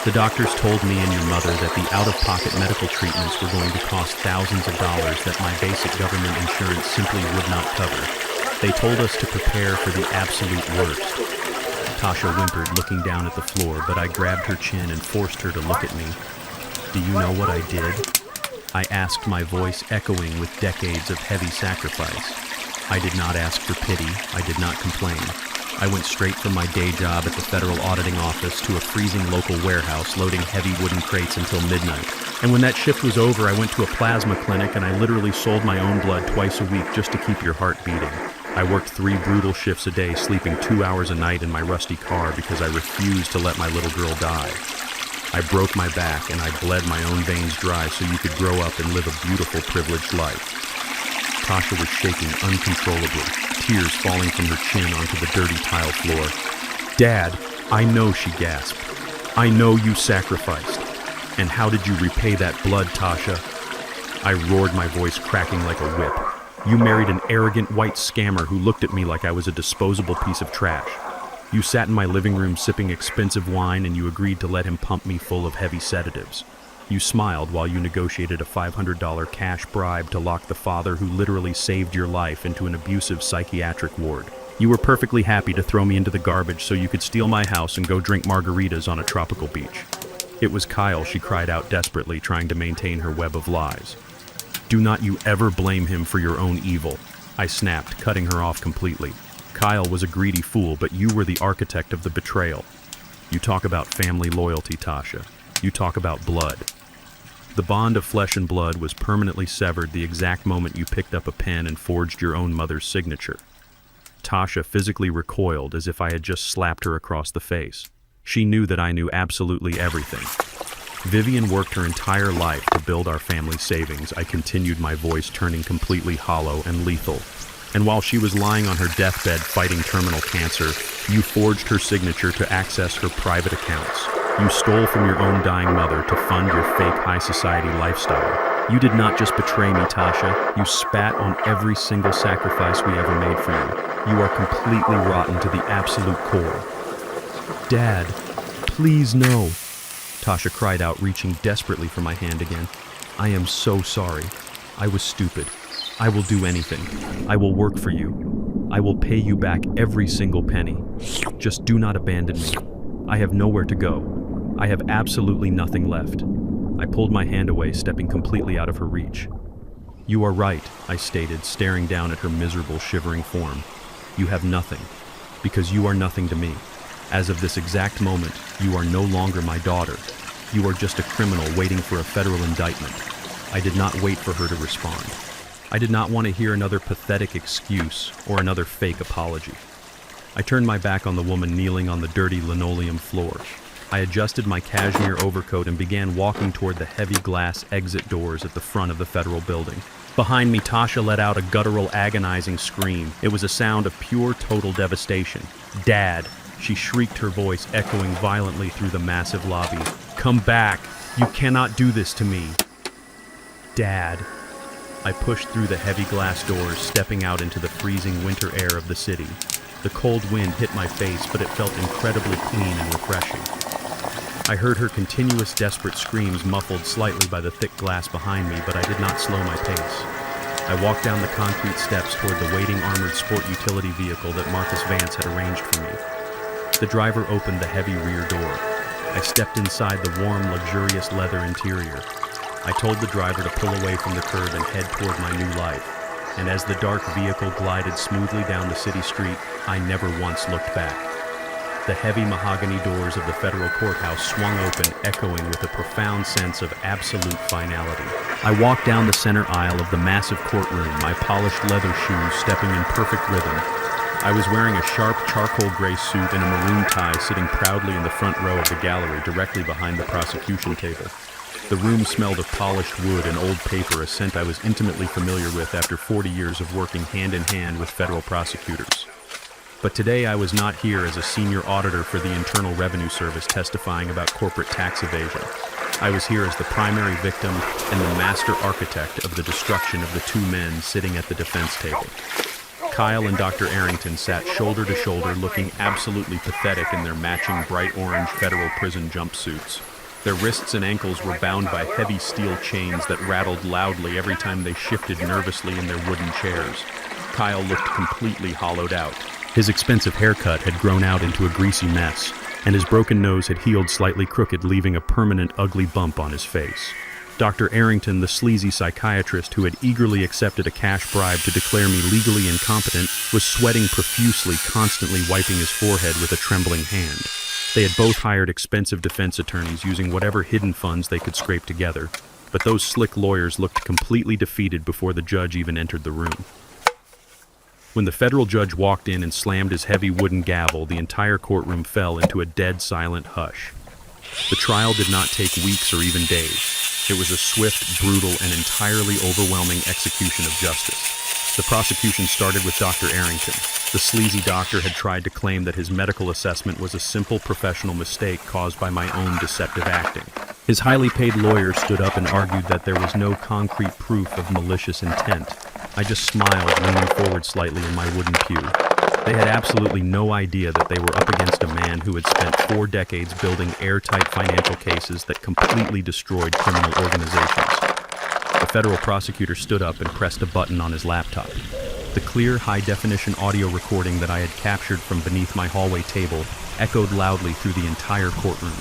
Speaker 1: The doctors told me and your mother that the out-of-pocket medical treatments were going to cost thousands of dollars that my basic government insurance simply would not cover. They told us to prepare for the absolute worst. Tasha whimpered, looking down at the floor, but I grabbed her chin and forced her to look at me. Do you know what I did? I asked, my voice echoing with decades of heavy sacrifice. I did not ask for pity. I did not complain. I went straight from my day job at the Federal Auditing Office to a freezing local warehouse loading heavy wooden crates until midnight. And when that shift was over, I went to a plasma clinic and I literally sold my own blood twice a week just to keep your heart beating. I worked 3 brutal shifts a day, sleeping 2 hours a night in my rusty car because I refused to let my little girl die. I broke my back and I bled my own veins dry so you could grow up and live a beautiful, privileged life. Tasha was shaking uncontrollably, tears falling from her chin onto the dirty tile floor. Dad, I know, she gasped. I know you sacrificed. And how did you repay that blood, Tasha? I roared, my voice cracking like a whip. You married an arrogant white scammer who looked at me like I was a disposable piece of trash. You sat in my living room sipping expensive wine and you agreed to let him pump me full of heavy sedatives. You smiled while you negotiated a $500 cash bribe to lock the father who literally saved your life into an abusive psychiatric ward. You were perfectly happy to throw me into the garbage so you could steal my house and go drink margaritas on a tropical beach. It was Kyle, she cried out desperately, trying to maintain her web of lies. Do not you ever blame him for your own evil, I snapped, cutting her off completely. Kyle was a greedy fool, but you were the architect of the betrayal. You talk about family loyalty, Tasha. You talk about blood. The bond of flesh and blood was permanently severed the exact moment you picked up a pen and forged your own mother's signature. Tasha physically recoiled as if I had just slapped her across the face. She knew that I knew absolutely everything. Vivian worked her entire life to build our family savings, I continued, my voice turning completely hollow and lethal. And while she was lying on her deathbed fighting terminal cancer, you forged her signature to access her private accounts. You stole from your own dying mother to fund your fake high society lifestyle. You did not just betray me, Tasha. You spat on every single sacrifice we ever made for you. You are completely rotten to the absolute core. Dad, please no, Tasha cried out, reaching desperately for my hand again. I am so sorry. I was stupid. I will do anything. I will work for you. I will pay you back every single penny. Just do not abandon me. I have nowhere to go. I have absolutely nothing left. I pulled my hand away, stepping completely out of her reach. You are right, I stated, staring down at her miserable, shivering form. You have nothing, because you are nothing to me. As of this exact moment, you are no longer my daughter. You are just a criminal waiting for a federal indictment. I did not wait for her to respond. I did not want to hear another pathetic excuse or another fake apology. I turned my back on the woman kneeling on the dirty linoleum floor. I adjusted my cashmere overcoat and began walking toward the heavy glass exit doors at the front of the federal building. Behind me, Tasha let out a guttural, agonizing scream. It was a sound of pure, total devastation. Dad, she shrieked, her voice echoing violently through the massive lobby. Come back! You cannot do this to me! Dad. I pushed through the heavy glass doors, stepping out into the freezing winter air of the city. The cold wind hit my face, but it felt incredibly clean and refreshing. I heard her continuous, desperate screams muffled slightly by the thick glass behind me, but I did not slow my pace. I walked down the concrete steps toward the waiting armored sport utility vehicle that Marcus Vance had arranged for me. The driver opened the heavy rear door. I stepped inside the warm, luxurious leather interior. I told the driver to pull away from the curb and head toward my new life. And as the dark vehicle glided smoothly down the city street, I never once looked back. The heavy mahogany doors of the federal courthouse swung open, echoing with a profound sense of absolute finality. I walked down the center aisle of the massive courtroom, my polished leather shoes stepping in perfect rhythm. I was wearing a sharp charcoal gray suit and a maroon tie, sitting proudly in the front row of the gallery, directly behind the prosecution table. The room smelled of polished wood and old paper, a scent I was intimately familiar with after 40 years of working hand in hand with federal prosecutors. But today I was not here as a senior auditor for the Internal Revenue Service testifying about corporate tax evasion. I was here as the primary victim and the master architect of the destruction of the two men sitting at the defense table. Kyle and Dr. Arrington sat shoulder to shoulder, looking absolutely pathetic in their matching bright orange federal prison jumpsuits. Their wrists and ankles were bound by heavy steel chains that rattled loudly every time they shifted nervously in their wooden chairs. Kyle looked completely hollowed out. His expensive haircut had grown out into a greasy mess, and his broken nose had healed slightly crooked, leaving a permanent ugly bump on his face. Dr. Arrington, the sleazy psychiatrist who had eagerly accepted a cash bribe to declare me legally incompetent, was sweating profusely, constantly wiping his forehead with a trembling hand. They had both hired expensive defense attorneys using whatever hidden funds they could scrape together, but those slick lawyers looked completely defeated before the judge even entered the room. When the federal judge walked in and slammed his heavy wooden gavel, the entire courtroom fell into a dead silent hush. The trial did not take weeks or even days. It was a swift, brutal, and entirely overwhelming execution of justice. The prosecution started with Dr. Arrington. The sleazy doctor had tried to claim that his medical assessment was a simple professional mistake caused by my own deceptive acting. His highly paid lawyer stood up and argued that there was no concrete proof of malicious intent. I just smiled, leaning forward slightly in my wooden pew. They had absolutely no idea that they were up against a man who had spent 4 decades building airtight financial cases that completely destroyed criminal organizations. The federal prosecutor stood up and pressed a button on his laptop. The clear, high-definition audio recording that I had captured from beneath my hallway table echoed loudly through the entire courtroom.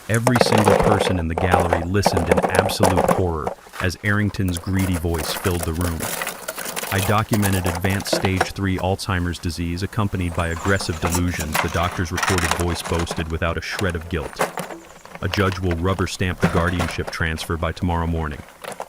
Speaker 1: Every single person in the gallery listened in absolute horror as Arrington's greedy voice filled the room. I documented advanced stage 3 Alzheimer's disease accompanied by aggressive delusions, the doctor's recorded voice boasted without a shred of guilt. A judge will rubber stamp the guardianship transfer by tomorrow morning.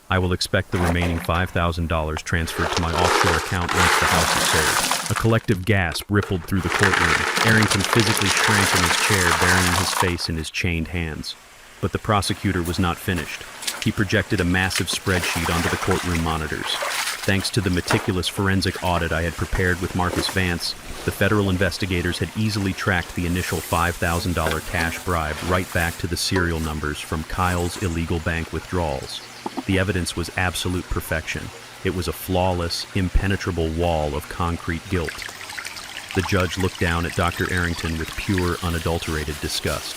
Speaker 1: I will expect the remaining $5,000 transferred to my offshore account once the house is sold. A collective gasp rippled through the courtroom. Arrington physically shrank in his chair, burying his face in his chained hands. But the prosecutor was not finished. He projected a massive spreadsheet onto the courtroom monitors. Thanks to the meticulous forensic audit I had prepared with Marcus Vance, the federal investigators had easily tracked the initial $5,000 cash bribe right back to the serial numbers from Kyle's illegal bank withdrawals. The evidence was absolute perfection. It was a flawless, impenetrable wall of concrete guilt. The judge looked down at Dr. Arrington with pure, unadulterated disgust.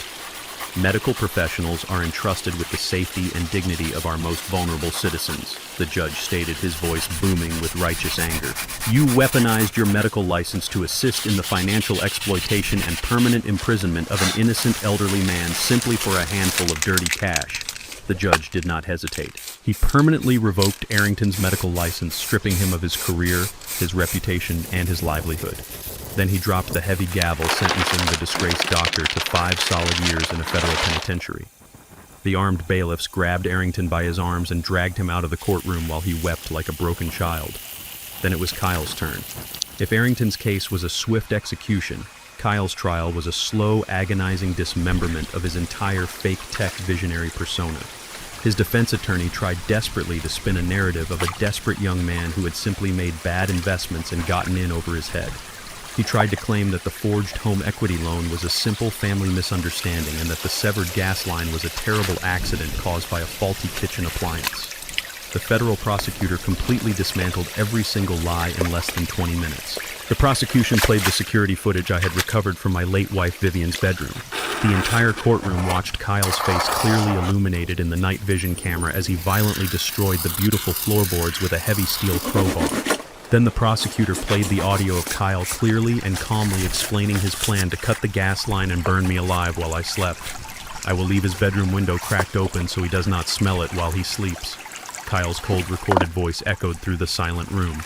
Speaker 1: Medical professionals are entrusted with the safety and dignity of our most vulnerable citizens, the judge stated, his voice booming with righteous anger. You weaponized your medical license to assist in the financial exploitation and permanent imprisonment of an innocent elderly man simply for a handful of dirty cash. The judge did not hesitate. He permanently revoked Arrington's medical license, stripping him of his career, his reputation, and his livelihood. Then he dropped the heavy gavel, sentencing the disgraced doctor to 5 solid years in a federal penitentiary. The armed bailiffs grabbed Arrington by his arms and dragged him out of the courtroom while he wept like a broken child. Then it was Kyle's turn. If Arrington's case was a swift execution, Kyle's trial was a slow, agonizing dismemberment of his entire fake tech visionary persona. His defense attorney tried desperately to spin a narrative of a desperate young man who had simply made bad investments and gotten in over his head. He tried to claim that the forged home equity loan was a simple family misunderstanding and that the severed gas line was a terrible accident caused by a faulty kitchen appliance. The federal prosecutor completely dismantled every single lie in less than 20 minutes. The prosecution played the security footage I had recovered from my late wife Vivian's bedroom. The entire courtroom watched Kyle's face clearly illuminated in the night vision camera as he violently destroyed the beautiful floorboards with a heavy steel crowbar. Then the prosecutor played the audio of Kyle clearly and calmly explaining his plan to cut the gas line and burn me alive while I slept. I will leave his bedroom window cracked open so he does not smell it while he sleeps. Kyle's cold recorded voice echoed through the silent room.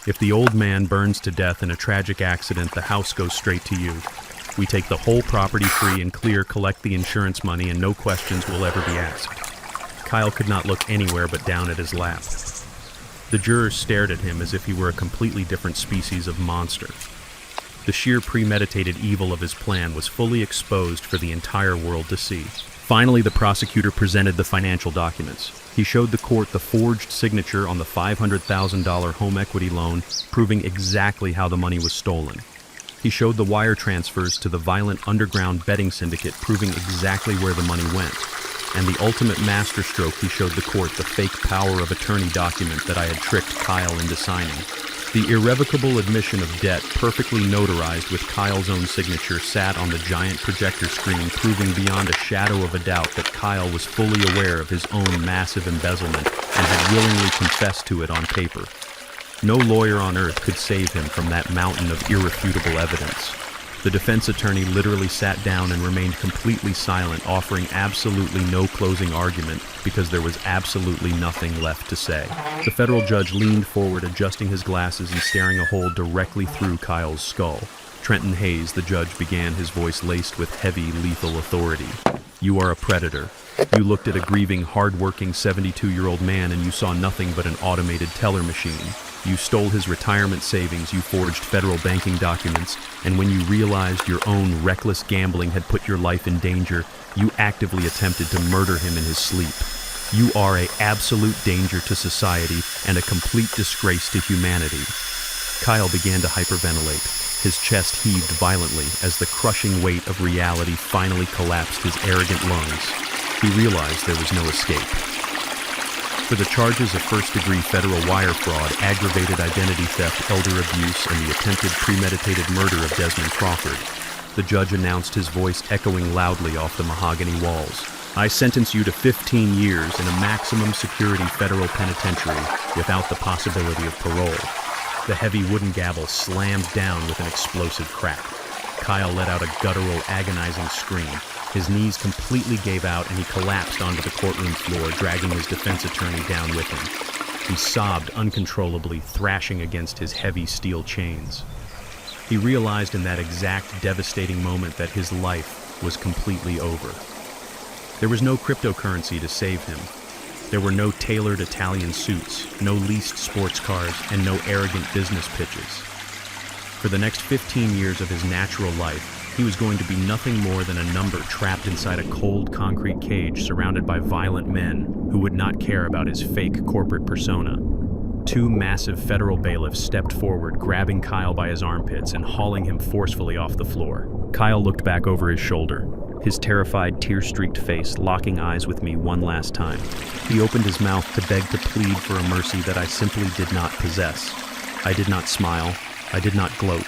Speaker 1: If the old man burns to death in a tragic accident, the house goes straight to you. We take the whole property free and clear, collect the insurance money, and no questions will ever be asked. Kyle could not look anywhere but down at his lap. The jurors stared at him as if he were a completely different species of monster. The sheer premeditated evil of his plan was fully exposed for the entire world to see. Finally, the prosecutor presented the financial documents. He showed the court the forged signature on the $500,000 home equity loan, proving exactly how the money was stolen. He showed the wire transfers to the violent underground betting syndicate, proving exactly where the money went. And the ultimate masterstroke, he showed the court the fake power of attorney document that I had tricked Kyle into signing. The irrevocable admission of debt, perfectly notarized with Kyle's own signature, sat on the giant projector screen, proving beyond a shadow of a doubt that Kyle was fully aware of his own massive embezzlement and had willingly confessed to it on paper. No lawyer on earth could save him from that mountain of irrefutable evidence. The defense attorney literally sat down and remained completely silent, offering absolutely no closing argument because there was absolutely nothing left to say. The federal judge leaned forward, adjusting his glasses and staring a hole directly through Kyle's skull. Trenton Hayes, the judge, began, his voice laced with heavy, lethal authority. You are a predator. You looked at a grieving, hard-working 72-year-old man and you saw nothing but an automated teller machine. You stole his retirement savings, you forged federal banking documents, and when you realized your own reckless gambling had put your life in danger, you actively attempted to murder him in his sleep. You are an absolute danger to society and a complete disgrace to humanity. Kyle began to hyperventilate. His chest heaved violently as the crushing weight of reality finally collapsed his arrogant lungs. He realized there was no escape. For the charges of first-degree federal wire fraud, aggravated identity theft, elder abuse, and the attempted premeditated murder of Desmond Crawford, the judge announced, his voice echoing loudly off the mahogany walls. I sentence you to 15 years in a maximum security federal penitentiary without the possibility of parole. The heavy wooden gavel slammed down with an explosive crack. Kyle let out a guttural, agonizing scream. His knees completely gave out and he collapsed onto the courtroom floor, dragging his defense attorney down with him. He sobbed uncontrollably, thrashing against his heavy steel chains. He realized in that exact devastating moment that his life was completely over. There was no cryptocurrency to save him. There were no tailored Italian suits, no leased sports cars, and no arrogant business pitches. For the next 15 years of his natural life, he was going to be nothing more than a number trapped inside a cold concrete cage surrounded by violent men who would not care about his fake corporate persona. Two massive federal bailiffs stepped forward, grabbing Kyle by his armpits and hauling him forcefully off the floor. Kyle looked back over his shoulder, his terrified, tear-streaked face locking eyes with me one last time. He opened his mouth to beg to plead for a mercy that I simply did not possess. I did not smile. I did not gloat.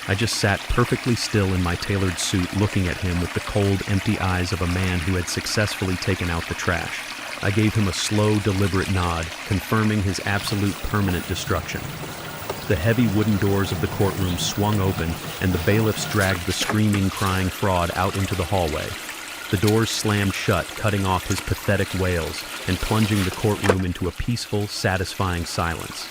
Speaker 1: I just sat perfectly still in my tailored suit, looking at him with the cold, empty eyes of a man who had successfully taken out the trash. I gave him a slow, deliberate nod, confirming his absolute permanent destruction. The heavy wooden doors of the courtroom swung open, and the bailiffs dragged the screaming, crying fraud out into the hallway. The doors slammed shut, cutting off his pathetic wails and plunging the courtroom into a peaceful, satisfying silence.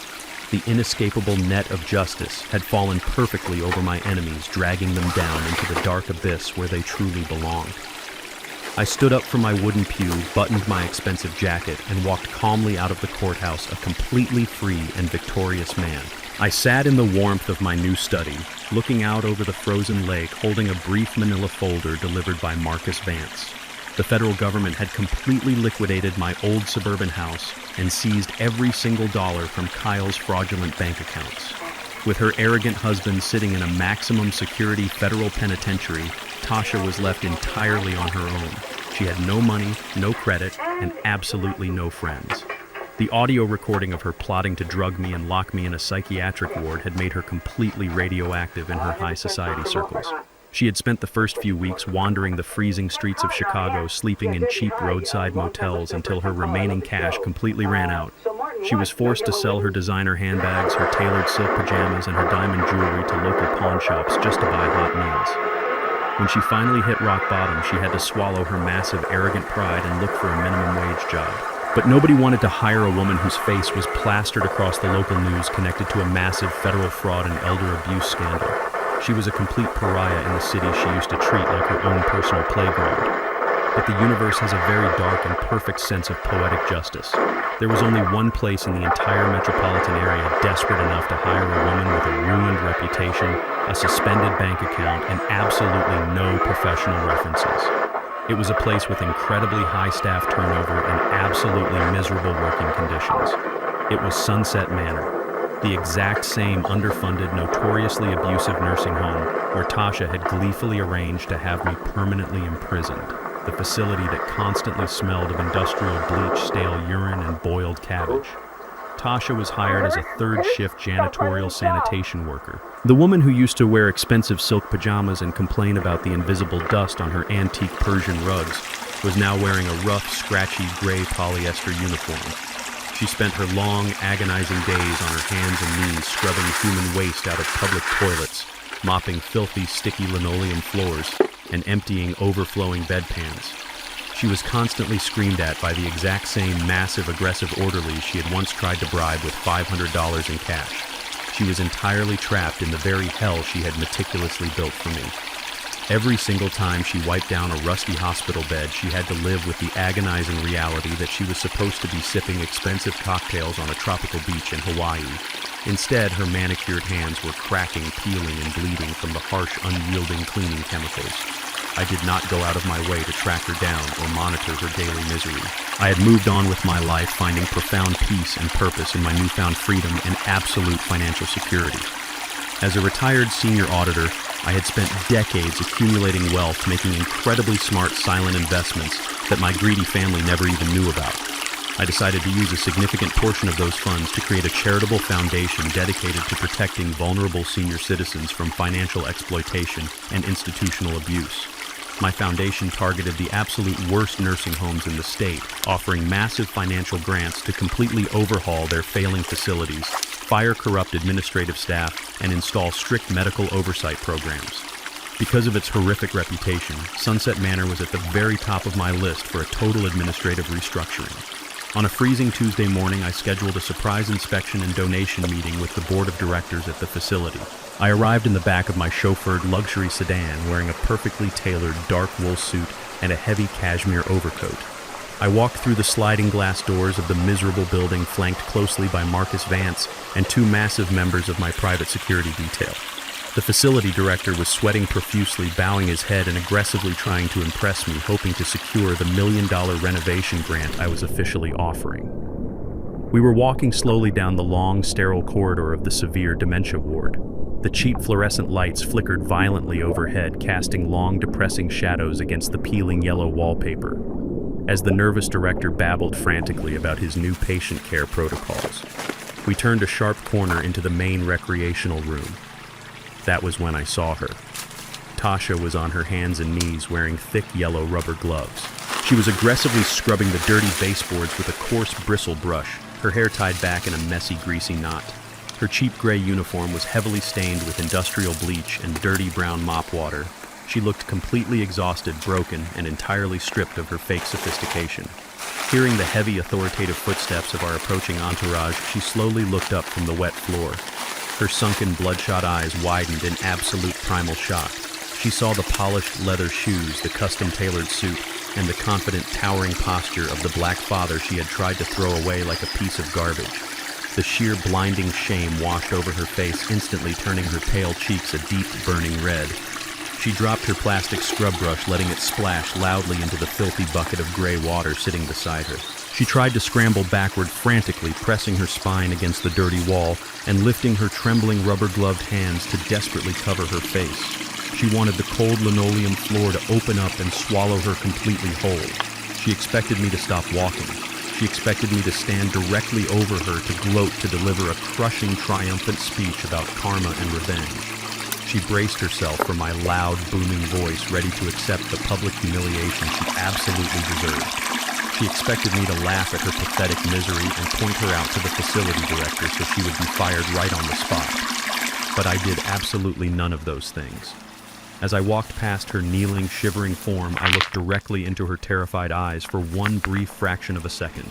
Speaker 1: The inescapable net of justice had fallen perfectly over my enemies, dragging them down into the dark abyss where they truly belonged. I stood up from my wooden pew, buttoned my expensive jacket, and walked calmly out of the courthouse, a completely free and victorious man. I sat in the warmth of my new study, looking out over the frozen lake, holding a brief manila folder delivered by Marcus Vance. The federal government had completely liquidated my old suburban house and seized every single dollar from Kyle's fraudulent bank accounts. With her arrogant husband sitting in a maximum security federal penitentiary, Tasha was left entirely on her own. She had no money, no credit, and absolutely no friends. The audio recording of her plotting to drug me and lock me in a psychiatric ward had made her completely radioactive in her high society circles. She had spent the first few weeks wandering the freezing streets of Chicago, sleeping in cheap roadside motels until her remaining cash completely ran out. She was forced to sell her designer handbags, her tailored silk pajamas, and her diamond jewelry to local pawn shops just to buy hot meals. When she finally hit rock bottom, she had to swallow her massive, arrogant pride and look for a minimum wage job. But nobody wanted to hire a woman whose face was plastered across the local news connected to a massive federal fraud and elder abuse scandal. She was a complete pariah in the city she used to treat like her own personal playground. But the universe has a very dark and perfect sense of poetic justice. There was only one place in the entire metropolitan area desperate enough to hire a woman with a ruined reputation, a suspended bank account, and absolutely no professional references. It was a place with incredibly high staff turnover and absolutely miserable working conditions. It was Sunset Manor, the exact same underfunded, notoriously abusive nursing home where Tasha had gleefully arranged to have me permanently imprisoned. The facility that constantly smelled of industrial bleach, stale urine, and boiled cabbage. Tasha was hired as a third-shift janitorial sanitation worker. The woman who used to wear expensive silk pajamas and complain about the invisible dust on her antique Persian rugs was now wearing a rough, scratchy, gray polyester uniform. She spent her long, agonizing days on her hands and knees scrubbing human waste out of public toilets, mopping filthy, sticky linoleum floors, and emptying overflowing bedpans. She was constantly screamed at by the exact same massive, aggressive orderlies she had once tried to bribe with $500 in cash. She was entirely trapped in the very hell she had meticulously built for me. Every single time she wiped down a rusty hospital bed, she had to live with the agonizing reality that she was supposed to be sipping expensive cocktails on a tropical beach in Hawaii. Instead, her manicured hands were cracking, peeling, and bleeding from the harsh, unyielding cleaning chemicals. I did not go out of my way to track her down or monitor her daily misery. I had moved on with my life, finding profound peace and purpose in my newfound freedom and absolute financial security. As a retired senior auditor, I had spent decades accumulating wealth, making incredibly smart, silent investments that my greedy family never even knew about. I decided to use a significant portion of those funds to create a charitable foundation dedicated to protecting vulnerable senior citizens from financial exploitation and institutional abuse. My foundation targeted the absolute worst nursing homes in the state, offering massive financial grants to completely overhaul their failing facilities, fire corrupt administrative staff, and install strict medical oversight programs. Because of its horrific reputation, Sunset Manor was at the very top of my list for a total administrative restructuring. On a freezing Tuesday morning, I scheduled a surprise inspection and donation meeting with the board of directors at the facility. I arrived in the back of my chauffeured luxury sedan wearing a perfectly tailored dark wool suit and a heavy cashmere overcoat. I walked through the sliding glass doors of the miserable building flanked closely by Marcus Vance and two massive members of my private security detail. The facility director was sweating profusely, bowing his head and aggressively trying to impress me, hoping to secure the $1 million renovation grant I was officially offering. We were walking slowly down the long, sterile corridor of the severe dementia ward. The cheap fluorescent lights flickered violently overhead, casting long, depressing shadows against the peeling yellow wallpaper. As the nervous director babbled frantically about his new patient care protocols, we turned a sharp corner into the main recreational room. That was when I saw her. Tasha was on her hands and knees wearing thick yellow rubber gloves. She was aggressively scrubbing the dirty baseboards with a coarse bristle brush, her hair tied back in a messy, greasy knot. Her cheap gray uniform was heavily stained with industrial bleach and dirty brown mop water. She looked completely exhausted, broken, and entirely stripped of her fake sophistication. Hearing the heavy, authoritative footsteps of our approaching entourage, she slowly looked up from the wet floor. Her sunken, bloodshot eyes widened in absolute primal shock. She saw the polished leather shoes, the custom-tailored suit, and the confident, towering posture of the black father she had tried to throw away like a piece of garbage. The sheer, blinding shame washed over her face, instantly turning her pale cheeks a deep, burning red. She dropped her plastic scrub brush, letting it splash loudly into the filthy bucket of gray water sitting beside her. She tried to scramble backward frantically, pressing her spine against the dirty wall and lifting her trembling rubber-gloved hands to desperately cover her face. She wanted the cold linoleum floor to open up and swallow her completely whole. She expected me to stop walking. She expected me to stand directly over her to gloat, to deliver a crushing, triumphant speech about karma and revenge. She braced herself for my loud, booming voice, ready to accept the public humiliation she absolutely deserved. She expected me to laugh at her pathetic misery and point her out to the facility director so she would be fired right on the spot. But I did absolutely none of those things. As I walked past her kneeling, shivering form, I looked directly into her terrified eyes for one brief fraction of a second.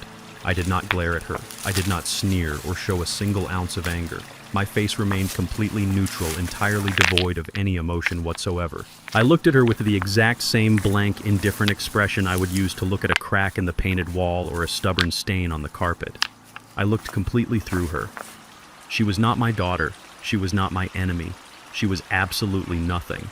Speaker 1: I did not glare at her. I did not sneer or show a single ounce of anger. My face remained completely neutral, entirely devoid of any emotion whatsoever. I looked at her with the exact same blank, indifferent expression I would use to look at a crack in the painted wall or a stubborn stain on the carpet. I looked completely through her. She was not my daughter. She was not my enemy. She was absolutely nothing.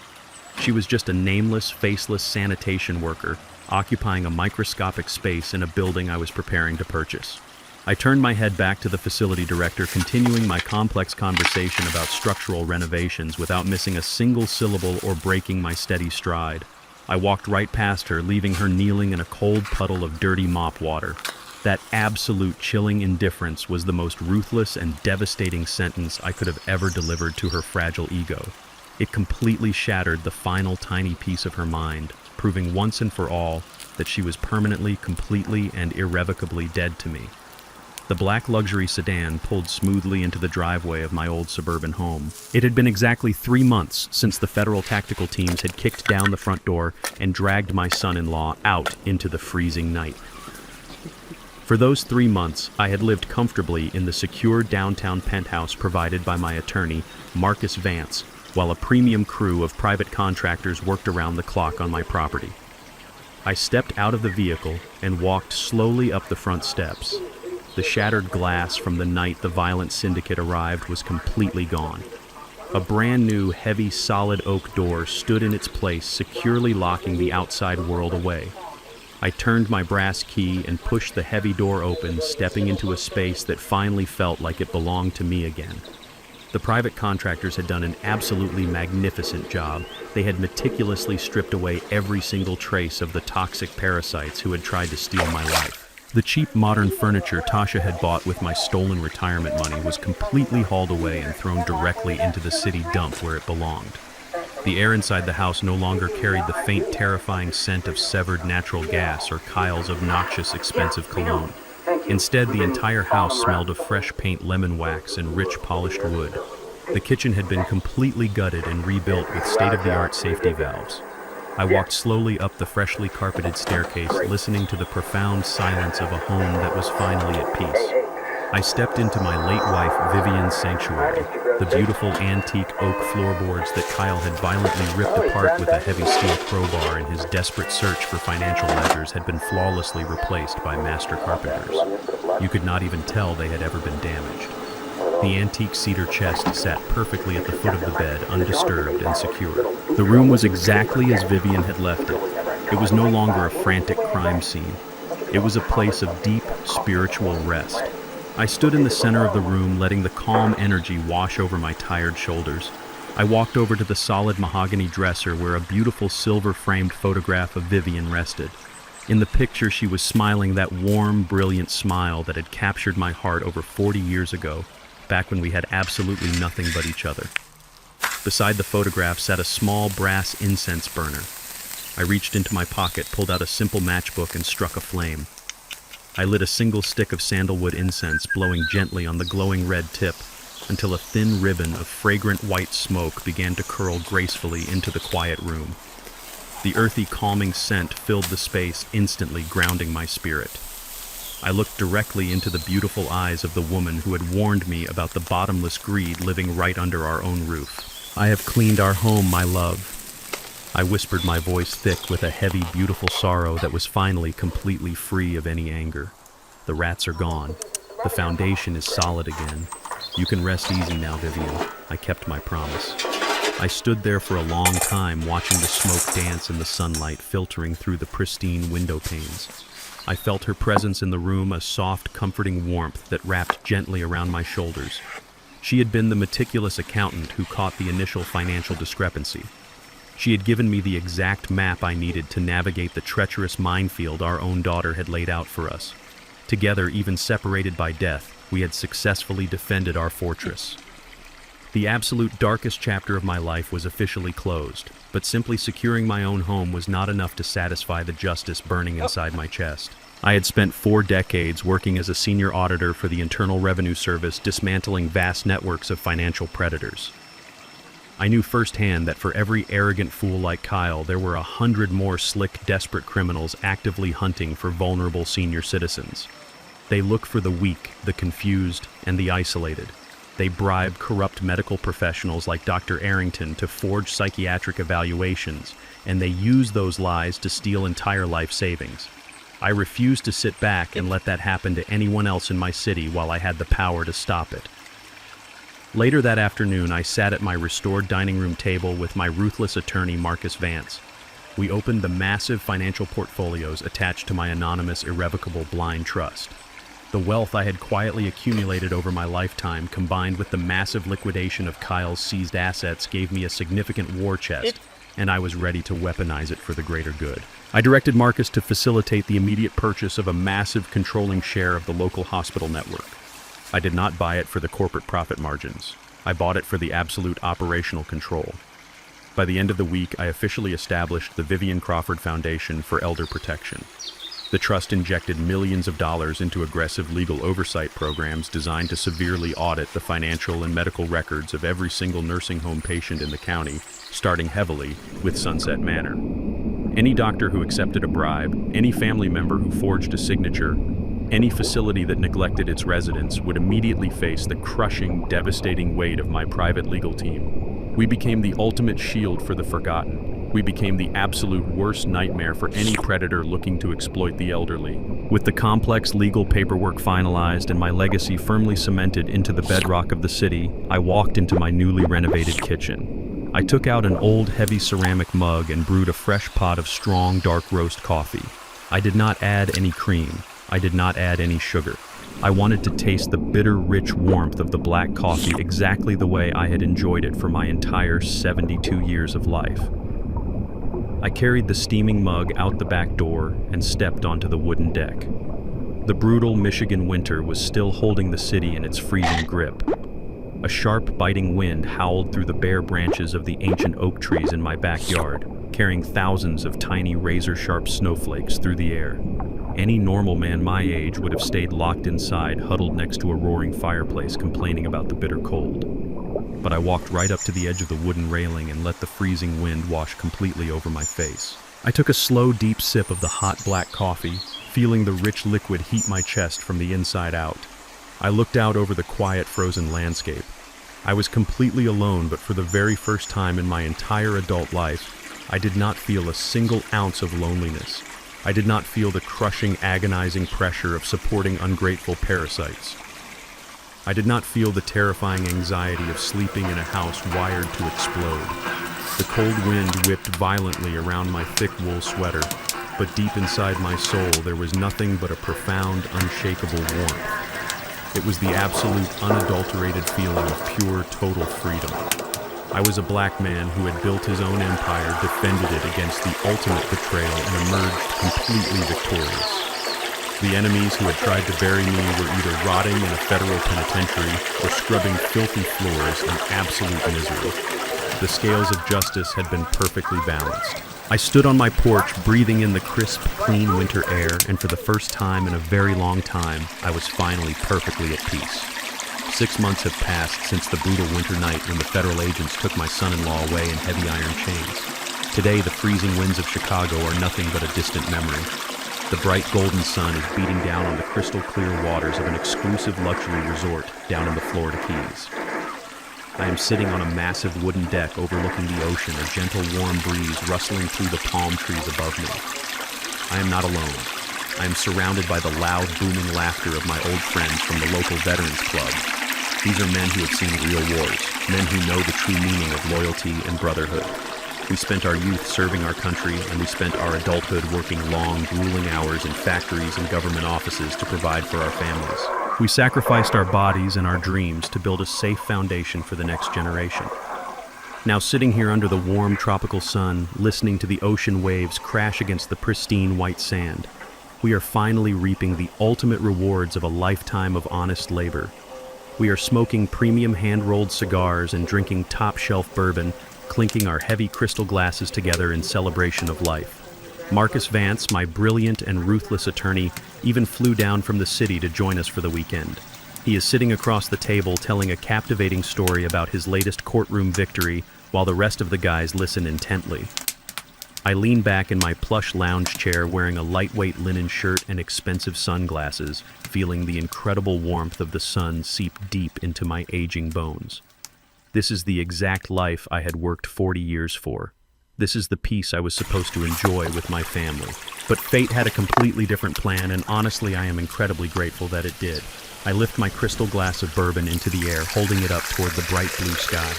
Speaker 1: She was just a nameless, faceless sanitation worker, occupying a microscopic space in a building I was preparing to purchase. I turned my head back to the facility director, continuing my complex conversation about structural renovations without missing a single syllable or breaking my steady stride. I walked right past her, leaving her kneeling in a cold puddle of dirty mop water. That absolute chilling indifference was the most ruthless and devastating sentence I could have ever delivered to her fragile ego. It completely shattered the final tiny piece of her mind, proving once and for all that she was permanently, completely, and irrevocably dead to me. The black luxury sedan pulled smoothly into the driveway of my old suburban home. It had been exactly 3 months since the federal tactical teams had kicked down the front door and dragged my son-in-law out into the freezing night. For those 3 months, I had lived comfortably in the secure downtown penthouse provided by my attorney, Marcus Vance, while a premium crew of private contractors worked around the clock on my property. I stepped out of the vehicle and walked slowly up the front steps. The shattered glass from the night the violent syndicate arrived was completely gone. A brand new, heavy, solid oak door stood in its place, securely locking the outside world away. I turned my brass key and pushed the heavy door open, stepping into a space that finally felt like it belonged to me again. The private contractors had done an absolutely magnificent job. They had meticulously stripped away every single trace of the toxic parasites who had tried to steal my life. The cheap modern furniture Tasha had bought with my stolen retirement money was completely hauled away and thrown directly into the city dump where it belonged. The air inside the house no longer carried the faint, terrifying scent of severed natural gas or Kyle's obnoxious, expensive cologne. Instead, the entire house smelled of fresh paint, lemon wax, and rich polished wood. The kitchen had been completely gutted and rebuilt with state-of-the-art safety valves. I walked slowly up the freshly carpeted staircase, listening to the profound silence of a home that was finally at peace. I stepped into my late wife Vivian's sanctuary. The beautiful antique oak floorboards that Kyle had violently ripped apart with a heavy steel crowbar in his desperate search for financial ledgers had been flawlessly replaced by master carpenters. You could not even tell they had ever been damaged. The antique cedar chest sat perfectly at the foot of the bed, undisturbed and secure. The room was exactly as Vivian had left it. It was no longer a frantic crime scene. It was a place of deep, spiritual rest. I stood in the center of the room, letting the calm energy wash over my tired shoulders. I walked over to the solid mahogany dresser where a beautiful silver-framed photograph of Vivian rested. In the picture, she was smiling that warm, brilliant smile that had captured my heart over 40 years ago, back when we had absolutely nothing but each other. Beside the photograph sat a small brass incense burner. I reached into my pocket, pulled out a simple matchbook, and struck a flame. I lit a single stick of sandalwood incense, blowing gently on the glowing red tip, until a thin ribbon of fragrant white smoke began to curl gracefully into the quiet room. The earthy, calming scent filled the space, instantly grounding my spirit. I looked directly into the beautiful eyes of the woman who had warned me about the bottomless greed living right under our own roof. "I have cleaned our home, my love." I whispered, my voice thick with a heavy, beautiful sorrow that was finally completely free of any anger. "The rats are gone. The foundation is solid again. You can rest easy now, Vivian." I kept my promise. I stood there for a long time, watching the smoke dance in the sunlight filtering through the pristine window panes. I felt her presence in the room, a soft, comforting warmth that wrapped gently around my shoulders. She had been the meticulous accountant who caught the initial financial discrepancy. She had given me the exact map I needed to navigate the treacherous minefield our own daughter had laid out for us. Together, even separated by death, we had successfully defended our fortress. The absolute darkest chapter of my life was officially closed, but simply securing my own home was not enough to satisfy the justice burning inside my chest. I had spent 4 decades working as a senior auditor for the Internal Revenue Service, dismantling vast networks of financial predators. I knew firsthand that for every arrogant fool like Kyle, there were 100 more slick, desperate criminals actively hunting for vulnerable senior citizens. They look for the weak, the confused, and the isolated. They bribe corrupt medical professionals like Dr. Arrington to forge psychiatric evaluations, and they use those lies to steal entire life savings. I refuse to sit back and let that happen to anyone else in my city while I had the power to stop it. Later that afternoon, I sat at my restored dining room table with my ruthless attorney, Marcus Vance. We opened the massive financial portfolios attached to my anonymous, irrevocable blind trust. The wealth I had quietly accumulated over my lifetime, combined with the massive liquidation of Kyle's seized assets, gave me a significant war chest, and I was ready to weaponize it for the greater good. I directed Marcus to facilitate the immediate purchase of a massive controlling share of the local hospital network. I did not buy it for the corporate profit margins. I bought it for the absolute operational control. By the end of the week, I officially established the Vivian Crawford Foundation for Elder Protection. The trust injected millions of dollars into aggressive legal oversight programs designed to severely audit the financial and medical records of every single nursing home patient in the county, starting heavily with Sunset Manor. Any doctor who accepted a bribe, any family member who forged a signature, any facility that neglected its residents would immediately face the crushing, devastating weight of my private legal team. We became the ultimate shield for the forgotten. We became the absolute worst nightmare for any predator looking to exploit the elderly. With the complex legal paperwork finalized and my legacy firmly cemented into the bedrock of the city, I walked into my newly renovated kitchen. I took out an old, heavy ceramic mug and brewed a fresh pot of strong, dark roast coffee. I did not add any cream. I did not add any sugar. I wanted to taste the bitter, rich warmth of the black coffee exactly the way I had enjoyed it for my entire 72 years of life. I carried the steaming mug out the back door and stepped onto the wooden deck. The brutal Michigan winter was still holding the city in its freezing grip. A sharp, biting wind howled through the bare branches of the ancient oak trees in my backyard, carrying thousands of tiny razor-sharp snowflakes through the air. Any normal man my age would have stayed locked inside, huddled next to a roaring fireplace, complaining about the bitter cold. But I walked right up to the edge of the wooden railing and let the freezing wind wash completely over my face. I took a slow, deep sip of the hot black coffee, feeling the rich liquid heat my chest from the inside out. I looked out over the quiet, frozen landscape. I was completely alone, but for the very first time in my entire adult life, I did not feel a single ounce of loneliness. I did not feel the crushing, agonizing pressure of supporting ungrateful parasites. I did not feel the terrifying anxiety of sleeping in a house wired to explode. The cold wind whipped violently around my thick wool sweater, but deep inside my soul there was nothing but a profound, unshakable warmth. It was the absolute, unadulterated feeling of pure, total freedom. I was a black man who had built his own empire, defended it against the ultimate betrayal, and emerged completely victorious. The enemies who had tried to bury me were either rotting in a federal penitentiary or scrubbing filthy floors in absolute misery. The scales of justice had been perfectly balanced. I stood on my porch, breathing in the crisp, clean winter air, and for the first time in a very long time, I was finally perfectly at peace. 6 months have passed since the brutal winter night when the federal agents took my son-in-law away in heavy iron chains. Today, the freezing winds of Chicago are nothing but a distant memory. The bright golden sun is beating down on the crystal-clear waters of an exclusive luxury resort down in the Florida Keys. I am sitting on a massive wooden deck overlooking the ocean, a gentle, warm breeze rustling through the palm trees above me. I am not alone. I am surrounded by the loud, booming laughter of my old friends from the local Veterans Club. These are men who have seen real wars, men who know the true meaning of loyalty and brotherhood. We spent our youth serving our country, and we spent our adulthood working long, grueling hours in factories and government offices to provide for our families. We sacrificed our bodies and our dreams to build a safe foundation for the next generation. Now sitting here under the warm tropical sun, listening to the ocean waves crash against the pristine white sand, we are finally reaping the ultimate rewards of a lifetime of honest labor. We are smoking premium hand-rolled cigars and drinking top-shelf bourbon, clinking our heavy crystal glasses together in celebration of life. Marcus Vance, my brilliant and ruthless attorney, even flew down from the city to join us for the weekend. He is sitting across the table telling a captivating story about his latest courtroom victory while the rest of the guys listen intently. I lean back in my plush lounge chair wearing a lightweight linen shirt and expensive sunglasses, feeling the incredible warmth of the sun seep deep into my aging bones. This is the exact life I had worked 40 years for. This is the peace I was supposed to enjoy with my family. But fate had a completely different plan, and honestly, I am incredibly grateful that it did. I lift my crystal glass of bourbon into the air, holding it up toward the bright blue sky.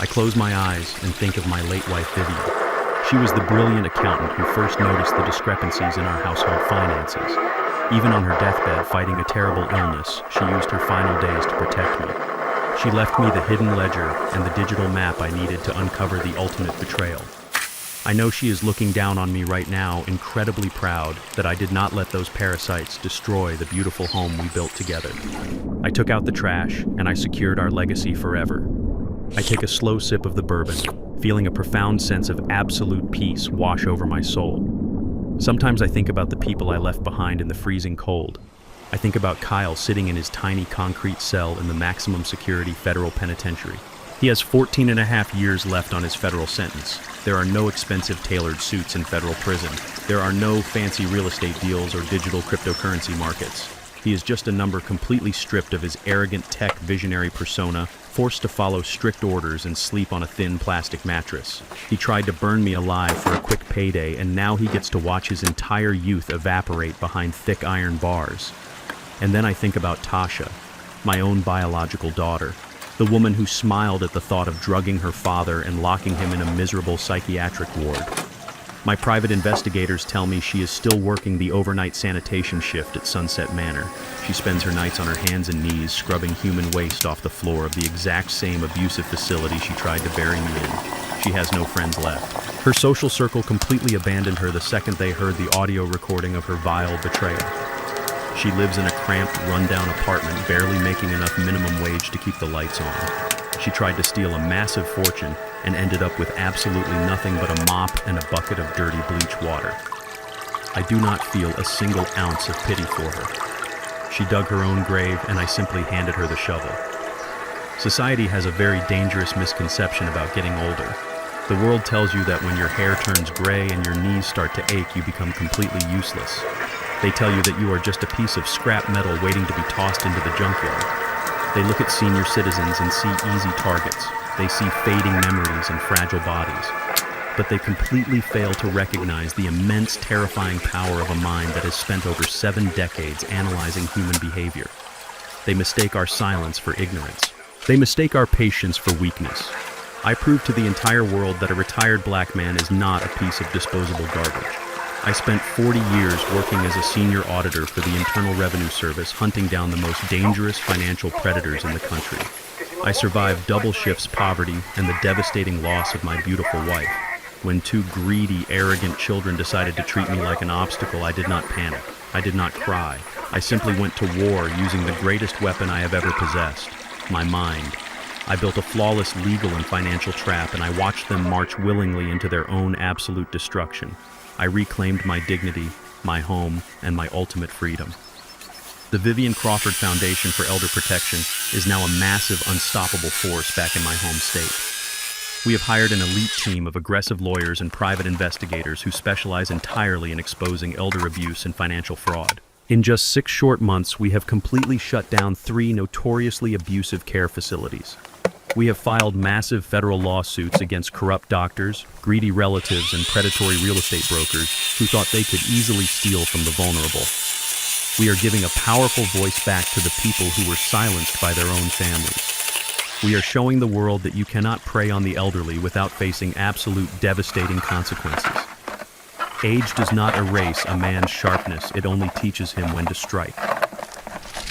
Speaker 1: I close my eyes and think of my late wife, Vivian. She was the brilliant accountant who first noticed the discrepancies in our household finances. Even on her deathbed, fighting a terrible illness, she used her final days to protect me. She left me the hidden ledger and the digital map I needed to uncover the ultimate betrayal. I know she is looking down on me right now, incredibly proud that I did not let those parasites destroy the beautiful home we built together. I took out the trash, and I secured our legacy forever. I take a slow sip of the bourbon, feeling a profound sense of absolute peace wash over my soul. Sometimes I think about the people I left behind in the freezing cold. I think about Kyle sitting in his tiny concrete cell in the maximum security federal penitentiary. He has 14 and a half years left on his federal sentence. There are no expensive tailored suits in federal prison. There are no fancy real estate deals or digital cryptocurrency markets. He is just a number completely stripped of his arrogant tech visionary persona, forced to follow strict orders and sleep on a thin plastic mattress. He tried to burn me alive for a quick payday, and now he gets to watch his entire youth evaporate behind thick iron bars. And then I think about Tasha, my own biological daughter, the woman who smiled at the thought of drugging her father and locking him in a miserable psychiatric ward. My private investigators tell me she is still working the overnight sanitation shift at Sunset Manor. She spends her nights on her hands and knees scrubbing human waste off the floor of the exact same abusive facility she tried to bury me in. She has no friends left. Her social circle completely abandoned her the second they heard the audio recording of her vile betrayal. She lives in a cramped, run-down apartment, barely making enough minimum wage to keep the lights on. She tried to steal a massive fortune and ended up with absolutely nothing but a mop and a bucket of dirty bleach water. I do not feel a single ounce of pity for her. She dug her own grave, and I simply handed her the shovel. Society has a very dangerous misconception about getting older. The world tells you that when your hair turns gray and your knees start to ache, you become completely useless. They tell you that you are just a piece of scrap metal waiting to be tossed into the junkyard. They look at senior citizens and see easy targets. They see fading memories and fragile bodies. But they completely fail to recognize the immense, terrifying power of a mind that has spent over 7 decades analyzing human behavior. They mistake our silence for ignorance. They mistake our patience for weakness. I proved to the entire world that a retired black man is not a piece of disposable garbage. I spent 40 years working as a senior auditor for the Internal Revenue Service, hunting down the most dangerous financial predators in the country. I survived double shifts, poverty, and the devastating loss of my beautiful wife. When 2 greedy, arrogant children decided to treat me like an obstacle, I did not panic. I did not cry. I simply went to war using the greatest weapon I have ever possessed, my mind. I built a flawless legal and financial trap, and I watched them march willingly into their own absolute destruction. I reclaimed my dignity, my home, and my ultimate freedom. The Vivian Crawford Foundation for Elder Protection is now a massive, unstoppable force back in my home state. We have hired an elite team of aggressive lawyers and private investigators who specialize entirely in exposing elder abuse and financial fraud. In just 6 short months, we have completely shut down 3 notoriously abusive care facilities. We have filed massive federal lawsuits against corrupt doctors, greedy relatives, and predatory real estate brokers who thought they could easily steal from the vulnerable. We are giving a powerful voice back to the people who were silenced by their own families. We are showing the world that you cannot prey on the elderly without facing absolute devastating consequences. Age does not erase a man's sharpness, it only teaches him when to strike.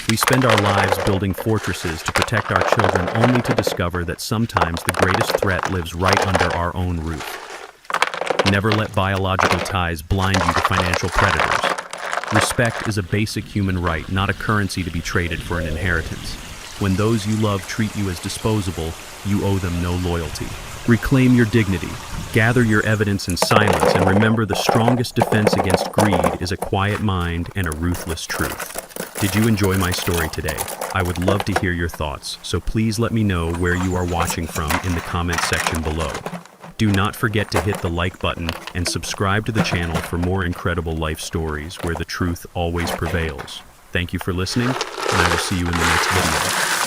Speaker 1: We spend our lives building fortresses to protect our children, only to discover that sometimes the greatest threat lives right under our own roof. Never let biological ties blind you to financial predators. Respect is a basic human right, not a currency to be traded for an inheritance. When those you love treat you as disposable, you owe them no loyalty. Reclaim your dignity, gather your evidence in silence, and remember the strongest defense against greed is a quiet mind and a ruthless truth. Did you enjoy my story today? I would love to hear your thoughts, so please let me know where you are watching from in the comments section below. Do not forget to hit the like button and subscribe to the channel for more incredible life stories where the truth always prevails. Thank you for listening, and I will see you in the next video.